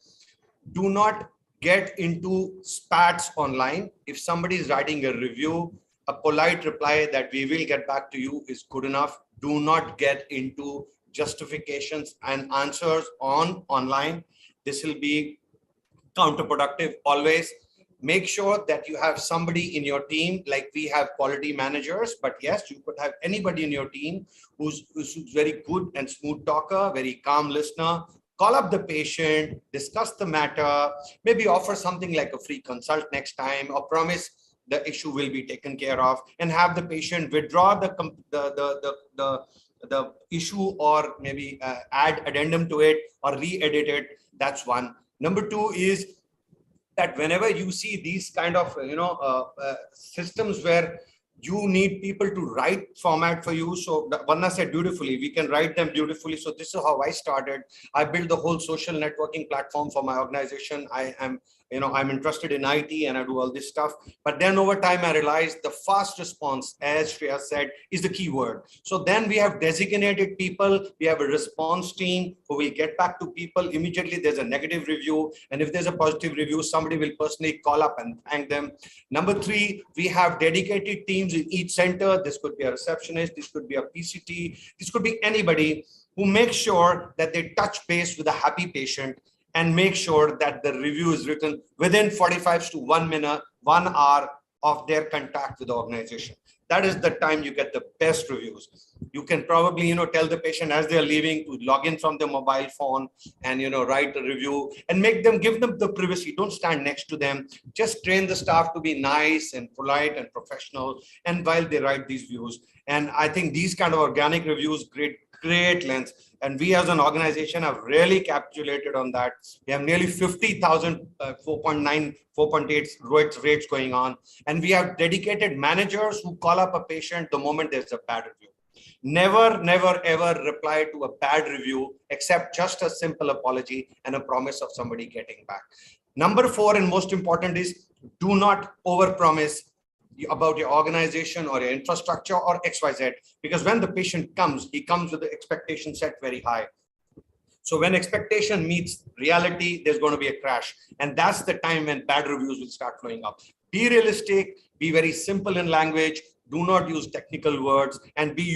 Do not get into spats online. If somebody is writing a review, a polite reply that we will get back to you is good enough. Do not get into justifications and answers online. This will be counterproductive. Always make sure that you have somebody in your team, like we have quality managers, but yes, you could have anybody in your team who's very good and smooth talker, very calm listener. Call up the patient, discuss the matter, maybe offer something like a free consult next time, or promise the issue will be taken care of, and have the patient withdraw the issue, or maybe add addendum to it or re-edit it. That's one. Number 2 is that whenever you see these kind of systems where you need people to write format for you. So Vanna said beautifully, we can write them beautifully. So this is how I started. I built the whole social networking platform for my organization. I'm interested in IT and I do all this stuff. But then over time, I realized the fast response, as Shreya said, is the key word. So then we have designated people. We have a response team who will get back to people immediately. There's a negative review. And if there's a positive review, somebody will personally call up and thank them. Number 3, we have dedicated teams in each center. This could be a receptionist. This could be a PCT. This could be anybody who makes sure that they touch base with a happy patient and make sure that the review is written within 45 to 1 minute, 1 hour of their contact with the organization. That is the time you get the best reviews. You can probably, tell the patient as they're leaving to log in from their mobile phone and, write a review and give them the privacy. Don't stand next to them. Just train the staff to be nice and polite and professional. And while they write these views, and I think these kind of organic reviews create great length. And we as an organization have really capitulated on that. We have nearly 50,000 4.9, 4.8 rates going on. And we have dedicated managers who call up a patient the moment there's a bad review. Never, never, ever reply to a bad review, except just a simple apology and a promise of somebody getting back. Number 4, and most important, is do not overpromise about your organization or your infrastructure or XYZ, because when the patient comes, he comes with the expectation set very high. So when expectation meets reality, there's going to be a crash. And that's the time when bad reviews will start flowing up. Be realistic, be very simple in language, do not use technical words, and be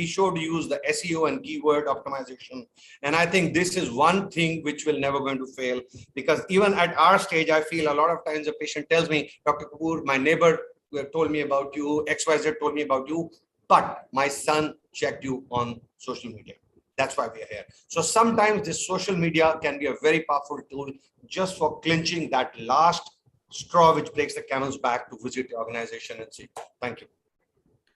sure to use the SEO and keyword optimization. And I think this is one thing which will never going to fail, because even at our stage, I feel a lot of times a patient tells me, Dr. Kapoor, my neighbor told me about you, XYZ told me about you, but my son checked you on social media. That's why we are here. So sometimes this social media can be a very powerful tool just for clinching that last straw which breaks the camel's back to visit the organization and see. Thank you.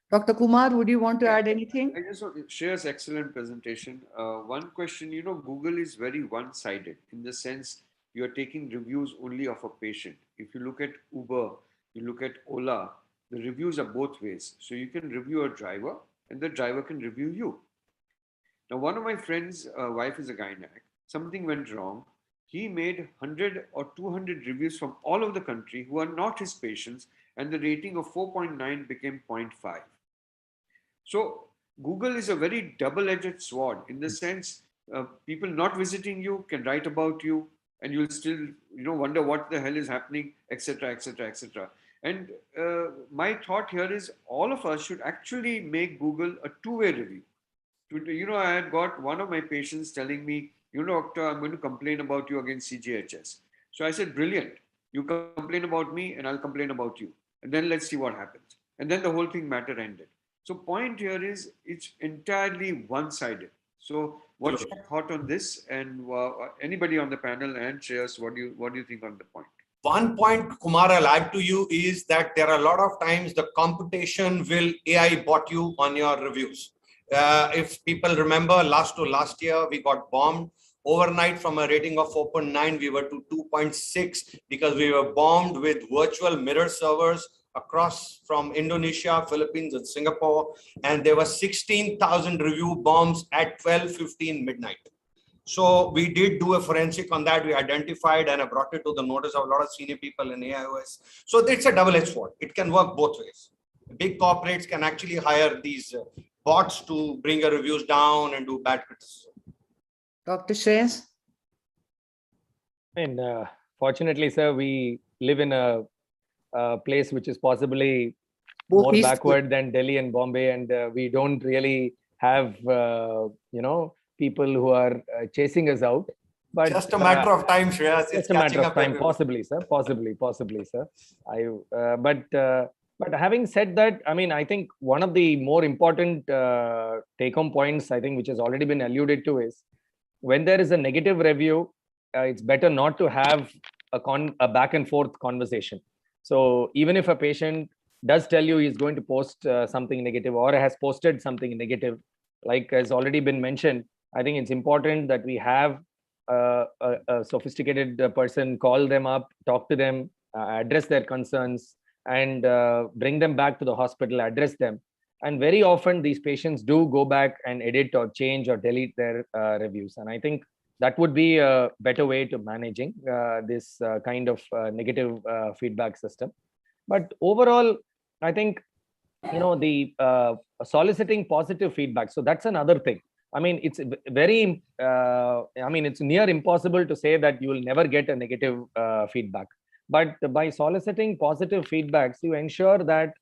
Dr. Kumar, would you want to add anything? I just want to share an excellent presentation. One question, Google is very one-sided in the sense you're taking reviews only of a patient. If you look at Uber, you look at Ola, the reviews are both ways. So you can review a driver and the driver can review you. Now, one of my friends' wife is a gynec. Something went wrong. He made 100 or 200 reviews from all over the country who are not his patients, and the rating of 4.9 became 0.5. So Google is a very double-edged sword in the sense people not visiting you can write about you, and you'll still wonder what the hell is happening, etc., etc., etc. And my thought here is all of us should actually make Google a two-way review. I had got one of my patients telling me, doctor, I'm going to complain about you against CGHS. So I said, brilliant. You complain about me and I'll complain about you. And then let's see what happens. And then the whole matter ended. So point here is it's entirely one-sided. So what's your thought on this? And anybody on the panel and Shreyas, what do you think on the point? One point, Kumar, I'll add to you is that there are a lot of times the competition will AI bot you on your reviews. If people remember last year, we got bombed overnight from a rating of 4.9. We were to 2.6 because we were bombed with virtual mirror servers across from Indonesia, Philippines, and Singapore. And there were 16,000 review bombs at 12:15 midnight. So we did do a forensic on that. We identified and I brought it to the notice of a lot of senior people in AIOS. So it's a double-edged sword. It can work both ways. Big corporates can actually hire these bots to bring your reviews down and do bad criticism. Dr. Shreyas? Fortunately, sir, we live in a place which is possibly more backward than Delhi and Bombay, and we don't really have, people who are chasing us out. But just a matter of time, Shreyas. Just a matter of time, possibly, sir. Possibly, sir. But having said that, I think one of the more important take-home points, I think, which has already been alluded to, is when there is a negative review, it's better not to have a back and forth conversation. So even if a patient does tell you he's going to post something negative or has posted something negative, like has already been mentioned, I think it's important that we have a sophisticated person call them up, talk to them, address their concerns, and bring them back to the hospital, address them. And very often these patients do go back and edit or change or delete their reviews. And I think that would be a better way to managing this kind of negative feedback system. But overall, I think, the soliciting positive feedback. So that's another thing. It's very, it's near impossible to say that you will never get a negative feedback. But by soliciting positive feedbacks, you ensure that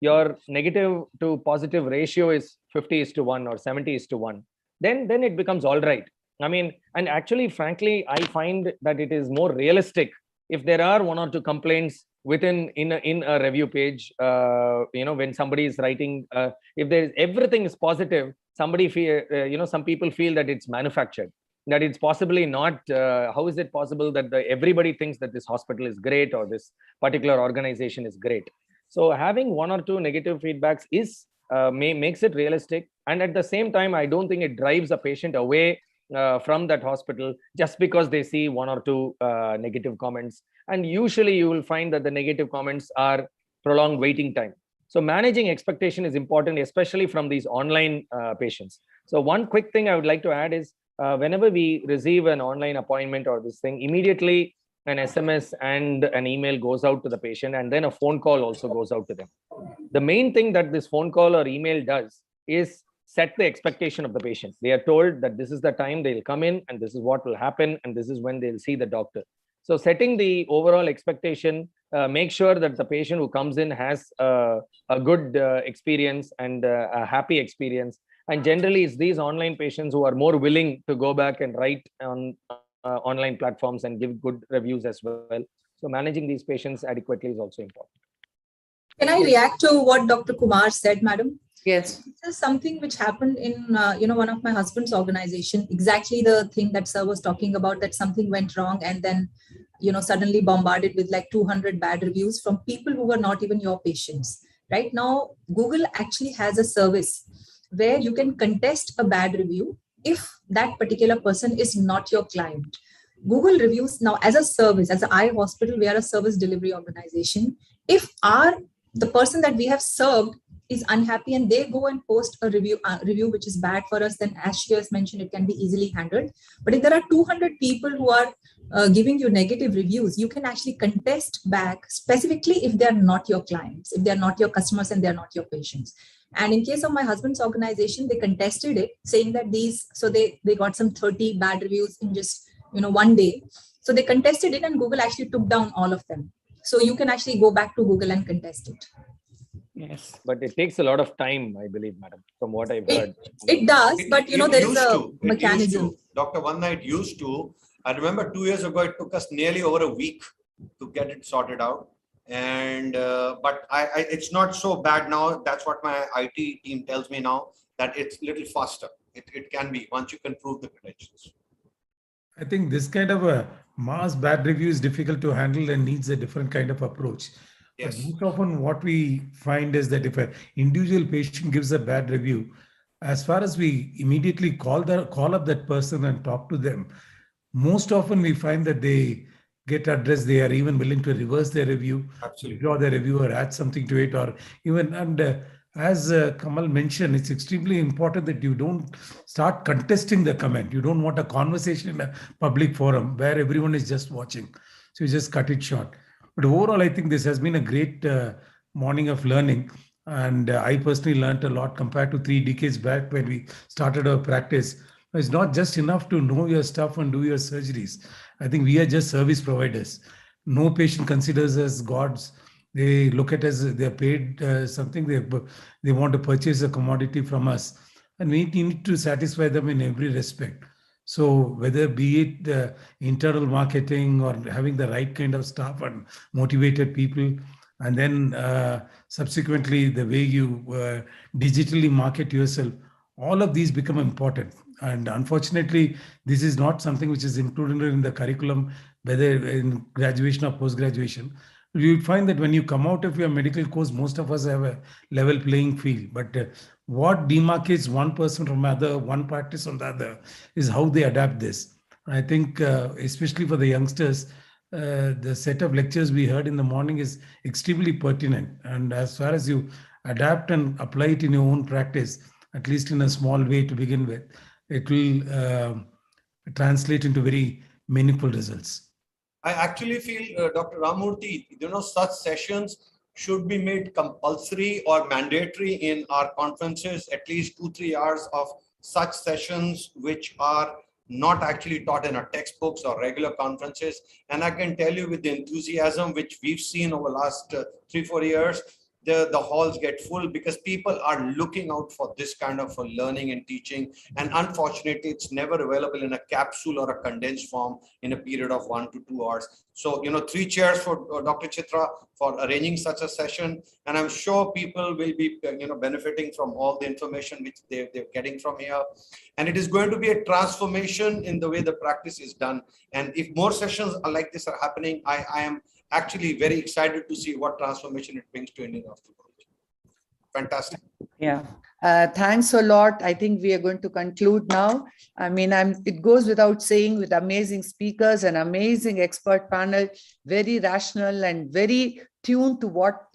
your negative to positive ratio is 50:1 or 70:1. Then it becomes all right. I mean, and actually, frankly, I find that it is more realistic if there are one or two complaints within in a review page. When somebody is writing, if there is everything is positive, somebody feel, some people feel that it's manufactured, that it's possibly not. How is it possible that everybody thinks that this hospital is great or this particular organization is great? So having one or two negative feedbacks is makes it realistic, and at the same time, I don't think it drives a patient away from that hospital just because they see one or two negative comments. And usually you will find that the negative comments are prolonged waiting time. So managing expectation is important, especially from these online patients. So one quick thing I would like to add is whenever we receive an online appointment or this thing, immediately an SMS and an email goes out to the patient, and then a phone call also goes out to them. The main thing that this phone call or email does is set the expectation of the patient. They are told that this is the time they'll come in and this is what will happen and this is when they'll see the doctor. So setting the overall expectation, make sure that the patient who comes in has a good experience and a happy experience. And generally, it's these online patients who are more willing to go back and write on online platforms and give good reviews as well. So managing these patients adequately is also important. Can I react to what Dr. Kumar said, madam? Yes. This is something which happened in one of my husband's organization. Exactly the thing that sir was talking about, that something went wrong and then suddenly bombarded with like 200 bad reviews from people who were not even your patients. Right now, Google actually has a service where you can contest a bad review if that particular person is not your client. Google reviews now as a service, as an eye hospital, we are a service delivery organization. If the person that we have served is unhappy and they go and post a review which is bad for us, then as she has mentioned, it can be easily handled. But if there are 200 people who are giving you negative reviews, you can actually contest back, specifically if they are not your clients, if they are not your customers and they are not your patients. And in case of my husband's organization, they contested it, saying that they got some 30 bad reviews in just one day. So they contested it and Google actually took down all of them. So you can actually go back to Google and contest it. Yes, but it takes a lot of time, I believe, madam, from what I've heard. It does, but there is a mechanism. Dr. Vanna, it used to. I remember 2 years ago, it took us nearly over a week to get it sorted out. And but it's not so bad now. That's what my IT team tells me now, that it's a little faster. It can be once you can prove the credentials. I think this kind of a mass bad review is difficult to handle and needs a different kind of approach. Yes. But most often what we find is that if an individual patient gives a bad review, as far as we immediately call up that person and talk to them, most often we find that they get addressed. They are even willing to reverse their review, withdraw their review or add something to it, or even, and as Kamal mentioned, it's extremely important that you don't start contesting the comment. You don't want a conversation in a public forum where everyone is just watching. So you just cut it short. But overall, I think this has been a great morning of learning. And I personally learned a lot compared to 3 decades back when we started our practice. It's not just enough to know your stuff and do your surgeries. I think we are just service providers. No patient considers us gods. They look at us, they're paid something, they want to purchase a commodity from us. And we need to satisfy them in every respect. So whether be it internal marketing or having the right kind of staff and motivated people, and then subsequently the way you digitally market yourself, all of these become important. And unfortunately, this is not something which is included in the curriculum, whether in graduation or post-graduation. You find that when you come out of your medical course, most of us have a level playing field. But what demarcates one person from other, one practice from the other, is how they adapt this. I think, especially for the youngsters, the set of lectures we heard in the morning is extremely pertinent. And as far as you adapt and apply it in your own practice, at least in a small way to begin with, it will translate into very meaningful results. I actually feel, Dr. Ramurthy, such sessions should be made compulsory or mandatory in our conferences, at least 2-3 hours of such sessions, which are not actually taught in our textbooks or regular conferences. And I can tell you with the enthusiasm which we've seen over the last 3-4 years, the halls get full because people are looking out for this kind of learning and teaching. And unfortunately, it's never available in a capsule or a condensed form in a period of 1 to 2 hours. So, 3 cheers for Dr. Chitra for arranging such a session. And I'm sure people will be, benefiting from all the information which they're getting from here. And it is going to be a transformation in the way the practice is done. And if more sessions like this are happening, I am actually very excited to see what transformation it brings to Indian ophthalmology. Fantastic. Yeah. Thanks a lot. I think we are going to conclude now. I mean, it goes without saying, with amazing speakers and amazing expert panel, very rational and very tuned to what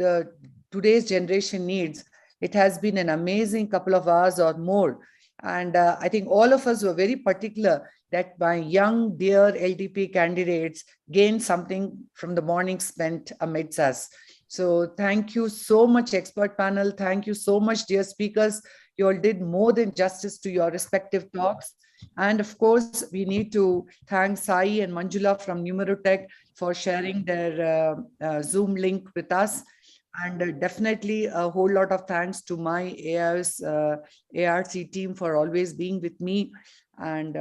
today's generation needs. It has been an amazing couple of hours or more. And I think all of us were very particular that my young, dear LDP candidates gain something from the morning spent amidst us. So thank you so much, expert panel. Thank you so much, dear speakers. You all did more than justice to your respective talks. And of course, we need to thank Sai and Manjula from Numerotech for sharing their Zoom link with us. And definitely a whole lot of thanks to my AIOS ARC team for always being with me. And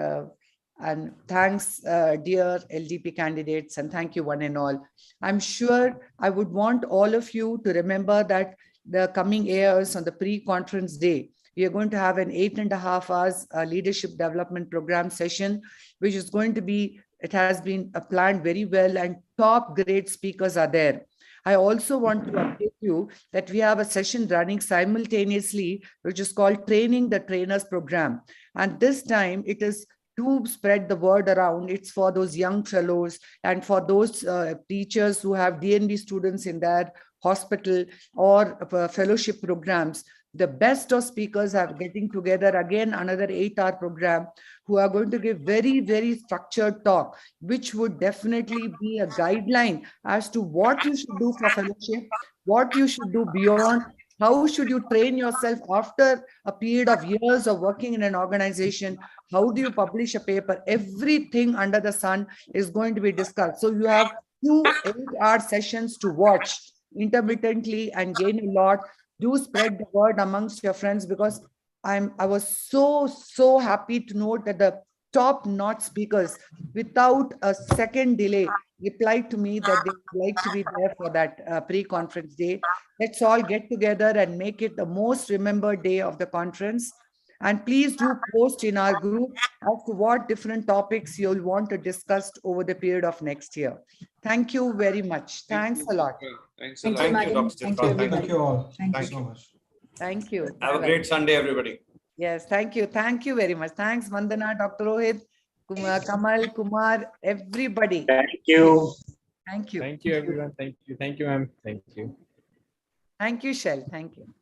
thanks, dear LDP candidates, and thank you one and all. I'm sure I would want all of you to remember that the coming AIOS on the pre-conference day, we are going to have an 8.5 hours leadership development program session, which is going to be, it has been planned very well, and top great speakers are there. I also want to update you that we have a session running simultaneously, which is called Training the Trainers Program. And this time it is to spread the word around. It's for those young fellows and for those teachers who have DNB students in their hospital or fellowship programs. The best of speakers are getting together again, another 8-hour program, who are going to give very, very structured talk, which would definitely be a guideline as to what you should do for fellowship, what you should do beyond, how should you train yourself after a period of years of working in an organization, how do you publish a paper. Everything under the sun is going to be discussed. So you have 2 8-hour sessions to watch intermittently and gain a lot. Do spread the word amongst your friends, because I was so happy to note that the top-notch speakers, without a second delay, replied to me that they would like to be there for that pre-conference day. Let's all get together and make it the most remembered day of the conference. And please do post in our group as to what different topics you'll want to discuss over the period of next year. Thank you very much. Thanks a lot. Thanks a lot. Thank you, Dr. Chitra. Thank you all. Thank you so much. Thank you. Have a great Sunday, everybody. Yes, thank you. Thank you very much. Thanks, Vandana, Dr. Rohit, Kamal, Kumar, everybody. Thank you. Thank you. Thank you, everyone. Thank you. Thank you, ma'am. Thank you. Thank you, Shell. Thank you.